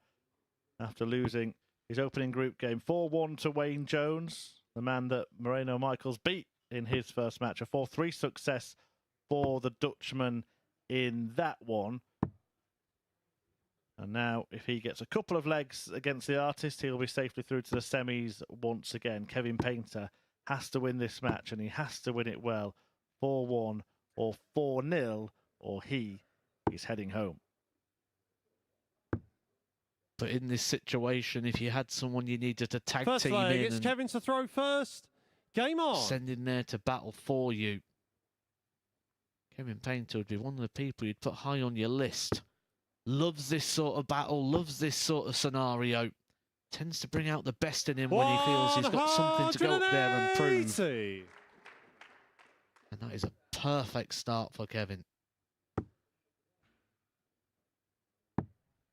after losing his opening group game 4-1 to Wayne Jones, the man that Moreno Michaels beat in his first match. A 4-3 success for the Dutchman in that one. And now, if he gets a couple of legs against the artist, he'll be safely through to the semis once again. Kevin Painter has to win this match, and he has to win it well. 4-1 or 4-0, or he is heading home. But in this situation, if you had someone you needed to tag First team leg, in, it's and Kevin to throw first. Game on. send in there to battle for you, Kevin Painter would be one of the people you'd put high on your list. Loves this sort of battle, loves this sort of scenario. Tends to bring out the best in him when he feels he's got something to go up there and prove. And that is a perfect start for Kevin.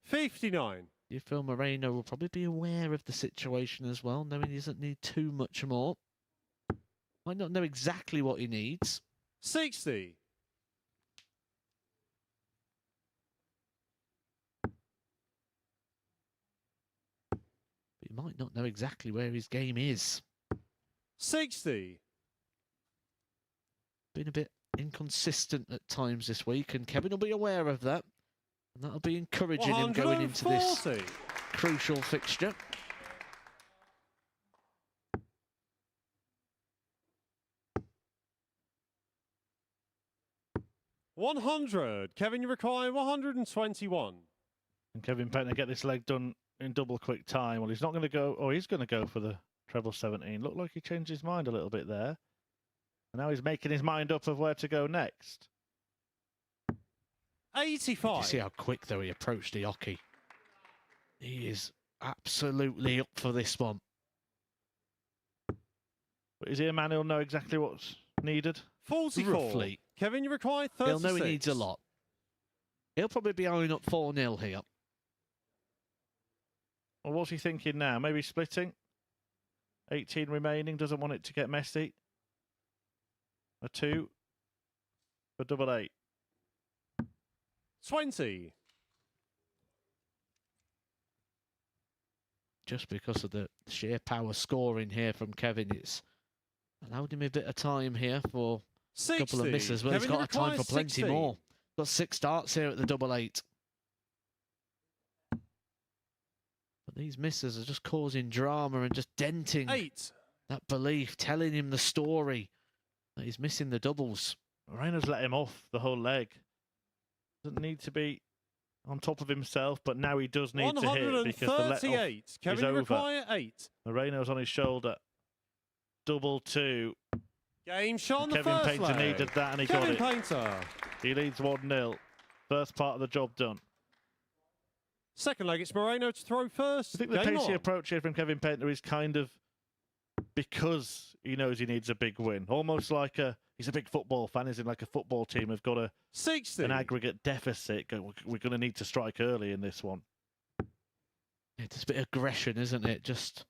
59. You feel Moreno will probably be aware of the situation as well, knowing he doesn't need too much more. Might not know exactly what he needs. 60. But he might not know exactly where his game is. 60. Been a bit inconsistent at times this week, and Kevin will be aware of that. And that'll be encouraging him going into this crucial fixture. $100. Kevin, you require 121. And Kevin Painter get this leg done in double quick time. Well, he's not going to go, or he's going to go for the treble 17. Looked like he changed his mind a little bit there. And now he's making his mind up of where to go next. 85. You see how quick, though, he approached the hockey. He is absolutely up for this one. But is he a man who'll know exactly what's needed? 44. Roughly. Kevin, you require 36. He'll know he needs a lot. He'll probably be eyeing up 4-0 here. Well, what's he thinking now? Maybe splitting? 18 remaining, doesn't want it to get messy. A 2 for double 8. 20. Just because of the sheer power scoring here from Kevin, it's allowed him a bit of time here for 60. a couple of misses. Well, Kevin, he's got time for plenty 60. more. Got 6 starts here at the double 8. But these misses are just causing drama and just denting 8. that belief, telling him the story that he's missing the doubles. Moreno's let him off the whole leg. Doesn't need to be on top of himself, but now he does need to hit because the let off Kevin, is you over. require 8. Moreno's on his shoulder. Double 2. Game shot on the Kevin first Painter leg. needed that and he Kevin got it. Painter. He leads 1-0. First part of the job done. Second leg, it's Moreno to throw first. I think the Game pacey on. approach here from Kevin Painter is kind of because he knows he needs a big win. Almost like he's a big football fan. He's in like a football team have got 60. an aggregate deficit. We're going to need to strike early in this one. It's a bit of aggression, isn't it? Just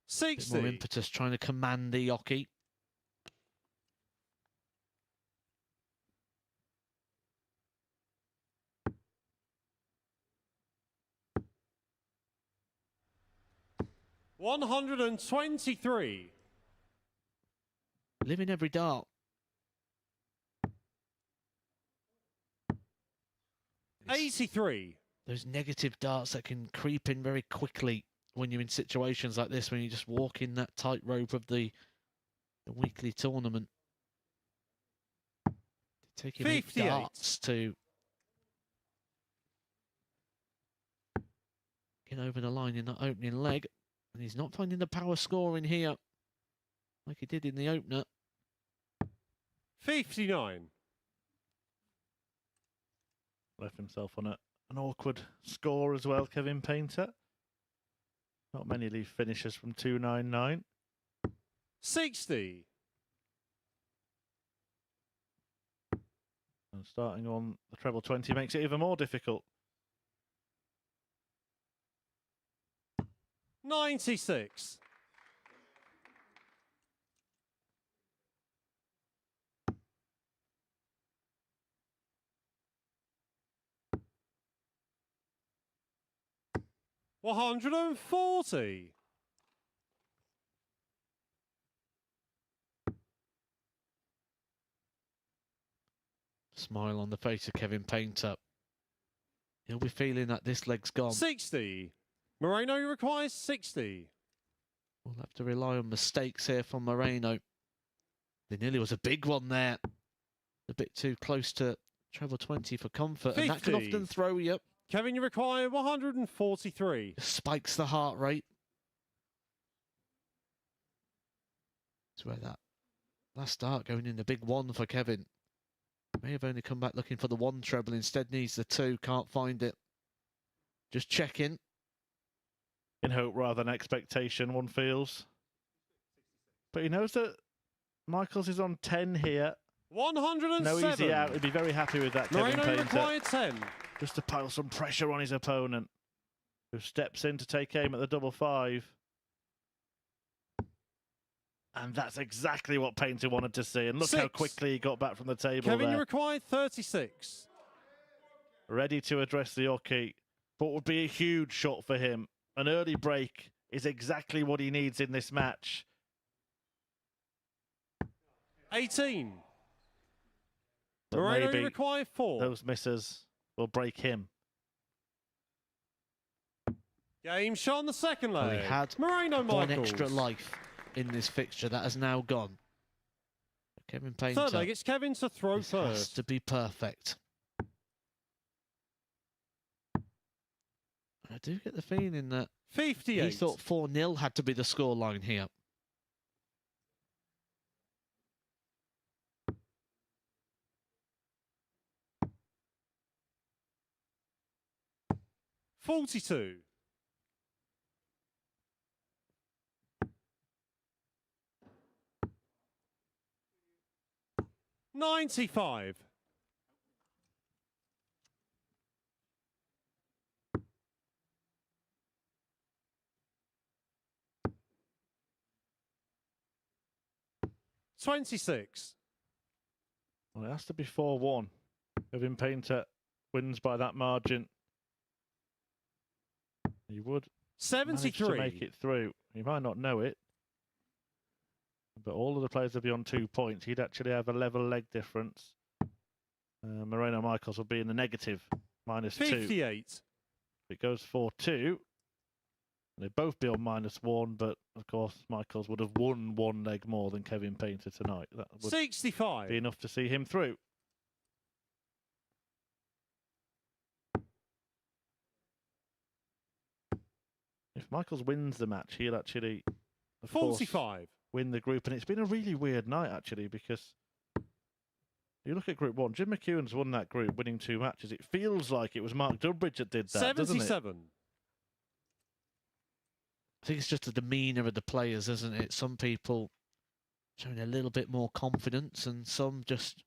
60. a bit more impetus trying to command the hockey. $123. Living every dart. 83. Those negative darts that can creep in very quickly when you're in situations like this, when you just walk in that tightrope of the weekly tournament. Taking 8 darts to get over the line in that opening leg. And he's not finding the power scoring here like he did in the opener. 59. Left himself on an awkward score as well, Kevin Painter. Not many leave finishers from 299. 60. And starting on the treble 20 makes it even more difficult. 96. 140. Smile on the face of Kevin Painter. He'll be feeling that this leg's gone. 60. Moreno requires 60. We'll have to rely on mistakes here from Moreno. There nearly was a big one there. A bit too close to treble 20 for comfort. 50. And that can often throw you. Kevin, you require 143. Spikes the heart rate. That's where that last start going in the big one for Kevin. May have only come back looking for the one treble. Instead needs the two. Can't find it. Just checking. In hope rather than expectation, one feels. But he knows that Michaels is on 10 here. 107. No easy out. He'd be very happy with that, Kevin Moreno Painter. required 10. Just to pile some pressure on his opponent, who steps in to take aim at the double five. And that's exactly what Painter wanted to see. And look 6. how quickly he got back from the table Kevin, there. you required 36. Ready to address the Oki. What would be a huge shot for him. An early break is exactly what he needs in this match. 18. But Moreno, maybe you require 4. those misses will break him. Game shot on the second leg. Well, he had Moreno one Michaels. extra life in this fixture. That has now gone. Kevin Painter. Third leg, it's Kevin to throw This has first. to be perfect. I do get the feeling that 58. he thought 4-0 had to be the scoreline here. $42. 95. 26. Well, it has to be 4-1. Kevin Painter wins by that margin. He would manage 73. to make it through. He might not know it, but all of the players will be on 2 points. He'd actually have a level leg difference. Moreno Michaels will be in the negative, -2. 58. It goes 4-2. They'd both be on -1, but of course Michaels would have won one leg more than Kevin Painter tonight. That would 65. be enough to see him through. If Michaels wins the match, he'll actually, of course, 45. win the group. And it's been a really weird night, actually, because you look at Group 1, Jim McEwen's won that group, winning 2 matches. It feels like it was Mark Durbridge that did that, doesn't it? 77. I think it's just the demeanour of the players, isn't it? Some people showing a little bit more confidence and some just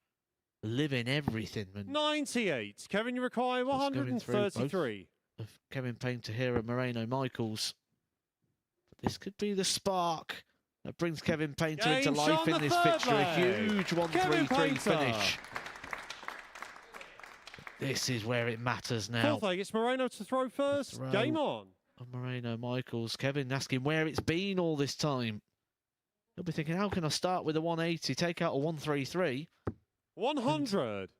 living everything. And 98. Kevin, you require Just going through both. 133. of Kevin Painter here at Moreno Michaels. But this could be the spark that brings Kevin Painter Game into shot life on in the this third fixture. A leg. huge Kevin 1-3-3 Painter. finish. This is where it matters now. Fourth leg, it's Moreno to throw first. Throw. Game on. Of Moreno Michaels. Kevin asking where it's been all this time. He'll be thinking, how can I start with a 180, take out a 133, 100.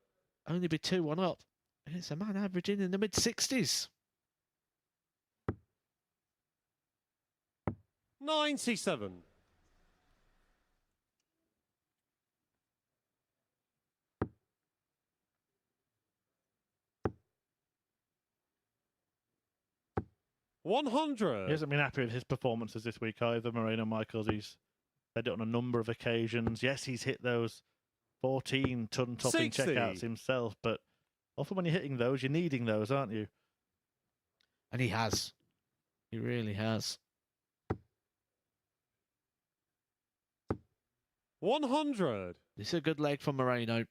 only be 2-1 up against a man averaging in the mid-60s. 97. 100. He hasn't been happy with his performances this week either, Moreno Michaels. He's said it on a number of occasions. Yes, he's hit those 14-ton topping 60. checkouts himself, but often when you're hitting those, you're needing those, aren't you? And he has. He really has. 100. This is a good leg from Moreno. And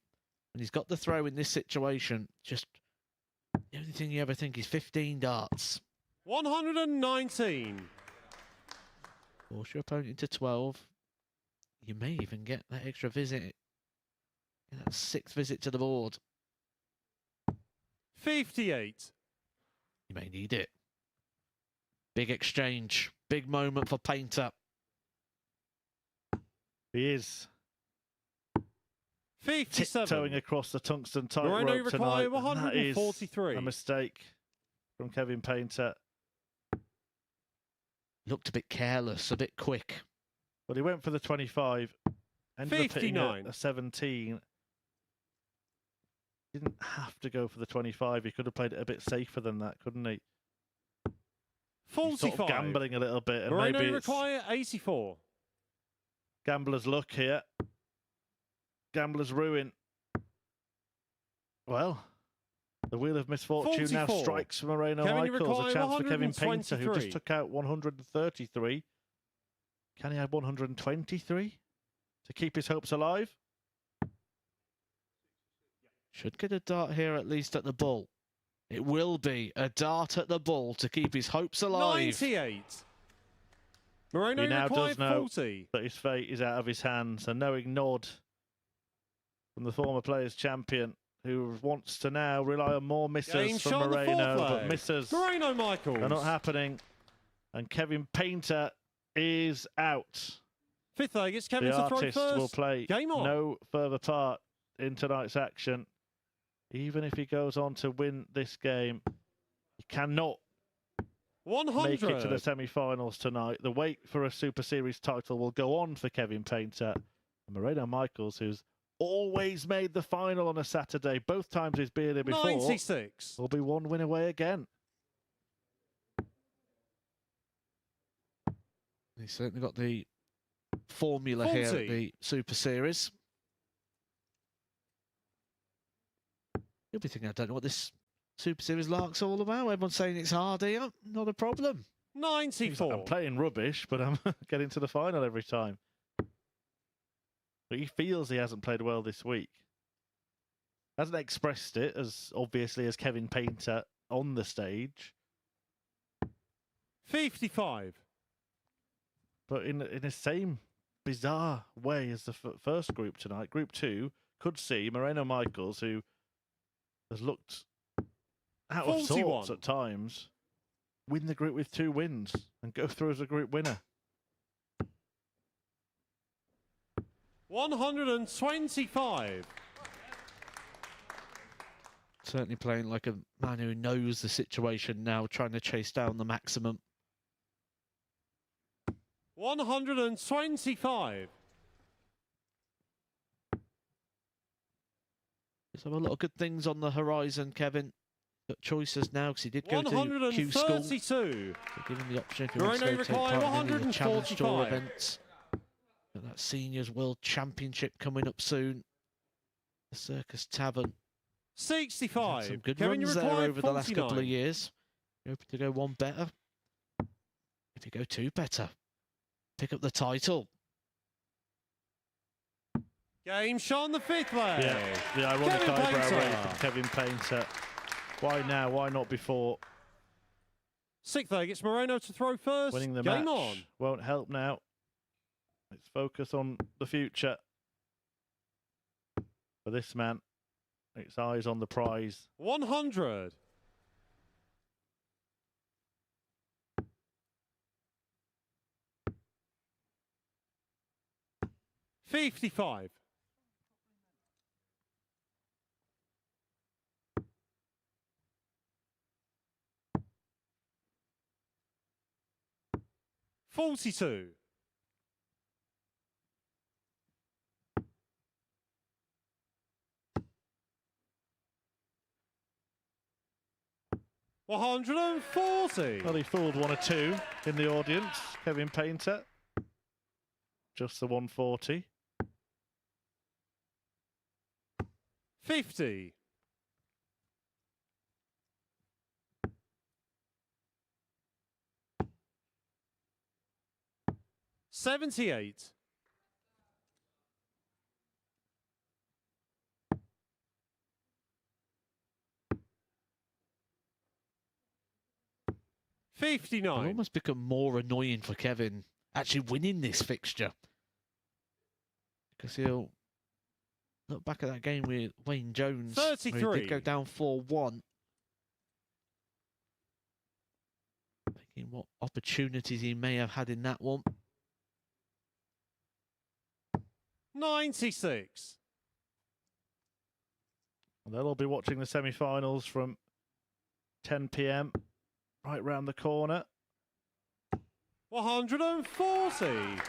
he's got the throw in this situation. Just the only thing you ever think is 15 darts. 119. Force your opponent into 12. You may even get that extra visit. That 6th visit to the board. 58. You may need it. Big exchange. Big moment for Painter. He is 57. tiptoeing across the tungsten tightrope Moreno tonight. require And that is 143. a mistake from Kevin Painter. Looked a bit careless, a bit quick. But he went for the 25. Ended up hitting 59. a 17. Didn't have to go for the 25. He could have played it a bit safer than that, couldn't he? 45. Sort of gambling a little bit. And Moreno maybe it's require 84. gambler's luck here. Gambler's ruin. Well, the wheel of misfortune now 44. strikes for Moreno Kevin, you Michaels. A require chance for Kevin Painter, who 123. just took out 133. Can he have 123 to keep his hopes alive? Should get a dart here at least at the bull. It will be a dart at the bull to keep his hopes alive. 98. Moreno He now require does know 40. that his fate is out of his hands. A knowing nod from the former players' champion, who wants to now rely on more misses Game from shot on the Moreno, fourth but leg. misses Moreno Michaels. are not happening. And Kevin Painter is out. Fifth leg, it's Kevin The to throw artist first. will play Game on. no further part in tonight's action. Even if he goes on to win this game, he cannot 100. make it to the semi-finals tonight. The wait for a Super Series title will go on for Kevin Painter. And Moreno Michaels, who's always made the final on a Saturday, both times he's been here before, 96. will be one win away again. He's certainly got the formula here at 40. the Super Series. You'll be thinking, I don't know what this Super Series lark's all about. Everyone's saying it's hard here. Not a problem. He's like, 94. I'm playing rubbish, but I'm getting to the final every time. But he feels he hasn't played well this week. Hasn't expressed it as obviously as Kevin Painter on the stage. 55. But in the same bizarre way as the first group tonight, Group 2 could see Moreno Michaels, who has looked out of 41. sorts at times, win the group with 2 wins and go through as a group winner. 125. Certainly playing like a man who knows the situation now, trying to chase down the maximum. 125. There's a lot of good things on the horizon, Kevin. Got choices now because he did go to Q School. 132. So give him the option if he wants to Moreno go take require part in any of the Challenge Tour 145. events. Got that Seniors World Championship coming up soon. The Circus Tavern. 65. Some good Kevin, you runs there require over the last couple of 49. years. You hoping to go one better? If you go 2 better, pick up the title. Game shot on the fifth leg. Yeah, the ironic Kevin eyebrow Painter. raise from Kevin Painter. Why now? Why not before? Sixth leg, it's Moreno to throw first. Winning the Game match on. won't help now. Let's focus on the future. For this man, its eyes on the prize. 100. $55. $42. $140. Well, he fooled 1 or 2 in the audience. Kevin Painter. Just the 140. 50. $78. It'll 59. almost become more annoying for Kevin actually winning this fixture. Because he'll look back at that game with Wayne Jones. Where he 33. did go down 4-1. Thinking, what opportunities he may have had in that one. 96. They'll all be watching the semi-finals from 10 p.m. right round the corner. 140.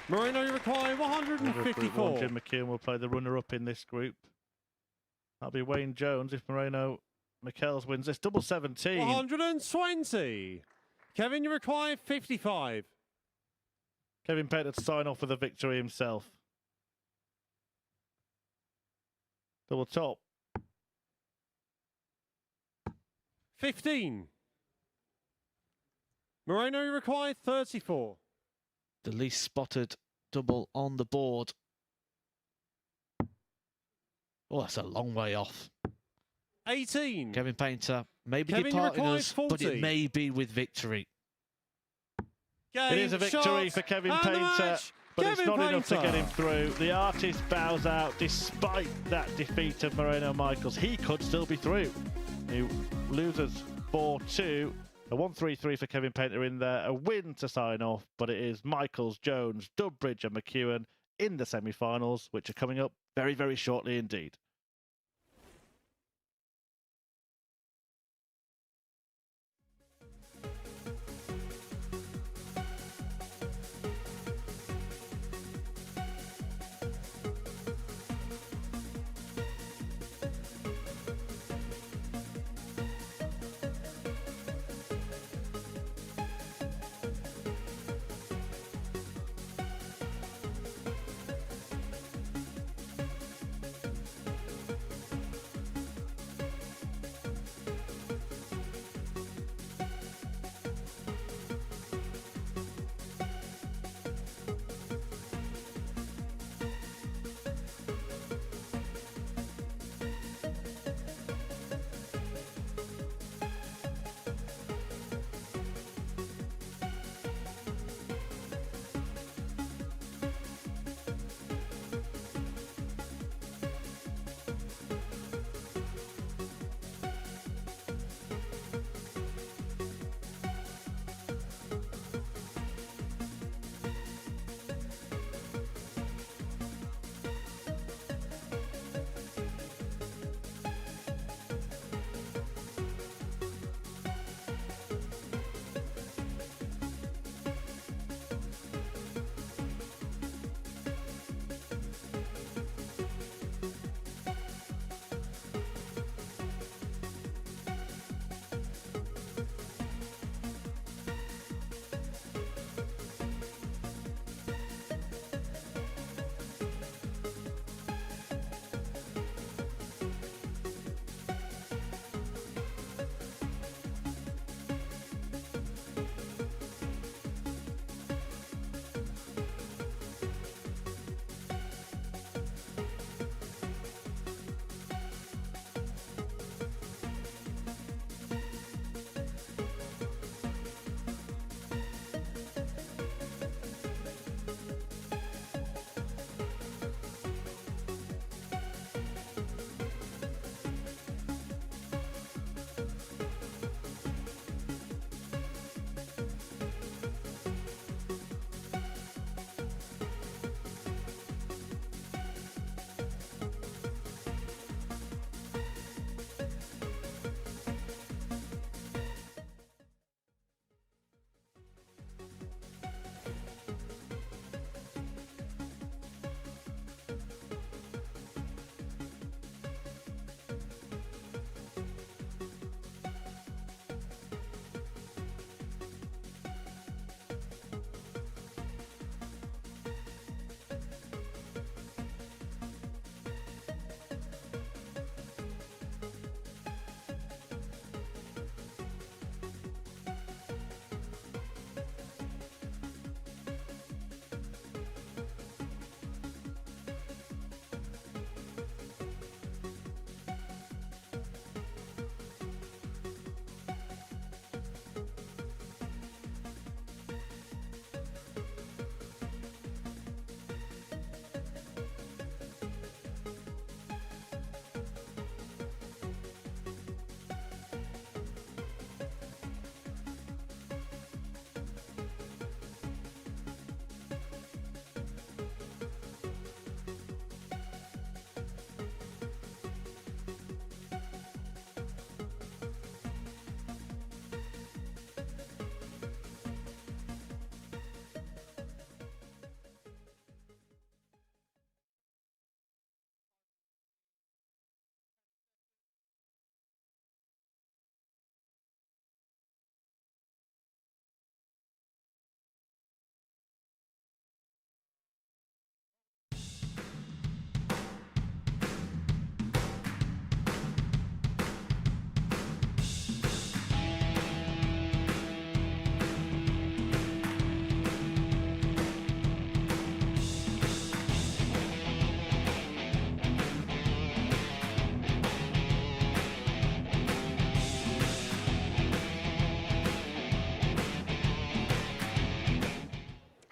Moreno, you require 154. Jim McKeown will play the runner-up in this group. That'll be Wayne Jones if Moreno Michaels wins this. Double 17. 120. Kevin, you require 55. Kevin Painter to sign off with a victory himself. Double top. 15. Moreno, you require 34. The least spotted double on the board. Oh, that's a long way off. 18. Kevin Painter may be Kevin, departing you us, require but 40. it may be with victory. Game, It is a victory shot, for Kevin and the Painter, match. but Kevin it's not enough to Painter. get him through. The artist bows out despite that defeat of Moreno Michaels. He could still be through. He loses 4-2. A 1-3-3 for Kevin Painter in there. A win to sign off, but it is Michaels, Jones, Dubbridge and McEwen in the semi-finals, which are coming up very, very shortly indeed.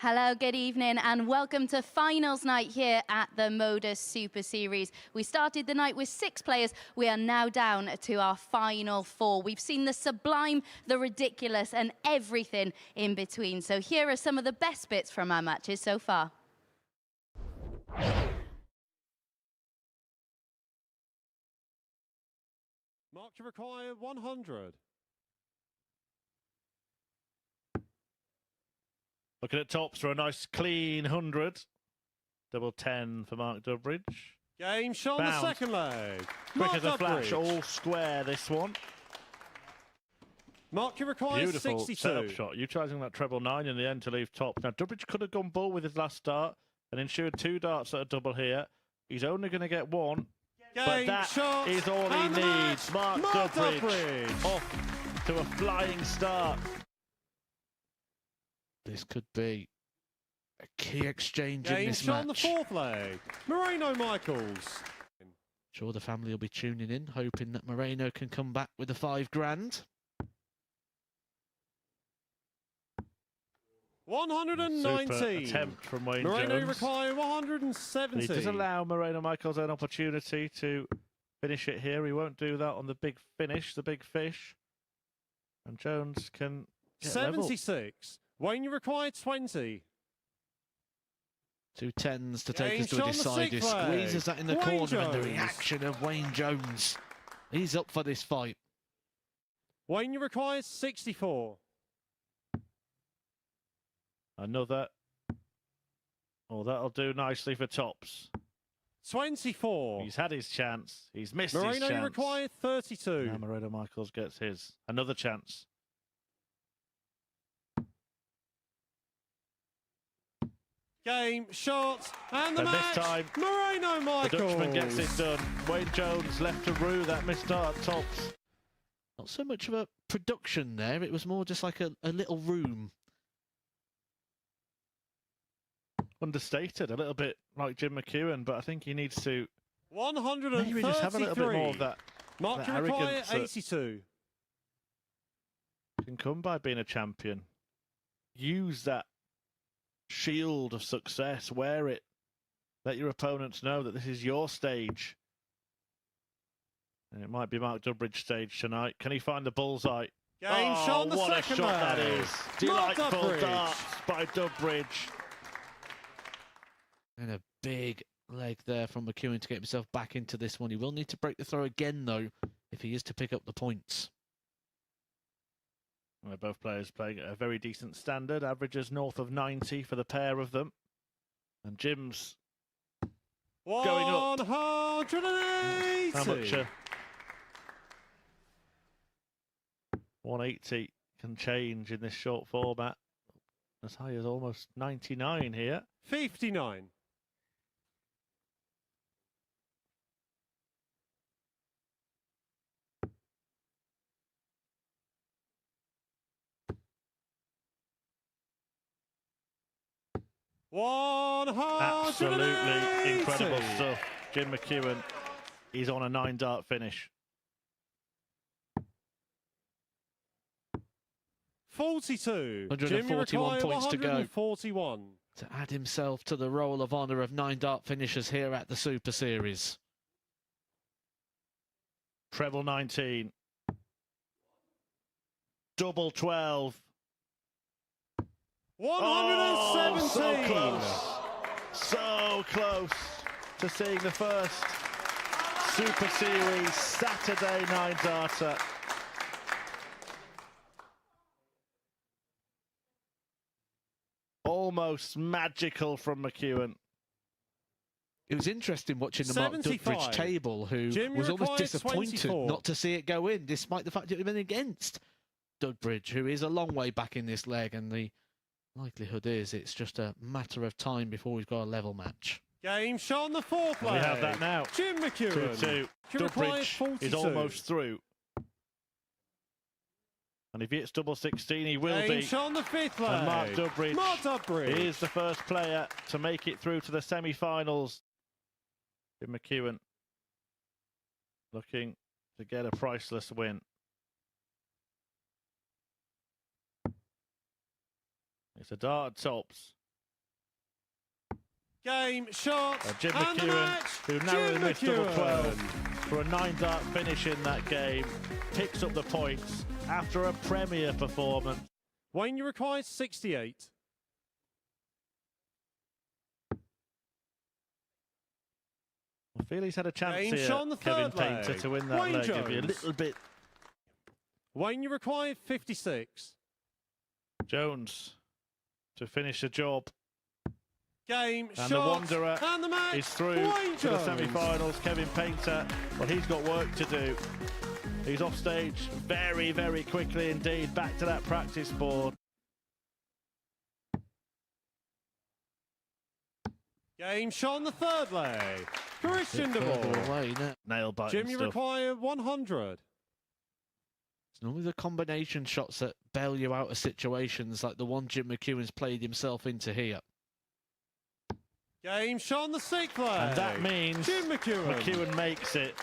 Hello, good evening, and welcome to finals night here at the MODUS Super Series. We started the night with 6 players. We are now down to our final 4. We've seen the sublime, the ridiculous, and everything in between. So here are some of the best bits from our matches so far. Mark to require 100. Looking at tops for a nice clean 100. Double 10 for Mark Durbridge. Game shot on the second leg. Quick as a flash, all square this one. Mark requires Beautiful 62. setup shot, utilising that treble 9 in the end to leave top. Now, Durbridge could have gone bull with his last start and ensured 2 darts at a double here. He's only going to get 1, but that is all he needs. Mark Durbridge off to a flying start. This could be a key exchange in this shot on the match. 4th leg. Moreno Michaels. Sure, the family will be tuning in, hoping that Moreno can come back with the 5 grand. 119. Super attempt from Wayne Moreno Jones. require 170. He does allow Moreno Michaels an opportunity to finish it here. He won't do that on the big finish, the big fish. And Jones can get 76. Level. Wayne, you require 20. 2 10s to take us to a decider. Squeezes that in the corner, and the reaction of Wayne Jones. He's up for this fight. Wayne, you require 64. Another. Oh, that'll do nicely for tops. 24. He's had his chance. He's missed his Moreno, chance. you require 32. Now Moreno Michaels gets his. Another chance. Game, shot, and the match. This time, Moreno Michaels. the Dutchman gets it done. Wayne Jones left to rue that missed start at tops. Not so much of a production there. It was more just like a little room. Understated, a little bit like Jim McEwen, but I think he needs to 133. maybe just have a little bit more of that. Mark that require arrogance 82. Can come by being a champion. Use that shield of success, wear it. Let your opponents know that this is your stage. And it might be Mark Durbridge's stage tonight. Can he find the bullseye? Game shot on the what second a shot that leg. is. Delightful Durbridge. darts by Durbridge. And a big leg there from McEwen to get himself back into this one. He will need to break the throw again, though, if he is to pick up the points. Well, both players playing at a very decent standard. Averages north of 90 for the pair of them. And Jim's going up. 180. How much? 180 can change in this short format. As high as almost 99 here. 59. Absolutely incredible stuff. Jim McEwen is on a 9-dart finish. 42. 141 points to go. 141. To add himself to the roll of honour of 9-dart finishers here at the Super Series. Treble 19. Double 12. 117. So close. So close to seeing the first Super Series Saturday 9-darter. Almost magical from McEwen. It was interesting watching the Mark 75. Durbridge table, who was almost disappointed not to see it go in, despite the fact it had been against Durbridge, who is a long way back in this leg, and the likelihood is it's just a matter of time before we've got a level match. Game shot on the 4th leg. We have that now. Jim McEwen. 2-2. Durbridge is almost through. And if he hits double 16, he will be. Shot on the 5th leg. And Mark Durbridge is the first player to make it through to the semi-finals. Jim McEwen looking to get a priceless win. It's a dart at tops. Game, shot, Jim and the McEwen, match. who narrowly Jim missed double 12 McEwen. for a 9-dart finish in that game, picks up the points after a premier performance. Wayne, you require 68. I feel he's had a chance Game here, shot on the Kevin third Painter, leg. to win that Wayne leg. It'd be a Jones. little bit. Wayne, you require 56. Jones to finish the job. Game, And shot, the Wanderer and the match. is through Wayne to the Jones. semi-finals. Kevin Painter, well, he's got work to do. He's off stage very, very quickly indeed. Back to that practice board. Game shot on the third leg. Christian de Further Boer. away, no. Nail biting Jim, you stuff. require 100. It's normally the combination shots that bail you out of situations like the one Jim McEwen's played himself into here. Game shot on the sixth leg. And that means Jim McEwen. McEwen makes it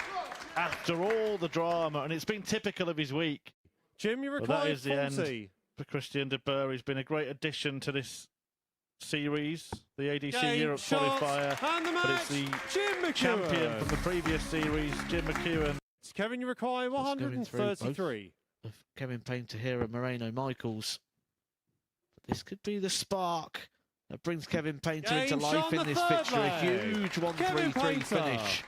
after all the drama, and it's been typical of his week. Jim, you Well, require that is the 40. end for Christian de Boer. He's been a great addition to this series, the ADC Game, Europe shot, qualifier. and the But match. it's the Jim McEwen. champion from the previous series, Jim McEwen. Kevin, you require Just going through both 133. of Kevin Painter here and Moreno Michaels. But this could be the spark that brings Kevin Painter into Game shot life on in the this third fixture. A leg. huge Kevin 1-3-3 Painter. finish.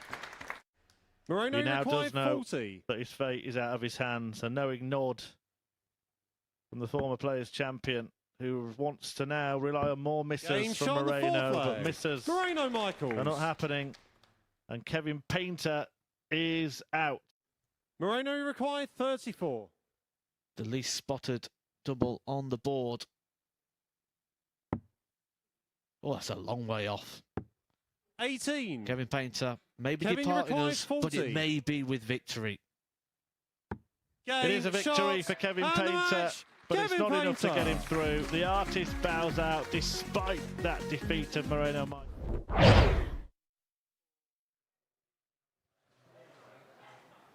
Moreno, He you now require does know 40. that his fate is out of his hands. A knowing nod from the former players' champion, who wants to now rely on more misses Game from shot on the fourth Moreno, but leg. misses Moreno Michaels. are not happening. And Kevin Painter is out. Moreno, you require 34. The least spotted double on the board. Oh, that's a long way off. 18. Kevin Painter may be Kevin, you departing require us, but 40. it may be with victory. Game, It is a victory shot, for Kevin and the Painter, match. but Kevin it's not enough to Painter. get him through. The artist bows out despite that defeat of Moreno Michaels.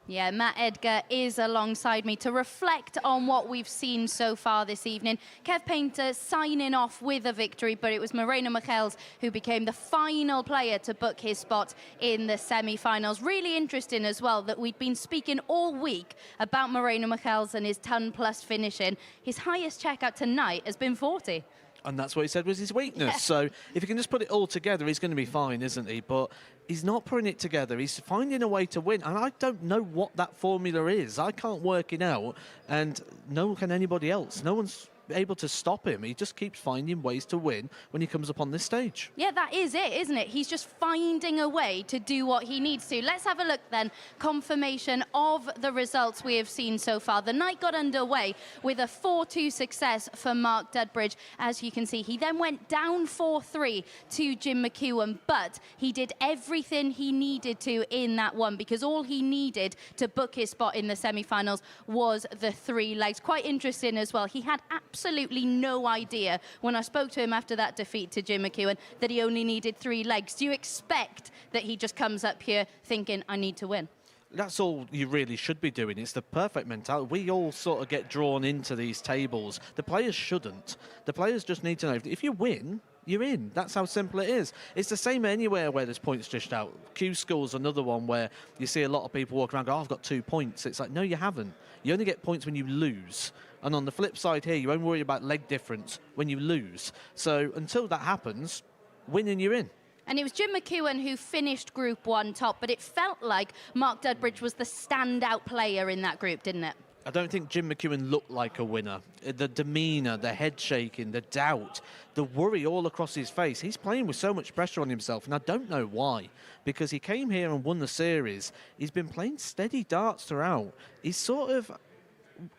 Yeah, Matt Edgar is alongside me to reflect on what we've seen so far this evening. Kev Painter signing off with a victory, but it was Moreno Michaels who became the final player to book his spot in the semi-finals. Really interesting as well that we'd been speaking all week about Moreno Michaels and his ton-plus finishing. His highest checkout tonight has been 40. And that's what he said was his weakness. Yeah. So if he can just put it all together, he's going to be fine, isn't he? But he's not putting it together. He's finding a way to win. And I don't know what that formula is. I can't work it out. And no can anybody else. No one's able to stop him. He just keeps finding ways to win when he comes up on this stage. Yeah, that is it, isn't it? He's just finding a way to do what he needs to. Let's have a look then. Confirmation of the results we have seen so far. The night got underway with a 4-2 success for Mark Dudbridge. As you can see, he then went down 4-3 to Jim McEwen, but he did everything he needed to in that one because all he needed to book his spot in the semi-finals was the 3 legs. Quite interesting as well. He had absolutely no idea when I spoke to him after that defeat to Jim McEwen that he only needed 3 legs. Do you expect that he just comes up here thinking, I need to win? That's all you really should be doing. It's the perfect mentality. We all sort of get drawn into these tables. The players shouldn't. The players just need to know if you win, you're in. That's how simple it is. It's the same anywhere where there's points dished out. Q School's another one where you see a lot of people walk around and go, oh, I've got 2 points. It's like, no, you haven't. You only get points when you lose. And on the flip side here, you only worry about leg difference when you lose. So until that happens, win and you're in. And it was Jim McEwen who finished Group 1 top, but it felt like Mark Dudbridge was the standout player in that group, didn't it? I don't think Jim McEwen looked like a winner. The demeanour, the head shaking, the doubt, the worry all across his face. He's playing with so much pressure on himself, and I don't know why. Because he came here and won the series. He's been playing steady darts throughout. He's sort of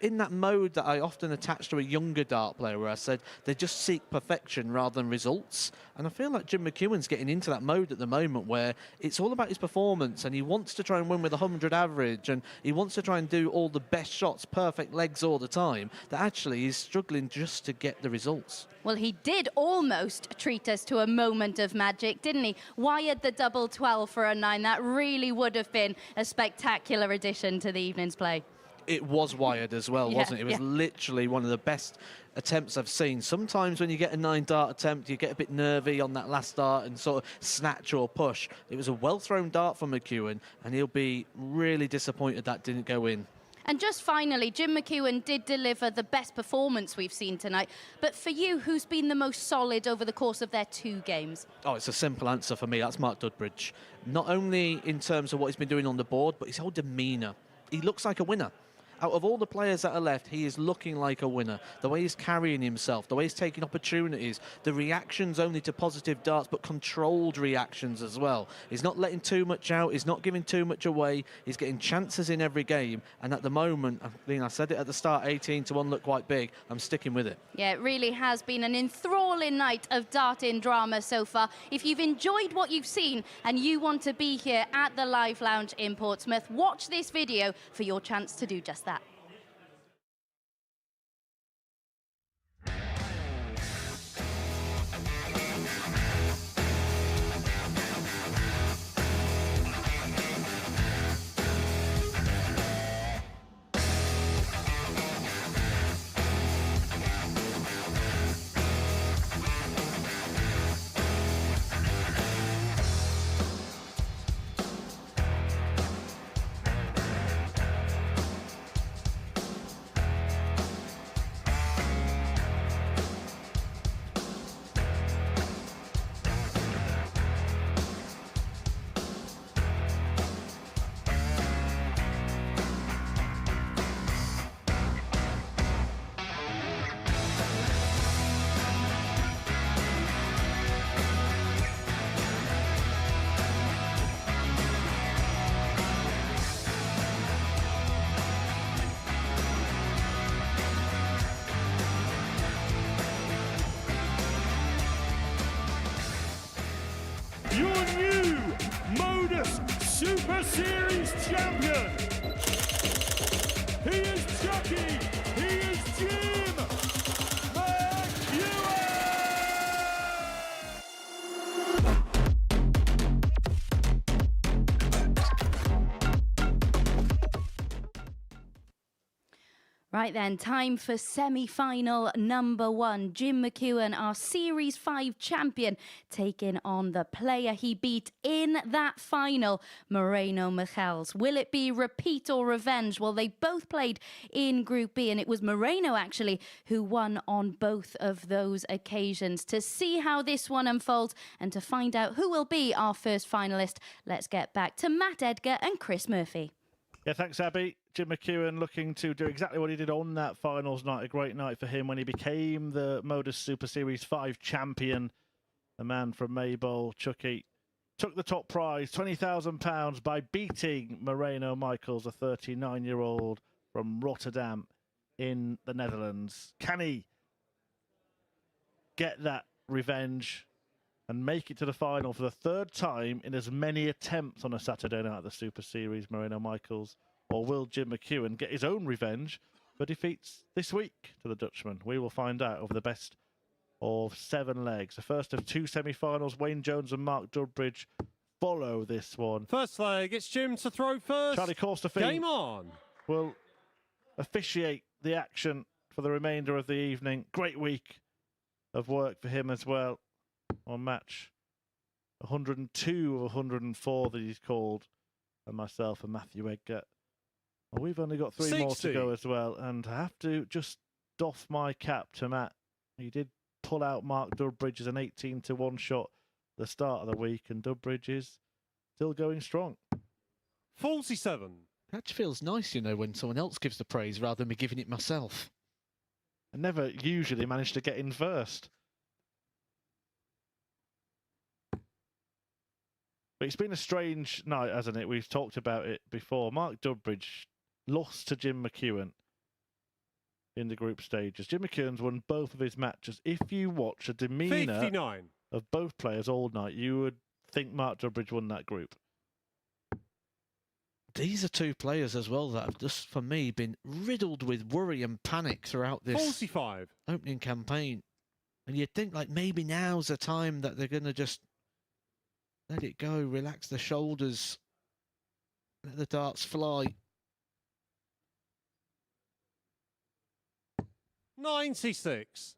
in that mode that I often attach to a younger dart player where I said they just seek perfection rather than results. And I feel like Jim McEwen's getting into that mode at the moment where it's all about his performance and he wants to try and win with 100 average and he wants to try and do all the best shots, perfect legs all the time, that actually he's struggling just to get the results. Well, he did almost treat us to a moment of magic, didn't he? Wired the double 12 for a 9. That really would have been a spectacular addition to the evening's play. It was wired as well, wasn't it? It was literally one of the best attempts I've seen. Sometimes when you get a 9-dart attempt, you get a bit nervy on that last dart and sort of snatch or push. It was a well-thrown dart from McEwen, and he'll be really disappointed that didn't go in. And just finally, Jim McEwen did deliver the best performance we've seen tonight. But for you, who's been the most solid over the course of their 2 games? Oh, it's a simple answer for me. That's Mark Dudbridge. Not only in terms of what he's been doing on the board, but his whole demeanour. He looks like a winner. Out of all the players that are left, he is looking like a winner. The way he's carrying himself, the way he's taking opportunities, the reactions only to positive darts, but controlled reactions as well. He's not letting too much out. He's not giving too much away. He's getting chances in every game. And at the moment, I mean, I said it at the start, 18-1 looked quite big. I'm sticking with it. Yeah, it really has been an enthralling night of darting drama so far. If you've enjoyed what you've seen and you want to be here at the Live Lounge in Portsmouth, watch this video for your chance to do just that. Your new MODUS Super Series champion. He is Chucky. He is Jim McEwen. Right then, time for semi-final number 1. Jim McEwen, our Series 5 champion, taking on the player he beat in that final, Moreno Michels. Will it be repeat or revenge? Well, they both played in Group B, and it was Moreno, actually, who won on both of those occasions. To see how this one unfolds and to find out who will be our first finalist, let's get back to Matt Edgar and Chris Murphy. Yeah, thanks, Abby. Jim McEwen looking to do exactly what he did on that finals night. A great night for him when he became the MODUS Super Series 5 champion. The man from Maybole, Chucky, took the top prize, £20,000, by beating Moreno Michels, a 39-year-old from Rotterdam in the Netherlands. Can he get that revenge and make it to the final for the 3rd time in as many attempts on a Saturday night at the Super Series, Moreno Michels? Or will Jim McEwen get his own revenge for defeats this week to the Dutchman? We will find out over the best of 7 legs. The first of 2 semi-finals. Wayne Jones and Mark Dudbridge follow this one. First leg, it's Jim to throw first. Charlie Corsterfield Game on. Will officiate the action for the remainder of the evening. Great week of work for him as well on match 102 of 104 that he's called, and myself and Matthew Edgar. Well, we've only got 3 more to go as well, and I have to just doff my cap to Matt. He did pull out Mark Dudbridge as an 18-1 shot at the start of the week, and Dudbridge is still going strong. 47. It actually feels nice, you know, when someone else gives the praise rather than me giving it myself. I never usually manage to get in first. But it's been a strange night, hasn't it? We've talked about it before. Mark Dudbridge lost to Jim McEwen in the group stages. Jim McEwen's won both of his matches. If you watch the demeanour 59. of both players all night, you would think Mark Dudbridge won that group. These are 2 players as well that have just, for me, been riddled with worry and panic throughout this 45. Opening campaign. And you'd think, like, maybe now's the time that they're going to just let it go, relax the shoulders, let the darts fly. 96.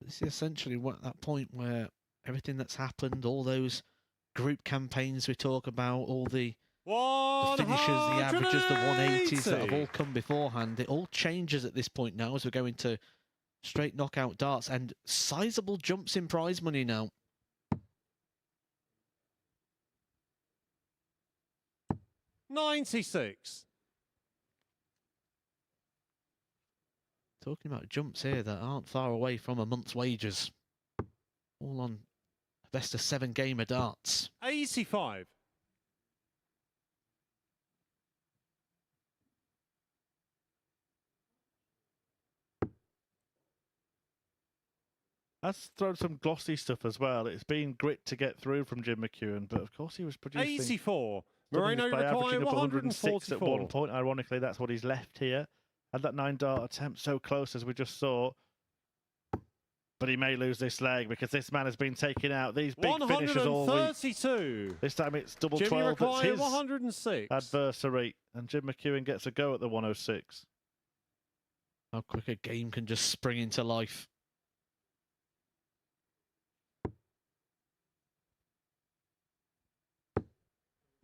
This is essentially that point where everything that's happened, all those group campaigns we talk about, all the finishes, the averages, the 180s that have all come beforehand, it all changes at this point now as we go into straight knockout darts and sizable jumps in prize money now. $96. Talking about jumps here that aren't far away from a month's wages. All on best of 7 game of darts. 85. That's thrown some glossy stuff as well. It's been grit to get through from Jim McEwen, but of course he was producing 84. Moreno Moreno by averaging required up 106 at 144. one point. Ironically, that's what he's left here. Had that 9-dart attempt so close as we just saw. But he may lose this leg because this man has been taking out these big finishers all week. 132. This time it's double Jimmy 12. That's required his 106. adversary. And Jim McEwen gets a go at the 106. How quick a game can just spring into life.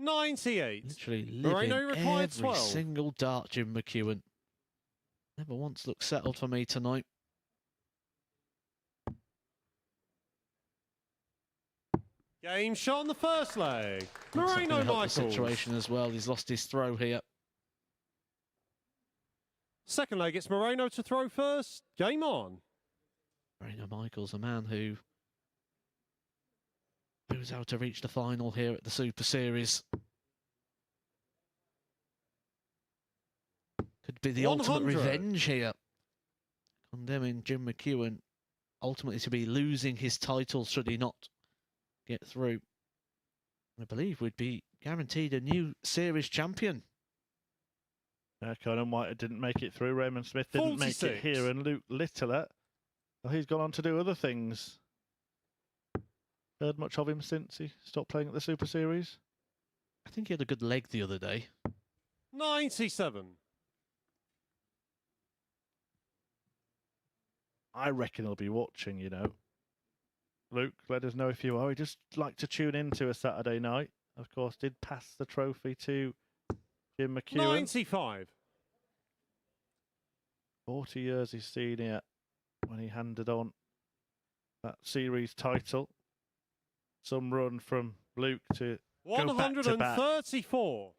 $98. Literally Moreno living required every 12. single dart, Jim McEwen. Never once looked settled for me tonight. Game shot on the first leg. That's not Moreno gonna help the Michaels. situation as well. He's lost his throw here. Second leg, it's Moreno to throw first. Game on. Moreno Michaels, a man who moves out to reach the final here at the Super Series. Could be the ultimate 100. revenge here. Condemning Jim McEwen ultimately to be losing his title should he not get through. I believe we'd be guaranteed a new series champion. Conan White didn't make it through. Raymond Smith didn't make it 46. here. And Luke Littler, well, he's gone on to do other things. Heard much of him since he stopped playing at the Super Series? I think he had a good leg the other day. 97. I reckon he'll be watching, you know. Luke, let us know if you are. He'd just like to tune in to a Saturday night. Of course, did pass the trophy to Jim McEwen. 95. 40 years he's seen here when he handed on that series title. Some run from Luke to go back to back. 134.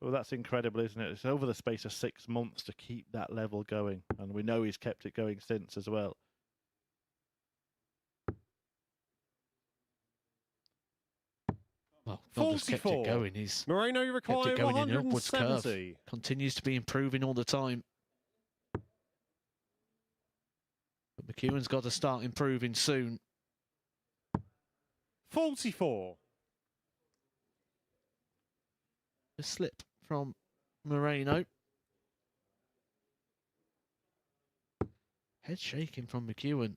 Well, that's incredible, isn't it? It's over the space of 6 months to keep that level going. And we know he's kept it going since as well. Well, not just kept it 44. going. He's Moreno kept it required going in an upwards curve. 170. Continues to be improving all the time. But McEwen's got to start improving soon. 44. A slip from Moreno. Head shaking from McEwen.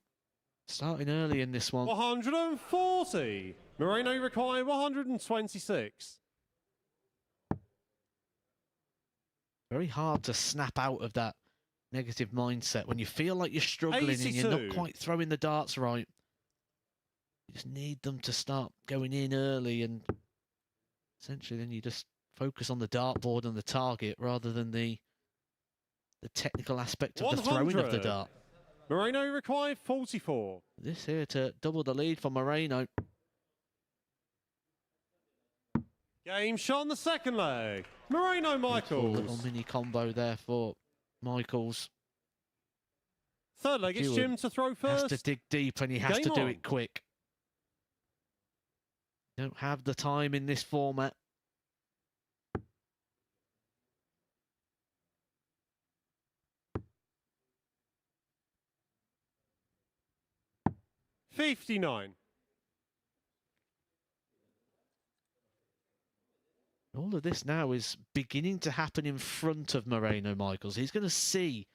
Starting early in this one. 140. Moreno required 126. Very hard to snap out of that negative mindset when you feel like you're struggling 82. and you're not quite throwing the darts right. You just need them to start going in early, and essentially then you just focus on the dartboard and the target rather than the technical aspect of the throwing of the 100. dart. Moreno required 44. This here to double the lead for Moreno. Game shot on the second leg. Moreno Beautiful little Michaels. mini combo there for Michaels. Third leg, it's McEwen Jim to throw Has first. to dig deep and he has Game to do on. it quick. Don't have the time in this format. $59. All of this now is beginning to happen in front of Moreno Michaels. He's going to see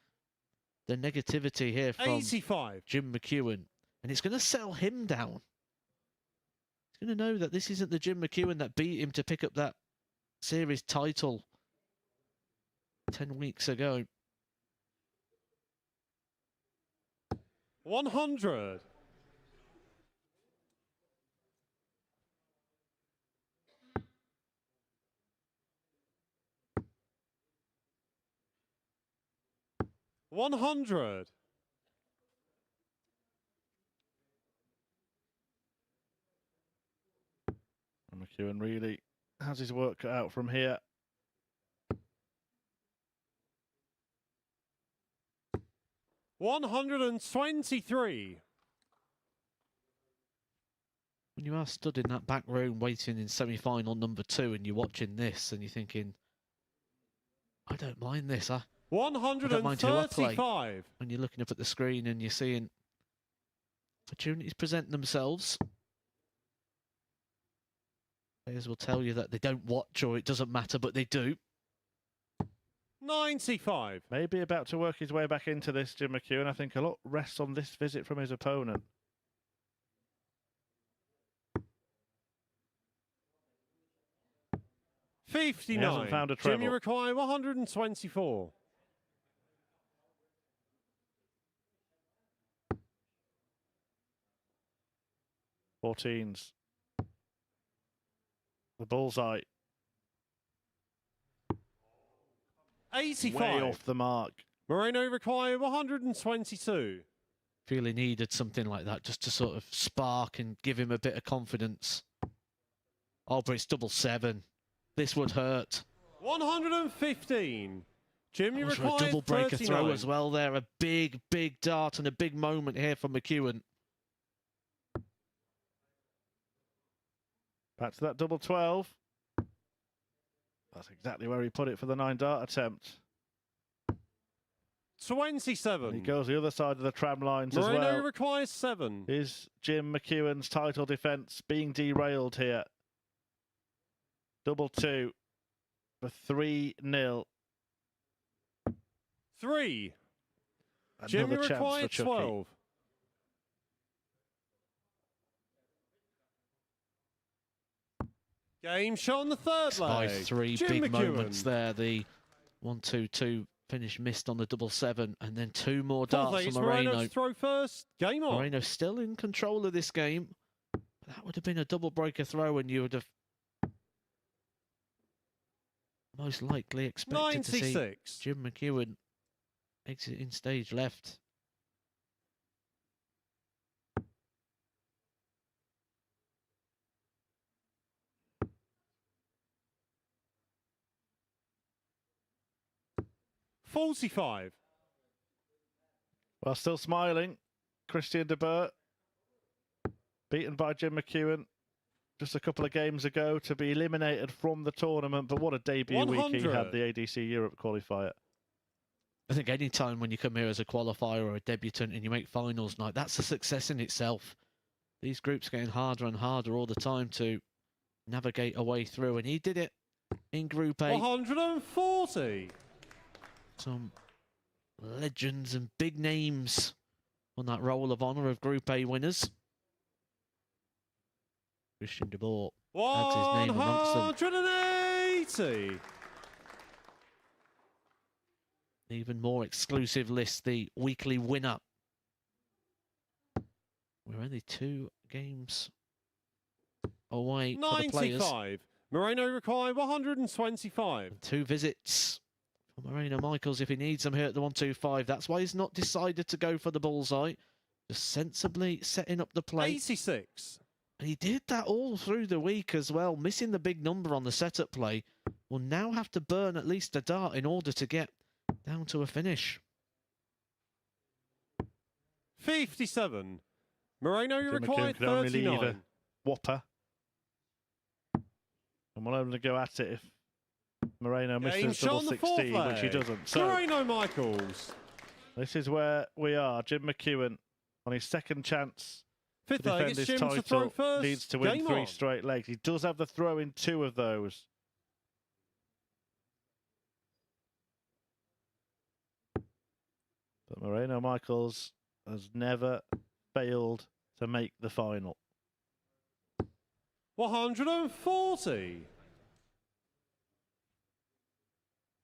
the negativity here from 85. Jim McEwen, and it's going to settle him down. He's going to know that this isn't the Jim McEwen that beat him to pick up that series title 10 weeks ago. 100. $100. McEwen really has his work cut out from here. $123. When you are stood in that back room waiting in semi-final number 2 and you're watching this and you're thinking, I don't mind this. I don't mind who I play. 135. When you're looking up at the screen and you're seeing opportunities present themselves, players will tell you that they don't watch or it doesn't matter, but they do. 95. Maybe about to work his way back into this, Jim McEwen. I think a lot rests on this visit from his opponent. $59. He hasn't found a treble. Jim, you require 124. $14s. The bullseye. 85. Way off the mark. Moreno require 122. Feel he needed something like that just to sort of spark and give him a bit of confidence. Oh, but it's double 7. This would hurt. 115. Jim, you Was require a double breaker 39. throw as well there. A big, big dart and a big moment here for McEwen. Back to that double 12. That's exactly where he put it for the 9-dart attempt. 27. And he goes the other side of the tram lines Moreno as well. requires 7. Is Jim McEwen's title defence being derailed here? Double 2 for 3-0. 3. Jim, Another you chance require for Chucky. 12. Game shot on the third By leg. 3 Jim big McEwen. moments there. The 1-2-2 finish missed on the double 7, and then 2 more Fourth darts leg, from it's Moreno Moreno. to throw first. Game on. Moreno still in control of this game. That would have been a double breaker throw, and you would have most likely expected to see 96. Jim McEwen exiting stage left. $45. Well, still smiling. Christian de Boer, beaten by Jim McEwen just a couple of games ago to be eliminated from the tournament. But what a debut week he 100. had, the ADC Europe qualifier. I think any time when you come here as a qualifier or a debutant and you make finals night, that's a success in itself. These groups getting harder and harder all the time to navigate a way through, and he did it in Group A. 140. Some legends and big names on that roll of honour of Group A winners. Christian de Boer adds his name amongst them. 180. Even more exclusive list, the weekly winner. We're only 2 games away for the players. 95. Moreno require 125. 2 visits for Moreno Michaels if he needs them here at the 125. That's why he's not decided to go for the bullseye. Just sensibly setting up the play. 86. And he did that all through the week as well, missing the big number on the setup play. Will now have to burn at least a dart in order to get down to a finish. 57. Moreno Jim required McEwen could only leave a 39. whopper. And we'll only go at it if Moreno Game misses shot double on the fourth 16, which he leg. doesn't. So Moreno Michaels. this is where we are. Jim McEwen on his second chance to Fifth leg, defend it's his Jim to throw title. first. Needs to win Game 3 on. straight legs. He does have the throw in 2 of those. But Moreno Michaels has never failed to make the final. 140.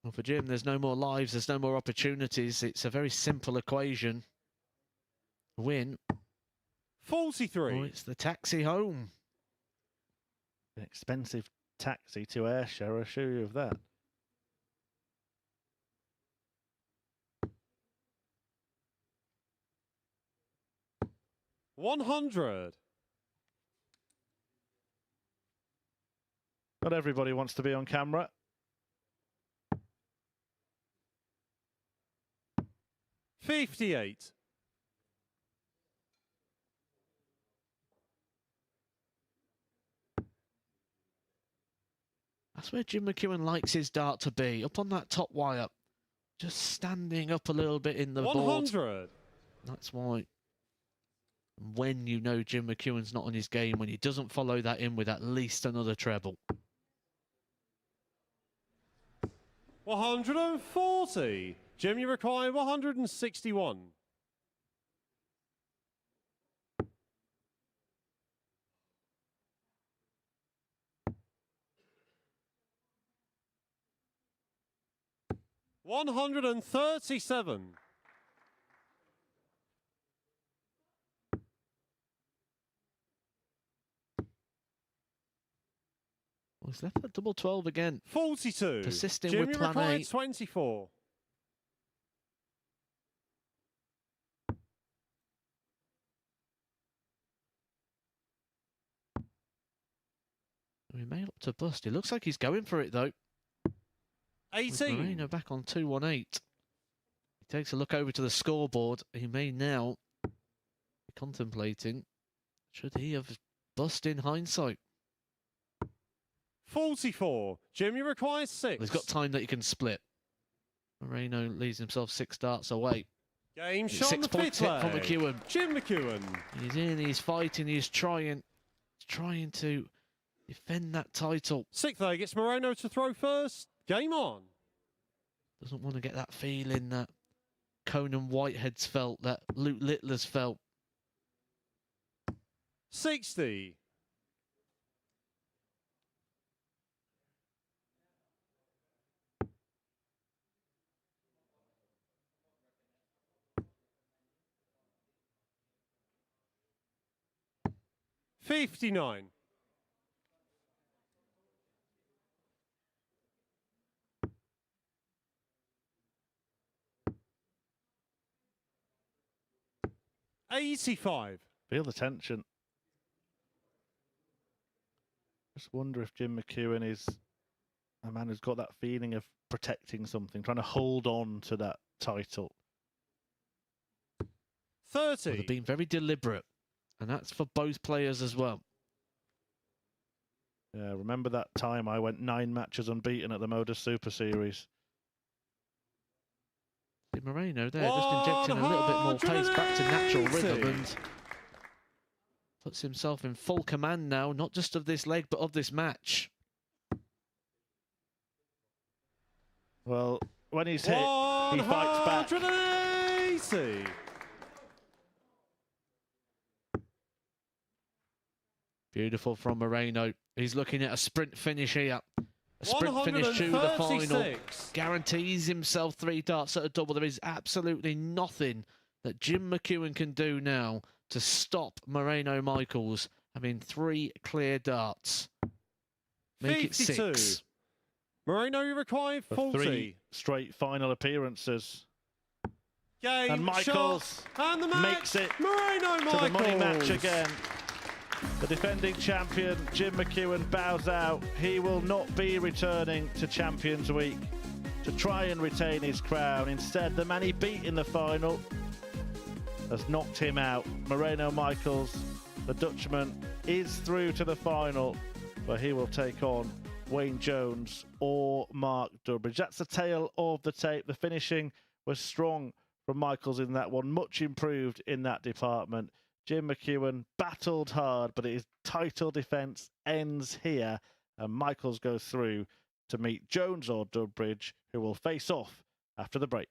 Well, for Jim, there's no more lives, there's no more opportunities. It's a very simple equation. Win. 43. Oh, it's the taxi home. An expensive taxi to Ayrshire, I assure you of that. $100. Not everybody wants to be on camera. $58. That's where Jim McEwen likes his dart to be, up on that top wire. Just standing up a little bit in the board. 100. That's why when you know Jim McEwen's not on his game, when he doesn't follow that in with at least another treble. 140. Jim, you require 161. $137. Well, he's left at double 12 again. 42. Persisting Jim, with you plan require A. 24. We may up to bust. It looks like he's going for it, though. 18. With Moreno back on 2-1-8. He takes a look over to the scoreboard. He may now be contemplating, should he have bust in hindsight? 44. Jim, you require 6. He's got time that he can split. Moreno leaves himself 6 darts away. Game It's shot 6 on the points fifth hit from leg. McEwen. Jim McEwen. He's in, he's fighting, he's trying to defend that title. 6th leg, it's Moreno to throw first. Game on. Doesn't want to get that feeling that Conan Whitehead's felt, that Luke Littler's felt. 60. $59. $85. Feel the tension. Just wonder if Jim McEwen is a man who's got that feeling of protecting something, trying to hold on to that title. 30. Well, they're being very deliberate, and that's for both players as well. Yeah, remember that time I went 9 matches unbeaten at the MODUS Super Series. See Moreno there, just injecting a little bit more pace back to natural rhythm, and puts himself in full command now, not just of this leg, but of this match. Well, when he's hit, he fights back. 180. Beautiful from Moreno. He's looking at a sprint finish here. A sprint finish to the final. 136. Guarantees himself 3 darts at a double. There is absolutely nothing that Jim McEwen can do now to stop Moreno Michaels having 3 clear darts. Make it 52. 6. Moreno, you require For 40. 3 straight final appearances. Game And Michaels shot, and the match, makes it Moreno to Michaels. the money match again. The defending champion, Jim McEwen, bows out. He will not be returning to Champions Week to try and retain his crown. Instead, the man he beat in the final has knocked him out. Moreno Michaels, the Dutchman, is through to the final, where he will take on Wayne Jones or Mark Durbridge. That's the tale of the tape. The finishing was strong from Michaels in that one, much improved in that department. Jim McEwen battled hard, but his title defence ends here, and Michaels goes through to meet Jones or Durbridge, who will face off after the break.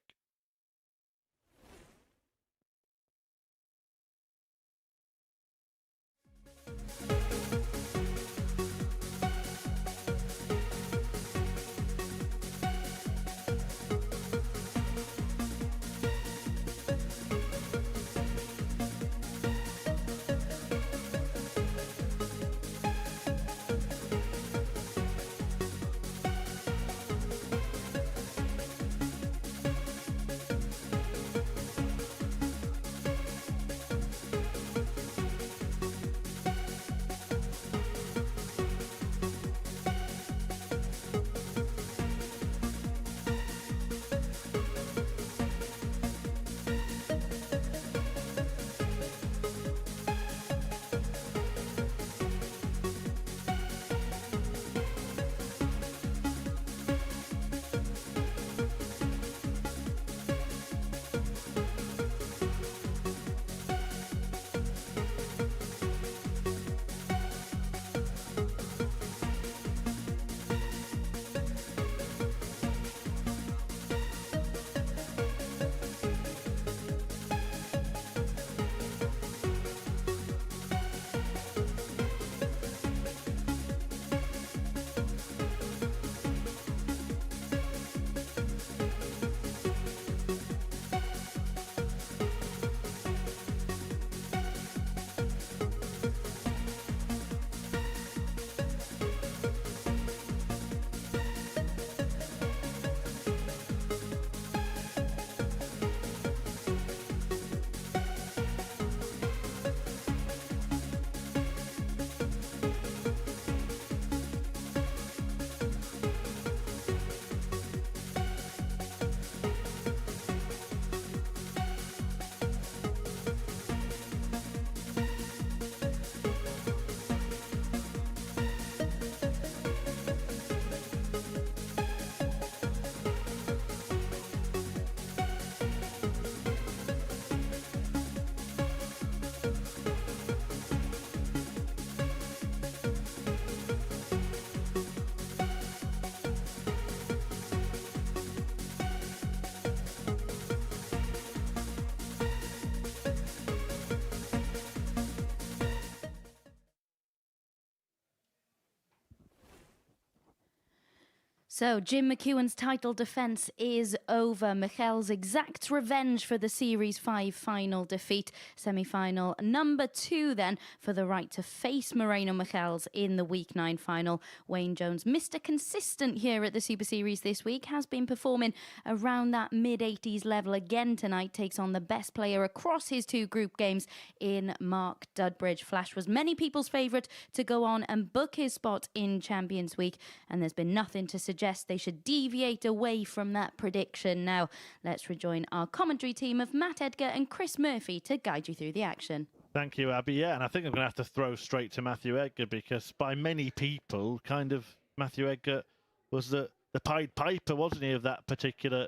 So, Jim McEwen's title defence is over. Michel's exacts revenge for the Series 5 final defeat. Semi-final number 2 then for the right to face Moreno Michels in the Week 9 final. Wayne Jones, Mr. Consistent here at the Super Series this week, has been performing around that mid-80s level again tonight. Takes on the best player across his 2 group games in Mark Dudbridge. Flash was many people's favourite to go on and book his spot in Champions Week, and there's been nothing to suggest they should deviate away from that prediction. Now, let's rejoin our commentary team of Matt Edgar and Chris Murphy to guide you through the action. Thank you, Abby. Yeah, and I think I'm going to have to throw straight to Matthew Edgar, because by many people, kind of, Matthew Edgar was the Pied Piper, wasn't he, of that particular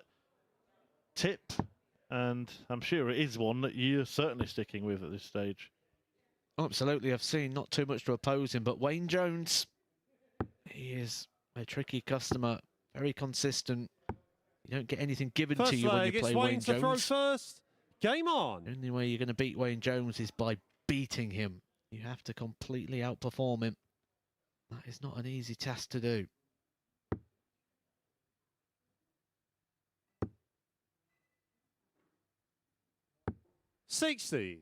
tip? And I'm sure it is one that you're certainly sticking with at this stage. Absolutely, I've seen not too much to oppose him, but Wayne Jones, he is a tricky customer, very consistent. You don't get anything given to you when you play Wayne Jones. Throw first. Game on. The only way you're going to beat Wayne Jones is by beating him. You have to completely outperform him. That is not an easy task to do. $60.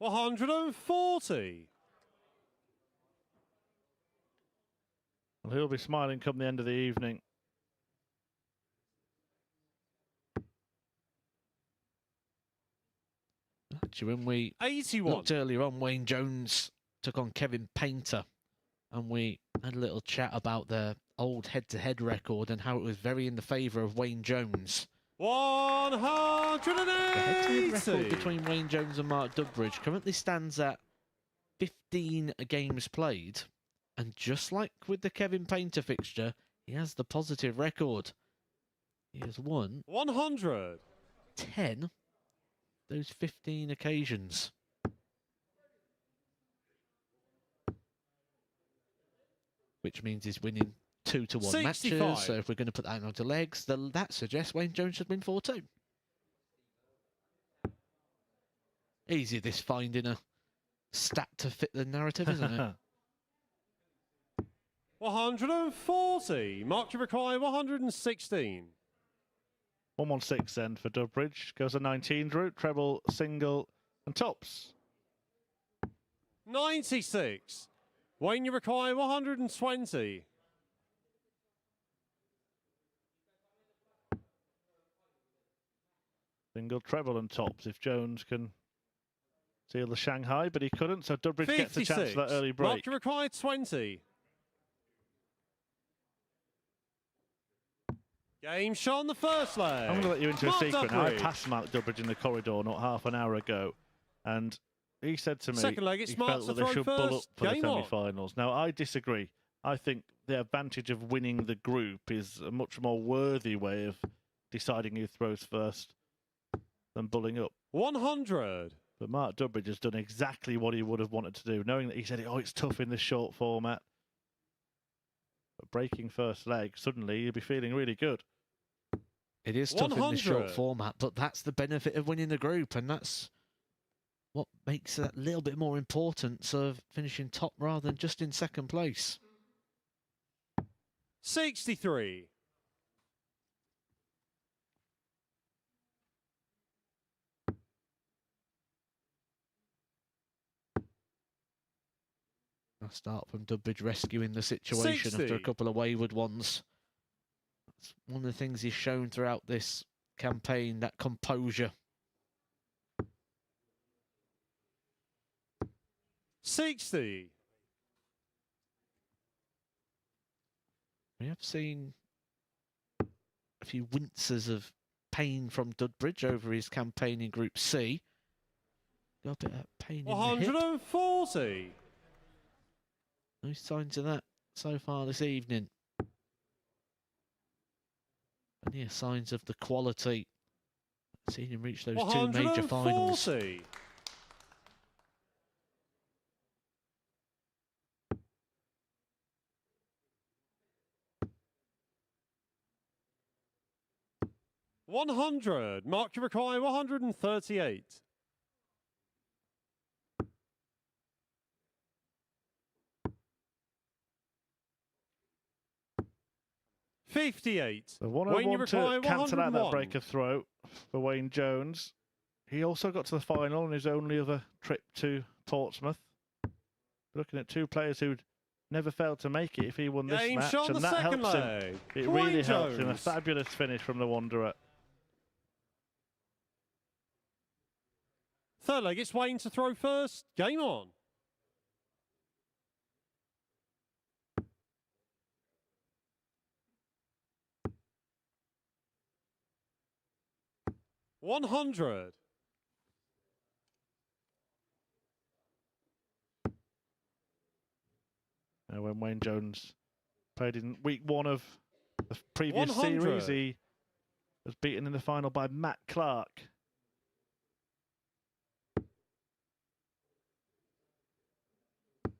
$140. Well, he'll be smiling come the end of the evening. Actually, when we 81. looked earlier on, Wayne Jones took on Kevin Painter, and we had a little chat about the old head-to-head record and how it was very in the favour of Wayne Jones. 180. The head-to-head record between Wayne Jones and Mark Dudbridge currently stands at 15 games played, and just like with the Kevin Painter fixture, he has the positive record. He has won 100. 10 those 15 occasions. Which means he's winning 2-1 65. matches. So if we're going to put that onto legs, then that suggests Wayne Jones should win 4-2. Easy, this finding a stat to fit the narrative, isn't it? 140. Mark, you require 116. 116 then for Dudbridge. Goes a 19 route, treble, single, and tops. 96. Wayne, you require 120. Single, treble, and tops if Jones can seal the Shanghai, but he couldn't, so Dudbridge 56. gets a chance for that early break. Mark, you require 20. Game shot on the first leg. I'm going to let you into Mark a secret now. I Dudbridge. passed Mark Dudbridge in the corridor not half an hour ago, and he said to me Second leg, it's he Mark's felt to that they throw should bull up first. for the Game on. semi-finals. Now, I disagree. I think the advantage of winning the group is a much more worthy way of deciding who throws first than bulling up. 100. But Mark Dudbridge has done exactly what he would have wanted to do, knowing that he said, oh, it's tough in the short format. But breaking first leg, suddenly you'll be feeling really good. It is tough in this short 100. format, but that's the benefit of winning the group, and that's what makes that little bit more importance of finishing top rather than just in second place. 63. A start from Dudbridge rescuing the situation 60. after a couple of wayward ones. That's one of the things he's shown throughout this campaign, that composure. 60. We have seen a few winces of pain from Dudbridge over his campaign in Group C. Got a bit of pain in the hip. 140. No signs of that so far this evening. Plenty of signs of the quality. Seen him reach those two major finals. 140. 100. Mark your require 138. 58. So Wayne, you 101 to require cancel out that 101. break of throw for Wayne Jones. He also got to the final on his only other trip to Portsmouth. Looking at two players who'd never failed to make it if he won this Game match, shot on and the that second helps him. leg. It Wayne really helps him. A Jones. fabulous finish from the Wanderer. Third leg, it's Wayne to throw first. Game on. $100. When Wayne Jones played in week 1 of the previous 100. series, he was beaten in the final by Matt Clark.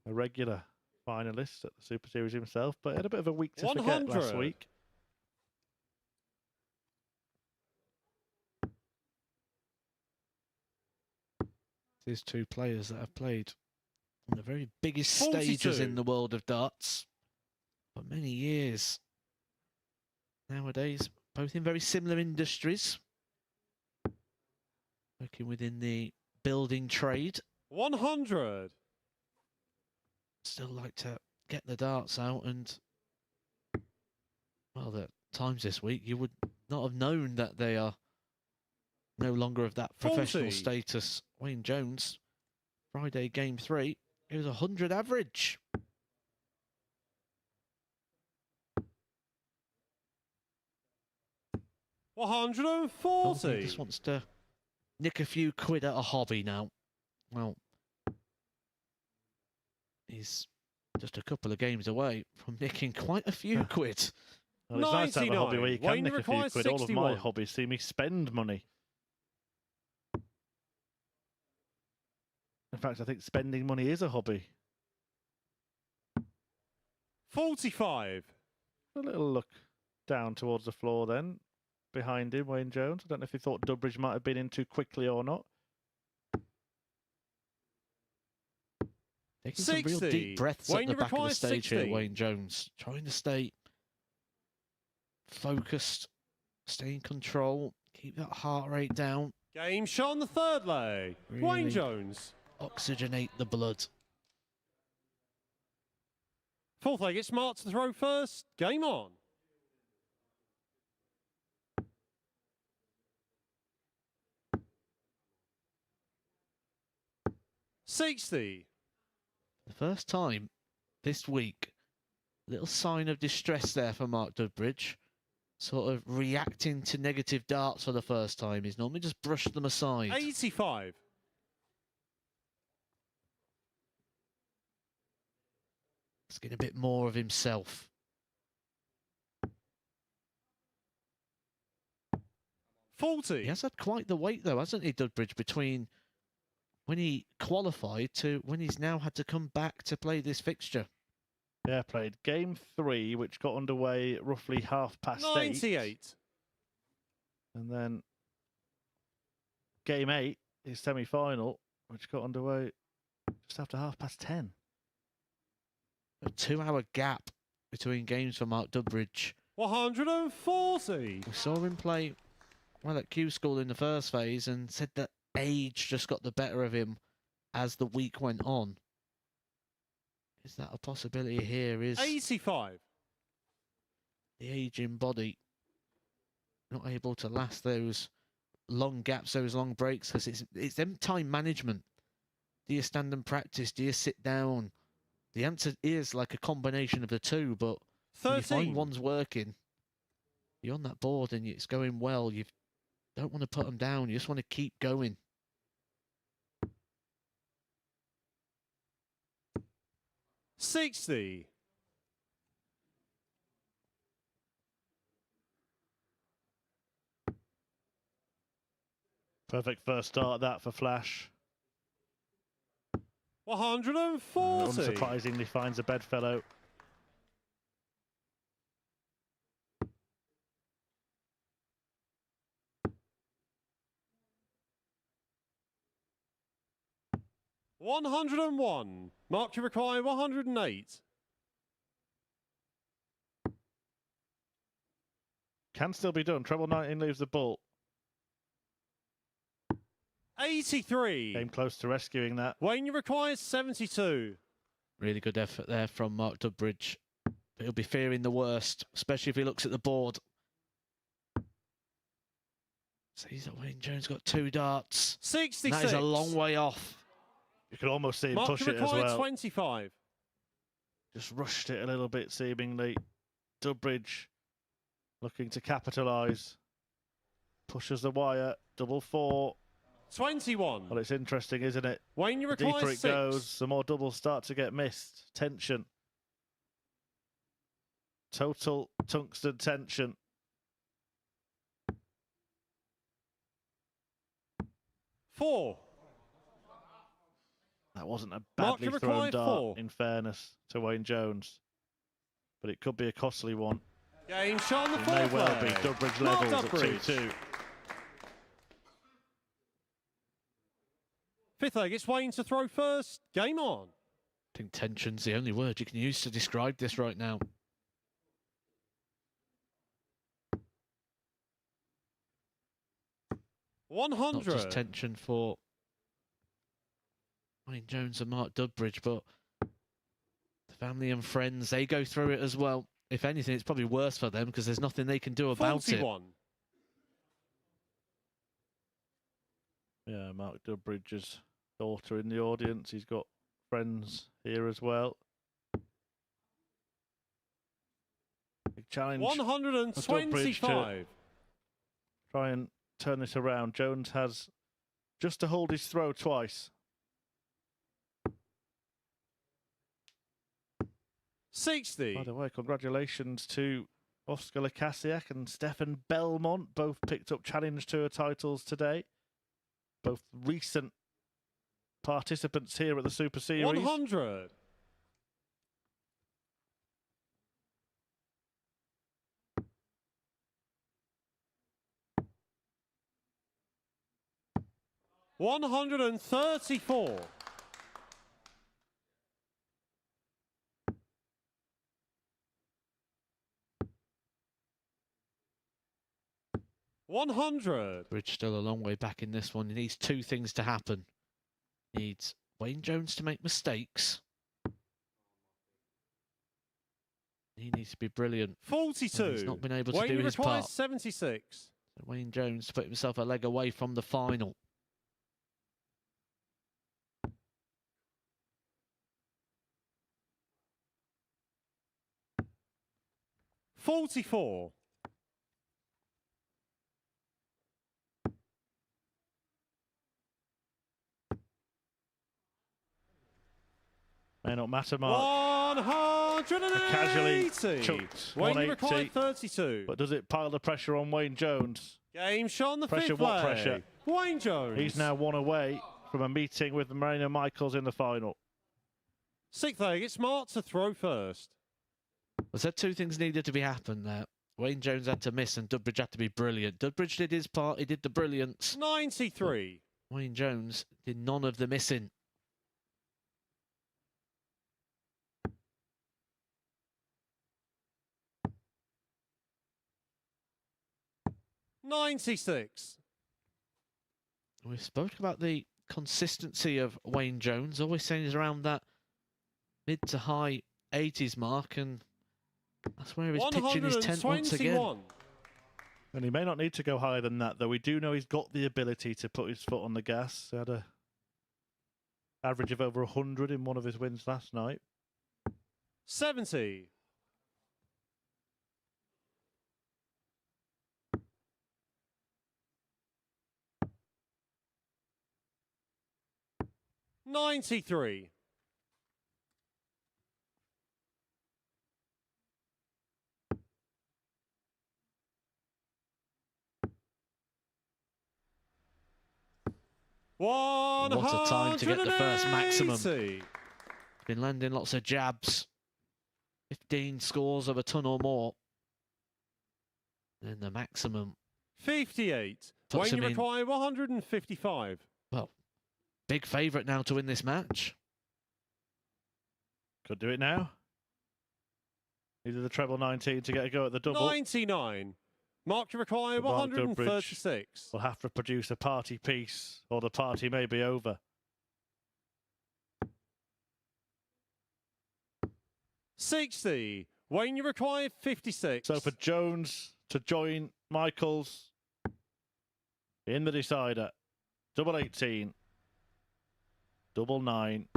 A regular finalist at the Super Series himself, but had a bit of a week to forget last 100. week. These two players that have played on the very biggest 42. stages in the world of darts for many years. Nowadays, both in very similar industries, working within the building trade. 100. Still like to get the darts out, and well, the times this week you would not have known that they are no longer of that professional 40. status. Wayne Jones, Friday game 3, it was 100 average. He 140. just wants to nick a few quid at a hobby now. Well, he's just a couple of games away from nicking quite a few quid. Well, it's nice to have a hobby where you can Wayne nick a few requires quid. All of my 61. hobbies see me spend money. In fact, I think spending money is a hobby. 45. A little look down towards the floor then. Behind him, Wayne Jones. I don't know if he thought Durbridge might have been in too quickly or not. Taking some real 60. deep breaths Wayne, at the you back of the require stage 60. here, Wayne Jones. Trying to stay focused, stay in control, keep that heart rate down. Game shot on the third leg. Really Wayne Jones. Oxygenate the blood. Fourth leg, it's Mark to throw first. Game on. $60. The first time this week, little sign of distress there for Mark Dudbridge. Sort of reacting to negative darts for the first time. He's normally just brushed them aside. 85. Asking a bit more of himself. 40. He has had quite the wait though, hasn't he, Dudbridge, between when he qualified to when he's now had to come back to play this fixture. Yeah, played game 3, which got underway roughly 8:30. 98. And then game 8, his semi-final, which got underway just after 10:30. A 2-hour gap between games for Mark Dudbridge. 140. We saw him play well at Q School in the first phase and said that age just got the better of him as the week went on. Is that a possibility here? Is 85. the aging body not able to last those long gaps, those long breaks? Because it's them time management. Do you stand and practice? Do you sit down? The answer is like a combination of the two, but when you 13. find one's working, you're on that board and it's going well. You don't want to put them down. You just want to keep going. $60. Perfect first start that for Flash. 140. Unsurprisingly finds a bedfellow. 101. Mark, you require 108. Can still be done. Treble 19 leaves the ball. 83. Came close to rescuing that. Wayne, you require 72. Really good effort there from Mark Durbridge. But he'll be fearing the worst, especially if he looks at the board. Sees that Wayne Jones got 2 darts. 66. And that is a long way off. You could almost see him Mark, push you it as require well. 25. Just rushed it a little bit, seemingly. Durbridge looking to capitalise. Pushes the wire. Double 4. 21. Well, it's interesting, isn't it? Wayne, you The require deeper it 6. goes, the more doubles start to get missed. Tension. Total tungsten tension. Four. That wasn't a Mark, badly you thrown require dart, 4. in fairness to Wayne Jones. But it could be a costly one. Game shot on the It fourth may well leg. be Durbridge Mark levels at Durbridge. 2-2. Fifth leg, it's Wayne to throw first. Game on. I think tension's the only word you can use to describe this right now. Not 100. just tension for Wayne Jones and Mark Durbridge, but the family and friends, they go through it as well. If anything, it's probably worse for them because there's nothing they can do about 41. Yeah, Mark Durbridge's daughter in the audience. He's got friends here as well. Big challenge. 125. Try and turn this around. Jones has just to hold his throw twice. 60. By the way, congratulations to Oscar Lukasiak and Stefan Belmont. Both picked up Challenge Tour titles today. Both recent participants here at the Super Series. 100. $134. 100. Bridge still a long way back in this one. He needs 2 things to happen. He needs Wayne Jones to make mistakes. He needs to be brilliant. 42. He's not been able to Wayne do his requires part. 76. Wayne Jones put himself a leg away from the final. $44. May not matter, Mark. 180. Casually chucked Wayne 180. required 32. But does it pile the pressure on Wayne Jones? Game shot on the Pressure, fifth what leg. pressure? Wayne Jones. He's now 1 away from a meeting with Marina Michaels in the final. Sixth leg, it's Mark to throw first. Was there 2 things needed to be happened there? Wayne Jones had to miss and Durbridge had to be brilliant. Durbridge did his part, he did the brilliance. 93. Wayne Jones did none of the missing. $96. We've spoken about the consistency of Wayne Jones, always saying he's around that mid to high 80s mark, and that's where he's pitching his tent once again. And he may not need to go higher than that, though. We do know he's got the ability to put his foot on the gas. He had a average of over 100 in one of his wins last night. 70. $93. What a time to get the first maximum. Been landing lots of jabs. 15 scores of a ton or more. Then the maximum. 58. Puts Wayne, him you in. require 155. Well, big favourite now to win this match. Could do it now. Either the treble 19 to get a go at the double. 99. Mark, you require Mark Durbridge 136. will have to produce a party piece, or the party may be over. 60. Wayne, you require 56. So for Jones to join Michaels in the decider, double 18, double 9.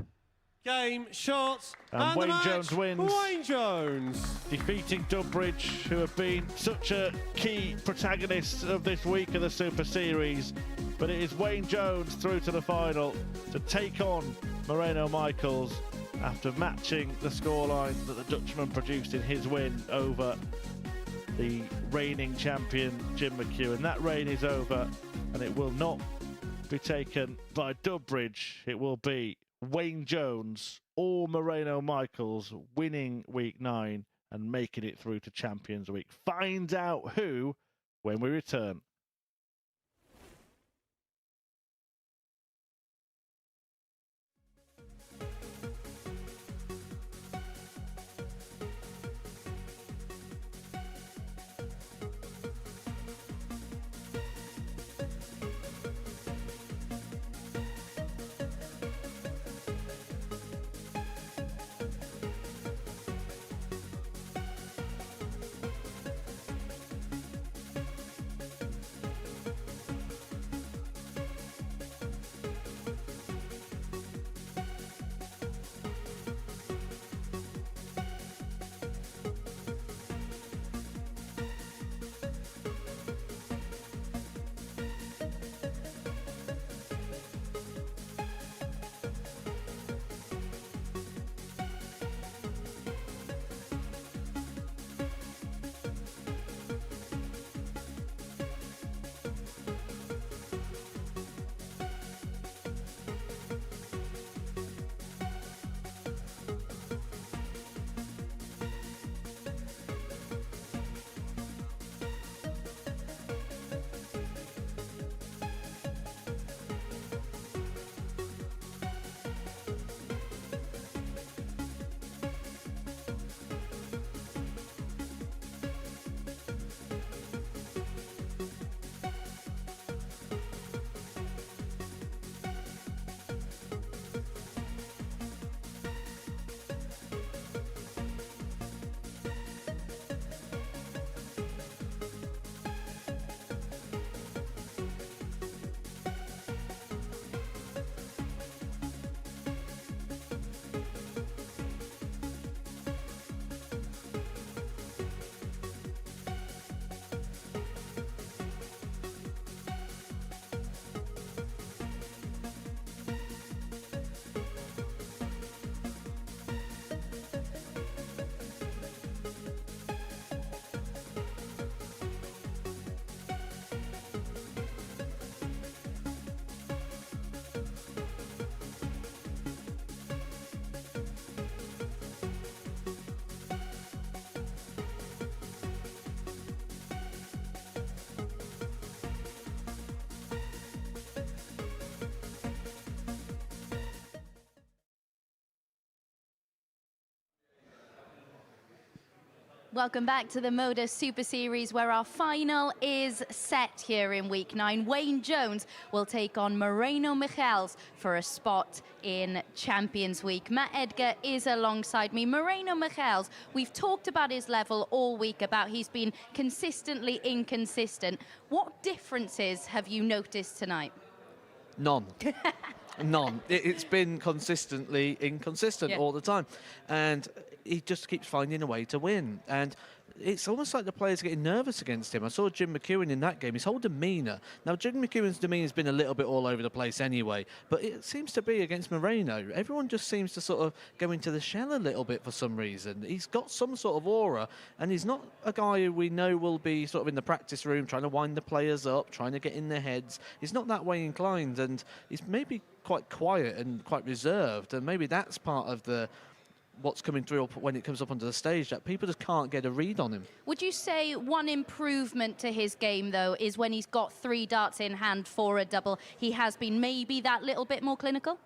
Game, shots, and Wayne the match, Jones wins. Wayne Jones. Defeating Durbridge, who have been such a key protagonist of this week of the Super Series. But it is Wayne Jones through to the final to take on Moreno Michaels after matching the scoreline that the Dutchman produced in his win over the reigning champion Jim McEwen. That reign is over, and it will not be taken by Durbridge. It will be Wayne Jones or Moreno Michaels winning week 9 and making it through to Champions Week. Find out who when we return. Welcome back to the MODUS Super Series, where our final is set here in week 9. Wayne Jones will take on Moreno Michaels for a spot in Champions Week. Matt Edgar is alongside me. Moreno Michaels, we've talked about his level all week, about he's been consistently inconsistent. What differences have you noticed tonight? None. None. It's been consistently inconsistent all the time. And he just keeps finding a way to win. And it's almost like the players getting nervous against him. I saw Jim McEwen in that game. His whole demeanour. Now, Jim McEwen's demeanour has been a little bit all over the place anyway, but it seems to be against Moreno. Everyone just seems to sort of go into the shell a little bit for some reason. He's got some sort of aura, and he's not a guy who we know will be sort of in the practice room trying to wind the players up, trying to get in their heads. He's not that way inclined, and he's maybe quite quiet and quite reserved, and maybe that's part of the what's coming through when it comes up onto the stage, that people just can't get a read on him. Would you say one improvement to his game, though, is when he's got 3 darts in hand for a double, he has been maybe that little bit more clinical?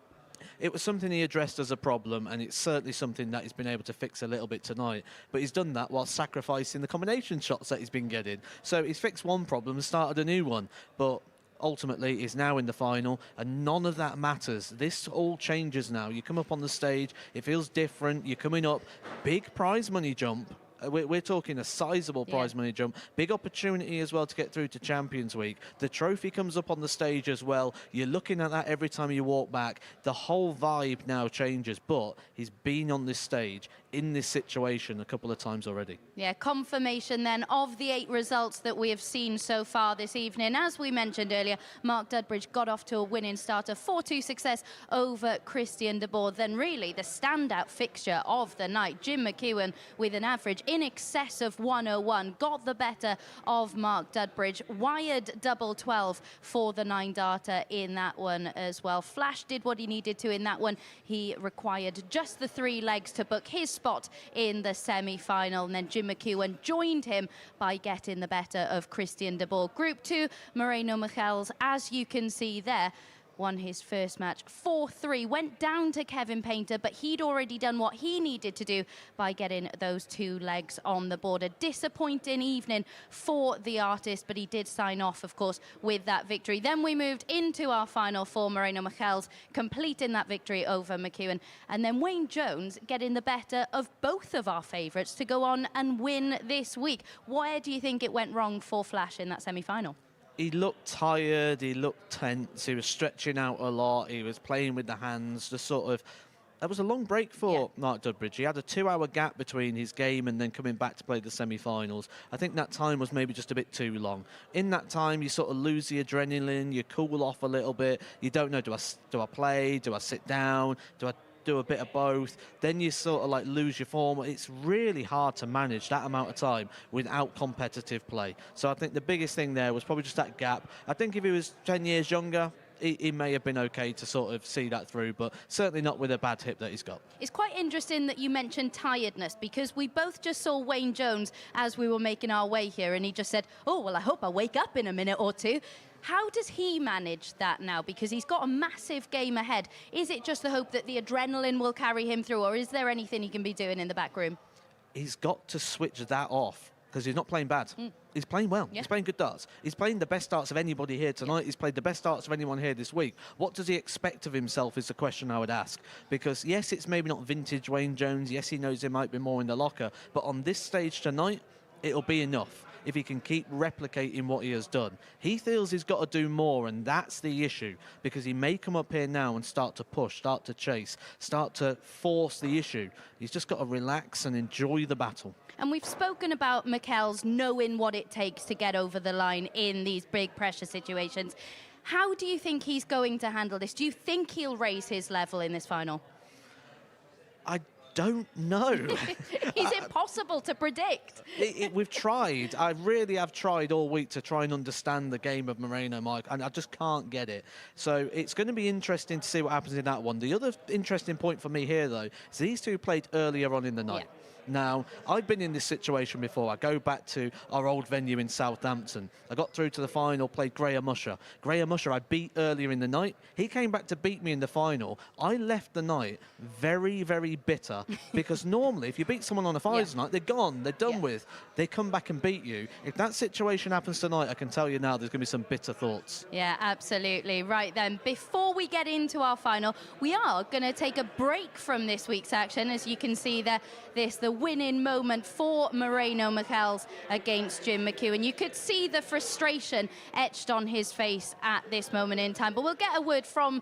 It was something he addressed as a problem, and it's certainly something that he's been able to fix a little bit tonight. But he's done that while sacrificing the combination shots that he's been getting. So he's fixed one problem and started a new one. But ultimately, he's now in the final, and none of that matters. This all changes now. You come up on the stage, it feels different. You're coming up, big prize money jump. We're talking a sizable prize money jump. Big opportunity as well to get through to Champions Week. The trophy comes up on the stage as well. You're looking at that every time you walk back. The whole vibe now changes, but he's been on this stage in this situation a couple of times already. Yeah, confirmation then of the 8 results that we have seen so far this evening. As we mentioned earlier, Mark Dudbridge got off to a winning start, a 4-2 success over Christian de Boer. Then really the standout fixture of the night, Jim McEwen with an average in excess of 101, got the better of Mark Dudbridge, wired double 12 for the 9-darter in that one as well. Flash did what he needed to in that one. He required just the 3 legs to book his spot in the semi-final, and then Jim McEwen joined him by getting the better of Christian de Boer. Group 2, Moreno Michels, as you can see there, won his first match 4-3, went down to Kevin Painter, but he'd already done what he needed to do by getting those 2 legs on the board. A disappointing evening for the artist, but he did sign off, of course, with that victory. Then we moved into our final for Moreno Michels, completing that victory over McEwen, and then Wayne Jones getting the better of both of our favourites to go on and win this week. Where do you think it went wrong for Flash in that semi-final? He looked tired, he looked tense, he was stretching out a lot, he was playing with the hands, just sort of... That was a long break for Mark Dudbridge. He had a 2-hour gap between his game and then coming back to play the semi-finals. I think that time was maybe just a bit too long. In that time, you sort of lose the adrenaline, you cool off a little bit, you don't know, do I play, do I sit down, do I do a bit of both? Then you sort of like lose your form. It's really hard to manage that amount of time without competitive play. So I think the biggest thing there was probably just that gap. I think if he was 10 years younger, he may have been okay to sort of see that through, but certainly not with a bad hip that he's got. It's quite interesting that you mentioned tiredness, because we both just saw Wayne Jones as we were making our way here, and he just said, oh, well, I hope I wake up in a minute or two. How does he manage that now? Because he's got a massive game ahead. Is it just the hope that the adrenaline will carry him through, or is there anything he can be doing in the back room? He's got to switch that off, because he's not playing bad. He's playing well. He's playing good darts. He's playing the best darts of anybody here tonight. He's played the best darts of anyone here this week. What does he expect of himself is the question I would ask. Because, yes, it's maybe not vintage Wayne Jones. Yes, he knows there might be more in the locker. But on this stage tonight, it'll be enough if he can keep replicating what he has done. He feels he's got to do more, and that's the issue, because he may come up here now and start to push, start to chase, start to force the issue. He's just got to relax and enjoy the battle. And we've spoken about Michels knowing what it takes to get over the line in these big pressure situations. How do you think he's going to handle this? Do you think he'll raise his level in this final? I don't know. It's impossible to predict. We've tried. I really have tried all week to try and understand the game of Moreno, Mike, and I just can't get it. So it's going to be interesting to see what happens in that one. The other interesting point for me here, though, is these two played earlier on in the night. Now, I've been in this situation before. I go back to our old venue in Southampton. I got through to the final, played Graham Usher. Graham Usher I beat earlier in the night. He came back to beat me in the final. I left the night very, very bitter, because normally if you beat someone on a finals night, they're gone, they're done with. They come back and beat you. If that situation happens tonight, I can tell you now there's going to be some bitter thoughts. Yeah, absolutely. Right then, before we get into our final, we are going to take a break from this week's action. As you can see there, the winning moment for Moreno Michels against Jim McEwen. You could see the frustration etched on his face at this moment in time. But we'll get a word from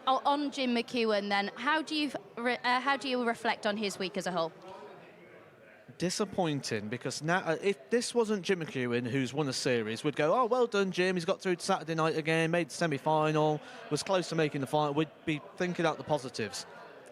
on Jim McEwen then. How do you reflect on his week as a whole? Disappointing, because now if this wasn't Jim McEwen, who's won a series, we'd go, oh, well done, Jim. He's got through to Saturday night again, made the semi-final, was close to making the final. We'd be thinking out the positives.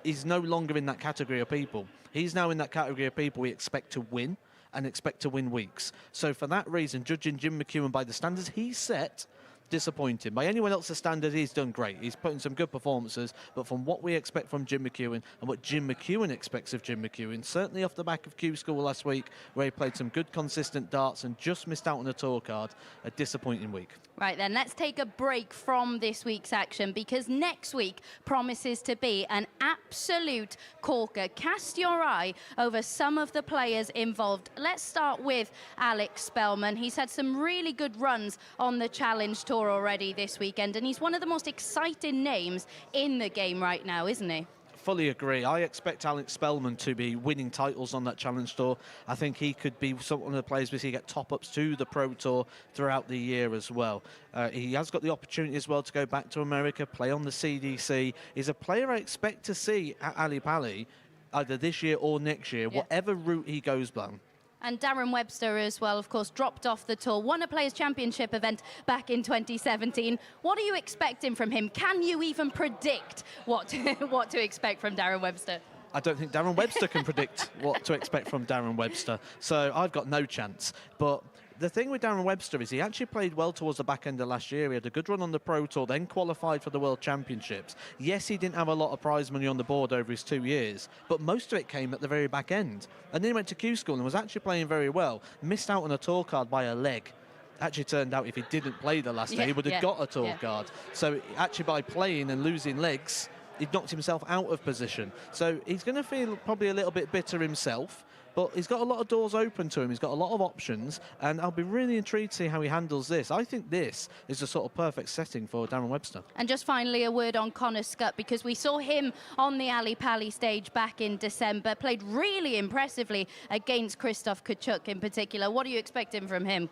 He's no longer in that category of people. He's now in that category of people we expect to win and expect to win weeks. So for that reason, judging Jim McEwen by the standards he set, disappointing. By anyone else's standard, he's done great. He's put in some good performances, but from what we expect from Jim McEwen and what Jim McEwen expects of Jim McEwen, certainly off the back of Q School last week, where he played some good, consistent darts and just missed out on a tour card, a disappointing week. Right then, let's take a break from this week's action because next week promises to be an absolute corker. Cast your eye over some of the players involved. Let's start with Alex Spellman. He's had some really good runs on the Challenge Tour already this weekend, and he's one of the most exciting names in the game right now, isn't he? Fully agree. I expect Alex Spellman to be winning titles on that Challenge Tour. I think he could be one of the players we see get top-ups to the Pro Tour throughout the year as well. He has got the opportunity as well to go back to America, play on the CDC. He's a player I expect to see at Ali Pali either this year or next year, whatever route he goes down. And Darren Webster as well, of course, dropped off the tour, won a Players' Championship event back in 2017. What are you expecting from him? Can you even predict what to expect from Darren Webster? I don't think Darren Webster can predict what to expect from Darren Webster, so I've got no chance. But the thing with Darren Webster is he actually played well towards the back end of last year. He had a good run on the Pro Tour, then qualified for the World Championships. Yes, he didn't have a lot of prize money on the board over his 2 years, but most of it came at the very back end. And then he went to Q School and was actually playing very well. Missed out on a tour card by a leg. Actually turned out if he didn't play the last day, he would have got a tour card. So actually by playing and losing legs, he knocked himself out of position. So he's going to feel probably a little bit bitter himself, but he's got a lot of doors open to him. He's got a lot of options, and I'll be really intrigued to see how he handles this. I think this is the sort of perfect setting for Darren Webster. And just finally, a word on Connor Scott, because we saw him on the Ali Pali stage back in December, played really impressively against Krzysztof Kachuk in particular. What are you expecting from him?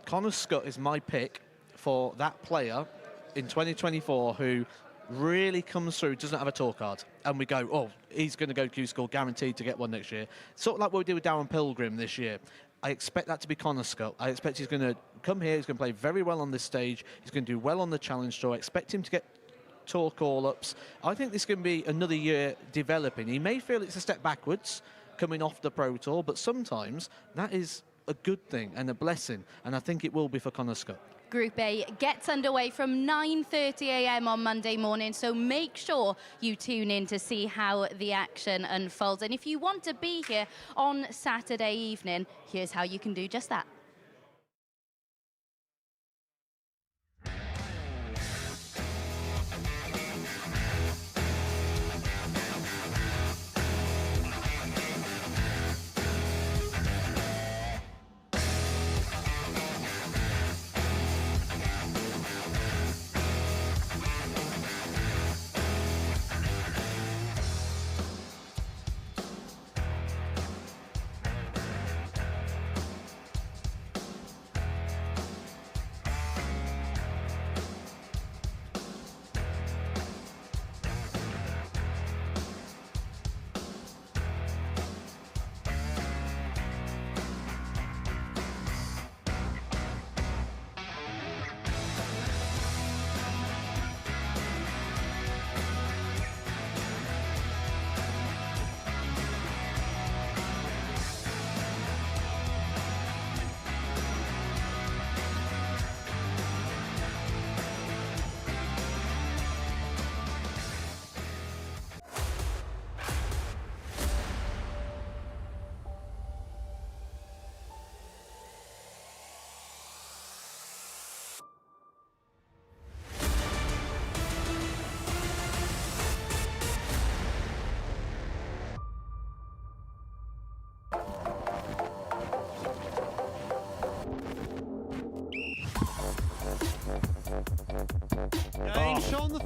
Connor Scott is my pick for that player in 2024 who really comes through, doesn't have a tour card, and we go, oh, he's going to go Q School, guaranteed to get one next year. Sort of like what we did with Darren Pilgrim this year. I expect that to be Connor Scott. I expect he's going to come here, he's going to play very well on this stage, he's going to do well on the Challenge Tour. I expect him to get tour call-ups. I think this is going to be another year developing. He may feel it's a step backwards coming off the Pro Tour, but sometimes that is a good thing and a blessing, and I think it will be for Connor Scott. Group A gets underway from 9:30 a.m. on Monday morning, so make sure you tune in to see how the action unfolds. And if you want to be here on Saturday evening, here's how you can do just that.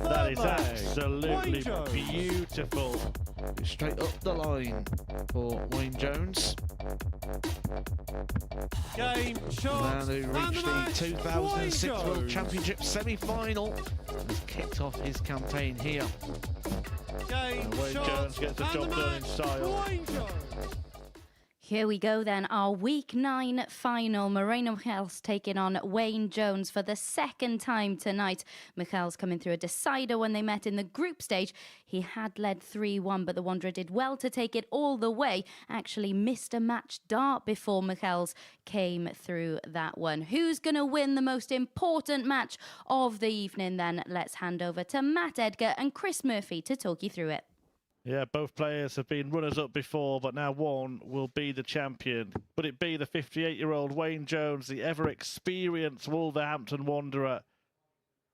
That is absolutely beautiful. Straight up the line for Wayne Jones. Game, shot, Man who reached the 2006 World Championship semi-final has kicked off his campaign here. Game, Wayne Jones gets the job done in style. Here we go then, our Week 9 final. Moreno Michels taking on Wayne Jones for the second time tonight. Michels coming through a decider when they met in the group stage. He had led 3-1, but the Wanderer did well to take it all the way. Actually missed a match dart before Michels came through that one. Who's going to win the most important match of the evening then? Let's hand over to Matt Edgar and Chris Murphy to talk you through it. Yeah, both players have been runners-up before, but now one will be the champion. Would it be the 58-year-old Wayne Jones, the ever-experienced Wolverhampton Wanderer,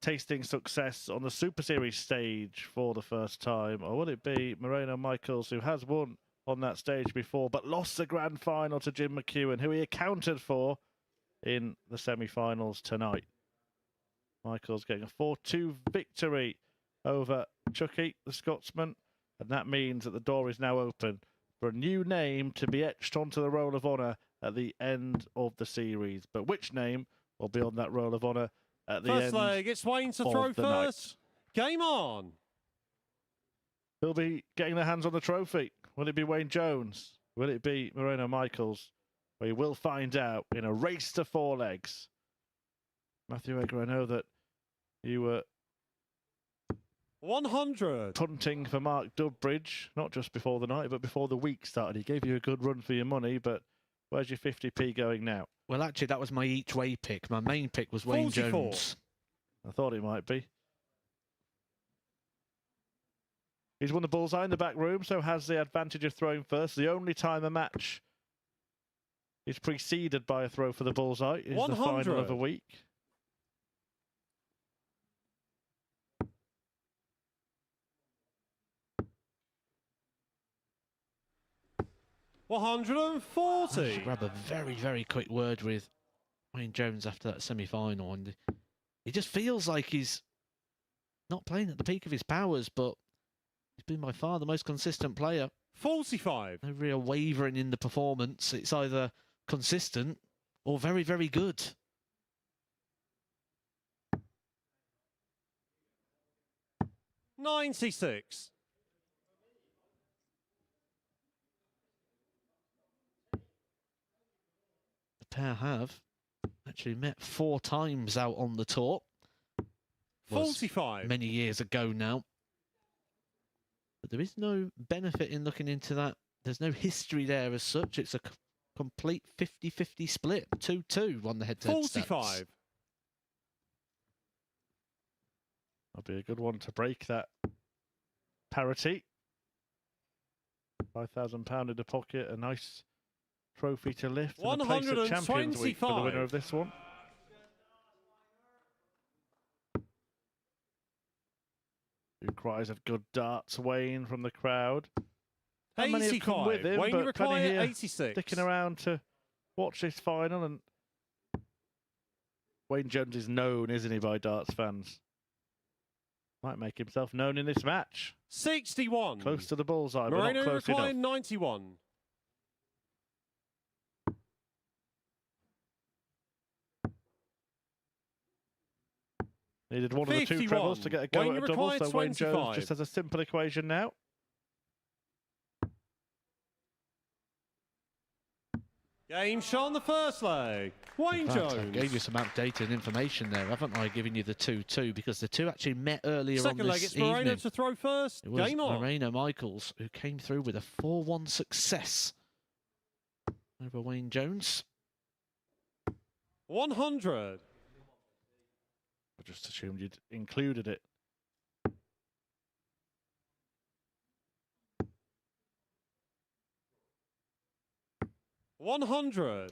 tasting success on the Super Series stage for the first time? Or would it be Moreno Michels, who has won on that stage before, but lost the grand final to Jim McEwen, who he accounted for in the semi-finals tonight? Michels getting a 4-2 victory over Chucky, the Scotsman. And that means that the door is now open for a new name to be etched onto the Roll of Honour at the end of the series. But which name will be on that Roll of Honour at the First end leg, it's Wayne to throw first. Game on. Who'll be getting their hands on the trophy? Will it be Wayne Jones? Will it be Moreno Michels? We will find out in a race to 4 legs. Matthew Edgar, I know that you were 100. punting for Mark Dubbridge, not just before the night, but before the week started. He gave you a good run for your money, but where's your 50p going now? Well, actually, that was my each-way pick. My main pick was Wayne 44. Jones. I thought it might be. He's won the bullseye in the back room, so has the advantage of throwing first. The only time a match is preceded by a throw for the bullseye is 100. the final of a week. 140. I should grab a very, very quick word with Wayne Jones after that semi-final, and he just feels like he's not playing at the peak of his powers, but he's been by far the most consistent player. 45. No real wavering in the performance. It's either consistent or very, very good. $96. The pair have actually met 4 times out on the tour. Was 45. many years ago now. But there is no benefit in looking into that. There's no history there as such. It's a complete 50-50 split. 2-2 on the head-to-head stats. 45. That'll be a good one to break that parity. £5,000 in the pocket, a nice trophy to lift. And a place at Champions Week for the winner of this one. Two cries of good darts, Wayne, from the crowd. How many have come with him? Wayne, you but plenty require here 86. sticking around to watch this final. And Wayne Jones is known, isn't he, by darts fans? Might make himself known in this match. 61. Close to the bullseye, but Moreno not close require enough. 91. Needed one of the 2 trebles to get a go Wayne at a double, so Wayne 25. Jones just has a simple equation now. Game shot on the first leg. Wayne In fact, Jones. I gave you some outdated information there, haven't I? Giving you the 2-2 because the 2 actually met earlier Second on leg, this it's Moreno evening. to throw first. It was Game on. Moreno Michels who came through with a 4-1 success over Wayne Jones. 100. I just assumed you'd included it. $100.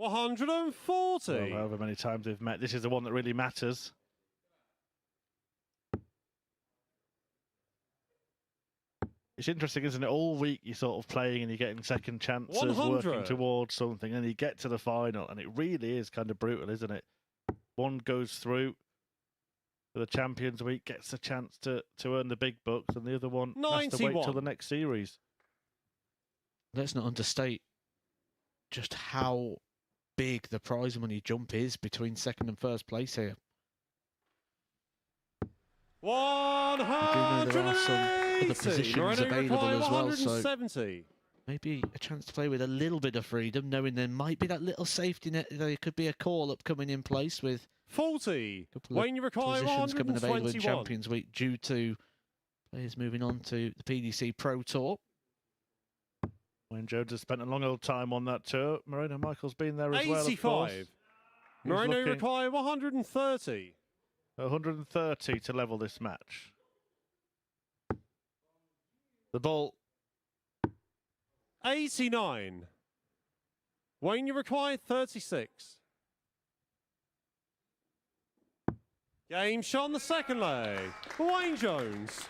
$140. Well, however many times they've met, this is the one that really matters. It's interesting, isn't it? All week you're sort of playing and you're getting second chances, 100. working towards something, and you get to the final, and it really is kind of brutal, isn't it? One goes through for the Champions Week, gets a chance to earn the big bucks, and the other one has to wait 91. till the next series. Let's not understate just how big the prize money jump is between second and first place here. I do know there are some other positions available as well, so 170. maybe a chance to play with a little bit of freedom, knowing there might be that little safety net. There could be a call-up coming in place with 40. a couple of When you require positions coming available in 121. Champions Week due to players moving on to the PDC Pro Tour. Wayne Jones has spent a long old time on that tour. Moreno Michael's been there as well, of course. 85. Moreno require 130. 130 to level this match. The ball. 89. Wayne, you require 36. Game shot on the second leg. Wayne Jones.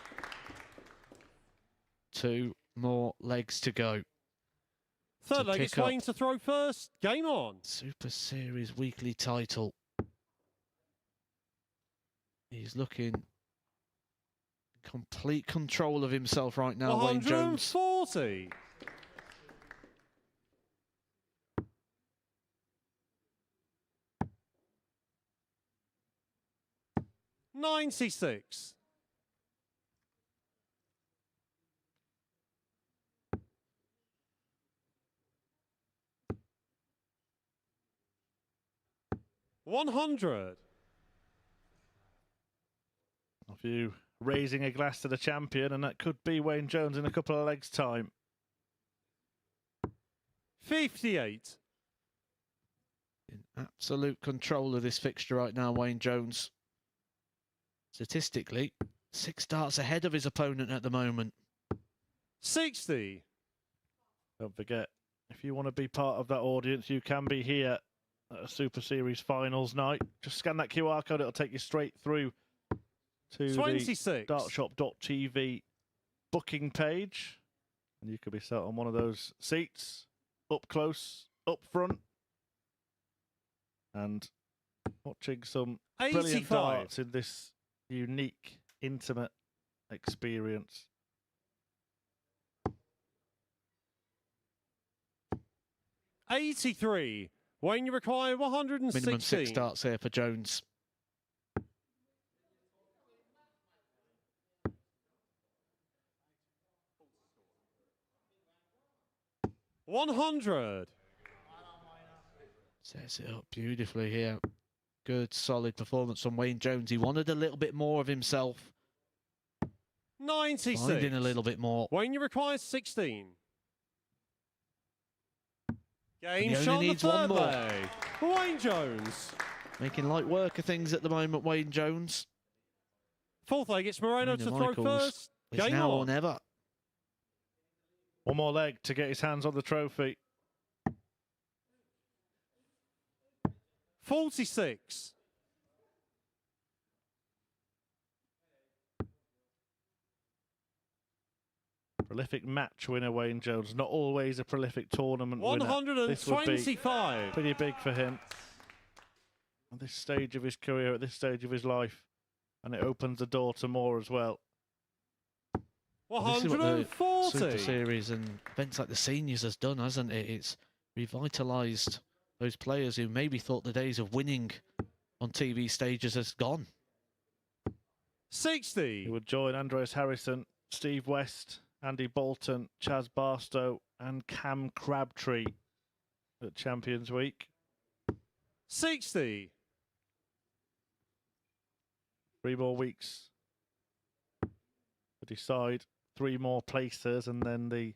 2 more legs to go. Third leg, it's Wayne to throw first. Game on. Super Series weekly title. He's looking in complete control of himself right now, Wayne Jones. 140. $96. $100. Of you raising a glass to the champion, and that could be Wayne Jones in a couple of legs' time. 58. In absolute control of this fixture right now, Wayne Jones. Statistically, 6 starts ahead of his opponent at the moment. 60. Don't forget, if you want to be part of that audience, you can be here at a Super Series finals night. Just scan that QR code, it'll take you straight through to 26. the dartshop.tv booking page. And you could be sat on one of those seats, up close, up front, and watching some brilliant 85. darts in this unique, intimate experience. $83. Wayne, you require 116. Minimum 6 starts here for Jones. $100. Sets it up beautifully here. Good, solid performance from Wayne Jones. He wanted a little bit more of himself. 96. Finding a little bit more. Wayne, you require 16. Game He only shot on the needs one third more. leg. Wayne Jones. Making light work of things at the moment, Wayne Jones. Fourth leg, it's Moreno to throw Michaels first. is Game now or on. never. One more leg to get his hands on the trophy. 46. Prolific match winner, Wayne Jones. Not always a prolific tournament winner. This would be 125. pretty big for him at this stage of his career, at this stage of his life. And it opens the door to more as well. This is what the 140. Super Series and events like the Seniors has done, hasn't it? It's revitalised those players who maybe thought the days of winning on TV stages has gone. 60. He would join Andreas Harrison, Steve West, Andy Bolton, Chaz Barstow and Cam Crabtree at Champions Week. 60. 3 more weeks to decide 3 more places, and then the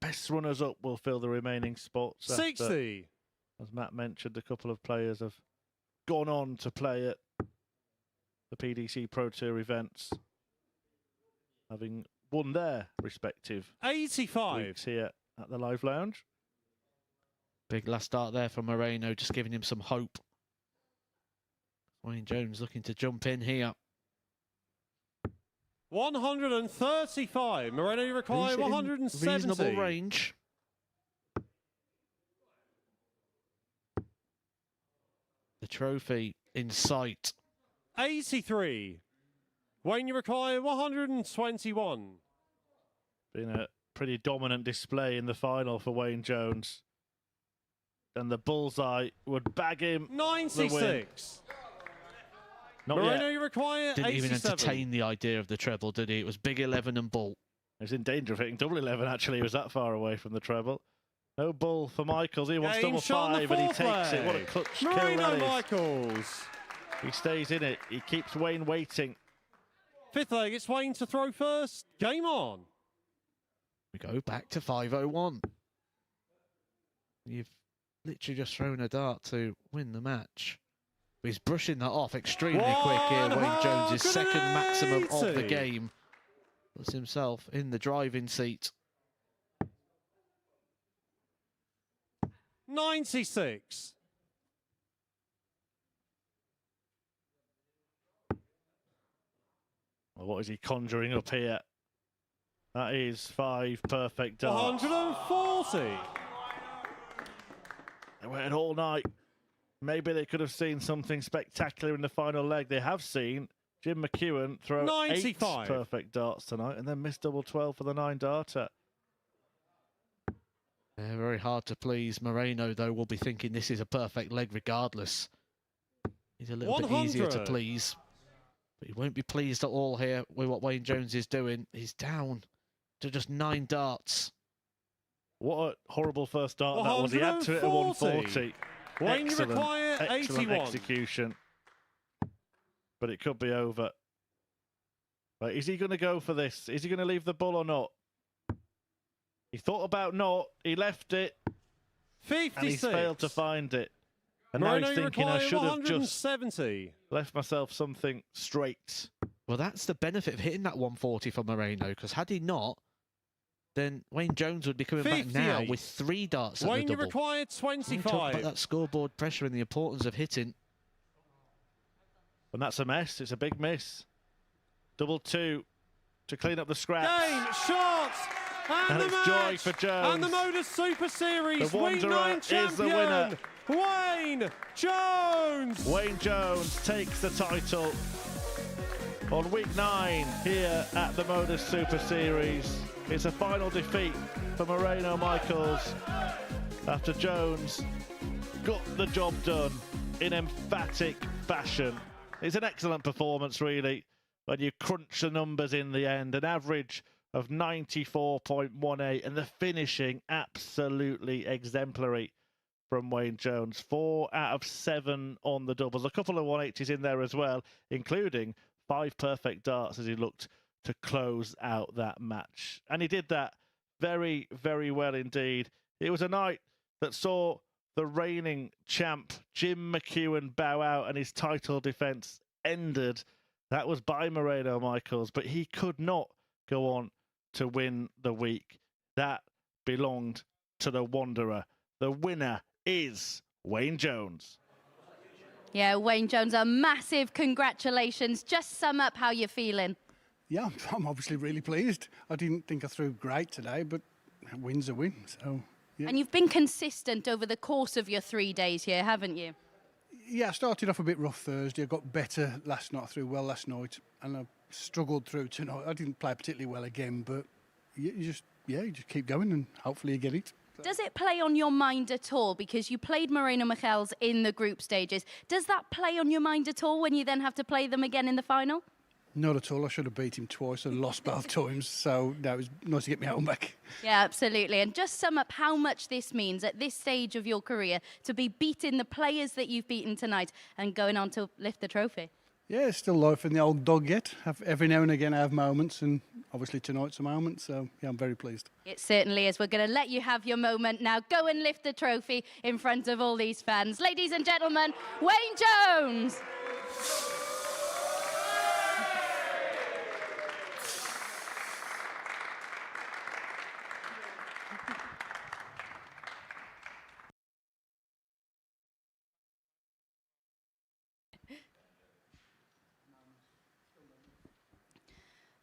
best runners-up will fill the remaining spots. 60. As Matt mentioned, a couple of players have gone on to play at the PDC Pro Tour events, having won their respective 85. weeks here at the Live Lounge. Big last start there from Moreno, just giving him some hope. Wayne Jones looking to jump in here. 135. Moreno, you require He's in 170. reasonable range. The trophy in sight. 83. Wayne, you require 121. Been a pretty dominant display in the final for Wayne Jones. And the bullseye would bag him the win. 96. Not Moreno, yet. you require Didn't 87. even entertain the idea of the treble, did he? It was big 11 and bull. He was in danger of hitting double 11, actually. He was that far away from the treble. No bull for Michaels. He wants Game double shot on the 5, and he fourth takes it. What a leg. clutch kill Moreno that is. Michaels. He stays in it. He keeps Wayne waiting. Fifth leg, it's Wayne to throw first. Game on. We go back to 5:01. You've literally just thrown a dart to win the match. But he's brushing that off extremely quick here. Wayne Jones' second maximum of the game. Puts himself in the driving seat. 96. Well, what is he conjuring up here? That is 5 perfect darts. 140. They waited all night. Maybe they could have seen something spectacular in the final leg. They have seen Jim McEwen throw 95. 8 perfect darts tonight and then miss double 12 for the 9-darter. Yeah, very hard to please. Moreno, though, will be thinking this is a perfect leg regardless. He's a little bit easier to 100. please. But he won't be pleased at all here with what Wayne Jones is doing. He's down to just 9 darts. What a horrible first dart that was. He had to hit a 140. Wayne, you require Excellent 81. execution. But it could be over. Right, is he going to go for this? Is he going to leave the bull or not? He thought about not. He left it. 56. And he's failed to find it. And now Moreno, he's you thinking, I require should have just 170. left myself something straight. Well, that's the benefit of hitting that 140 for Moreno, because had he not, then Wayne Jones would be coming back now 58. with 3 darts at Wayne, the you double. require When we talk 25. about that scoreboard pressure and the importance of hitting. And that's a mess. It's a big miss. Double 2 to clean up the scraps. Game, shots, and And the it's match. joy for Jones. And the MODUS Super Series The Week Wanderer 9 is champion, the winner. Wayne Jones. Wayne Jones takes the title on week 9 here at the MODUS Super Series. It's a final defeat for Moreno Michaels after Jones got the job done in emphatic fashion. It's an excellent performance, really, when you crunch the numbers in the end. An average of 94.18, and the finishing absolutely exemplary from Wayne Jones. 4 out of 7 on the doubles. A couple of 180s in there as well, including 5 perfect darts as he looked to close out that match. And he did that very, very well indeed. It was a night that saw the reigning champ, Jim McEwen, bow out and his title defence ended. That was by Moreno Michaels, but he could not go on to win the week. That belonged to the Wanderer. The winner is Wayne Jones. Yeah, Wayne Jones, a massive congratulations. Just sum up how you're feeling. Yeah, I'm obviously really pleased. I didn't think I threw great today, but a win's a win. So, yeah. And you've been consistent over the course of your 3 days here, haven't you? Yeah, I started off a bit rough Thursday. I got better last night. I threw well last night, and I struggled through tonight. I didn't play particularly well again, but you just keep going, and hopefully you get it. Does it play on your mind at all? Because you played Moreno Michaels in the group stages. Does that play on your mind at all when you then have to play them again in the final? Not at all. I should have beat him twice and lost both times. So that was nice to get me home back. Yeah, absolutely. And just sum up how much this means at this stage of your career to be beating the players that you've beaten tonight and going on to lift the trophy. Yeah, it's still life in the old dog yet. Every now and again I have moments, and obviously tonight's a moment. So yeah, I'm very pleased. It certainly is. We're going to let you have your moment now. Go and lift the trophy in front of all these fans. Ladies and gentlemen, Wayne Jones.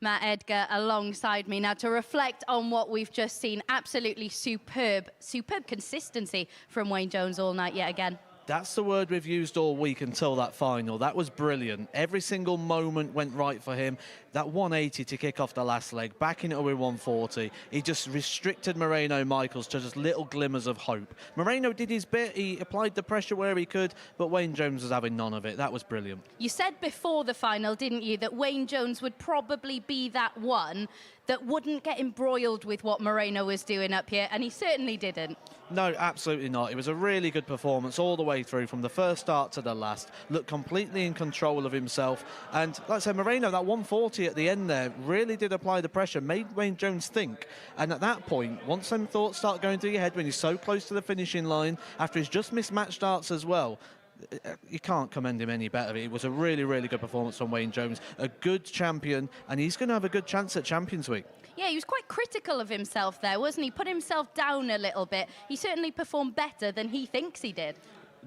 Matt Edgar alongside me now to reflect on what we've just seen. Absolutely superb consistency from Wayne Jones all night yet again. That's the word we've used all week until that final. That was brilliant. Every single moment went right for him. That 180 to kick off the last leg, back into with 140. He just restricted Moreno Michaels to just little glimmers of hope. Moreno did his bit. He applied the pressure where he could, but Wayne Jones was having none of it. That was brilliant. You said before the final, didn't you, that Wayne Jones would probably be that one that wouldn't get embroiled with what Moreno was doing up here, and he certainly didn't. No, absolutely not. It was a really good performance all the way through, from the first start to the last. Looked completely in control of himself. And like I said, Moreno, that 140 at the end there, really did apply the pressure, made Wayne Jones think. And at that point, once some thoughts start going through your head when you're so close to the finishing line, after he's just missed match starts as well, you can't commend him any better. It was a really, really good performance from Wayne Jones. A good champion, and he's going to have a good chance at Champions Week. Yeah, he was quite critical of himself there, wasn't he? Put himself down a little bit. He certainly performed better than he thinks he did.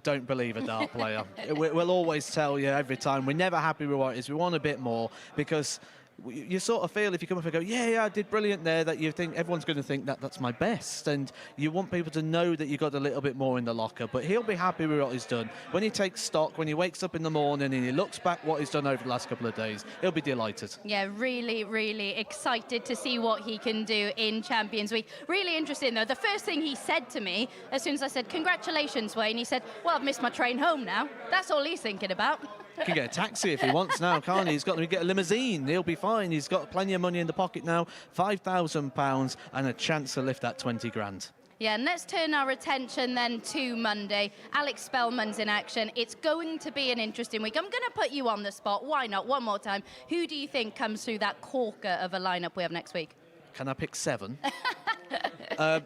Don't believe a dart player. We'll always tell you every time, we're never happy with what it is. We want a bit more, because you sort of feel if you come up and go, yeah, I did brilliant there, that you think everyone's going to think that that's my best, and you want people to know that you got a little bit more in the locker. But he'll be happy with what he's done. When he takes stock, when he wakes up in the morning and he looks back what he's done over the last couple of days, he'll be delighted. Yeah, really, really excited to see what he can do in Champions Week. Really interesting, though. The first thing he said to me, as soon as I said, congratulations, Wayne, he said, well, I've missed my train home now. That's all he's thinking about. He can get a taxi if he wants now, can't he? He's got to get a limousine. He'll be fine. He's got plenty of money in the pocket now, £5,000 and a chance to lift that 20 grand. Yeah, and let's turn our attention then to Monday. Alex Spellman's in action. It's going to be an interesting week. I'm going to put you on the spot. Why not? One more time. Who do you think comes through that corker of a lineup we have next week? Can I pick 7?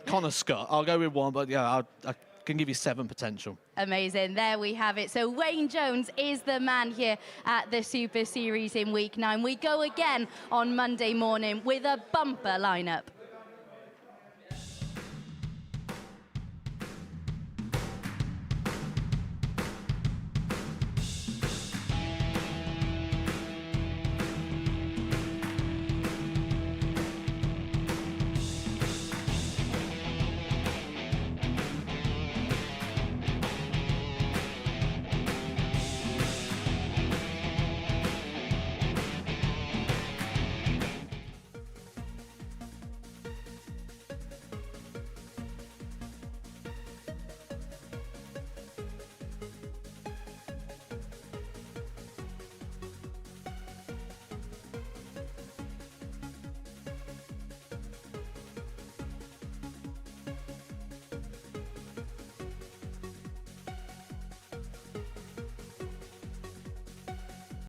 Connor Scott. I'll go with 1, but yeah, I can give you 7 potential. Amazing. There we have it. So Wayne Jones is the man here at the Super Series in week 9. We go again on Monday morning with a bumper lineup.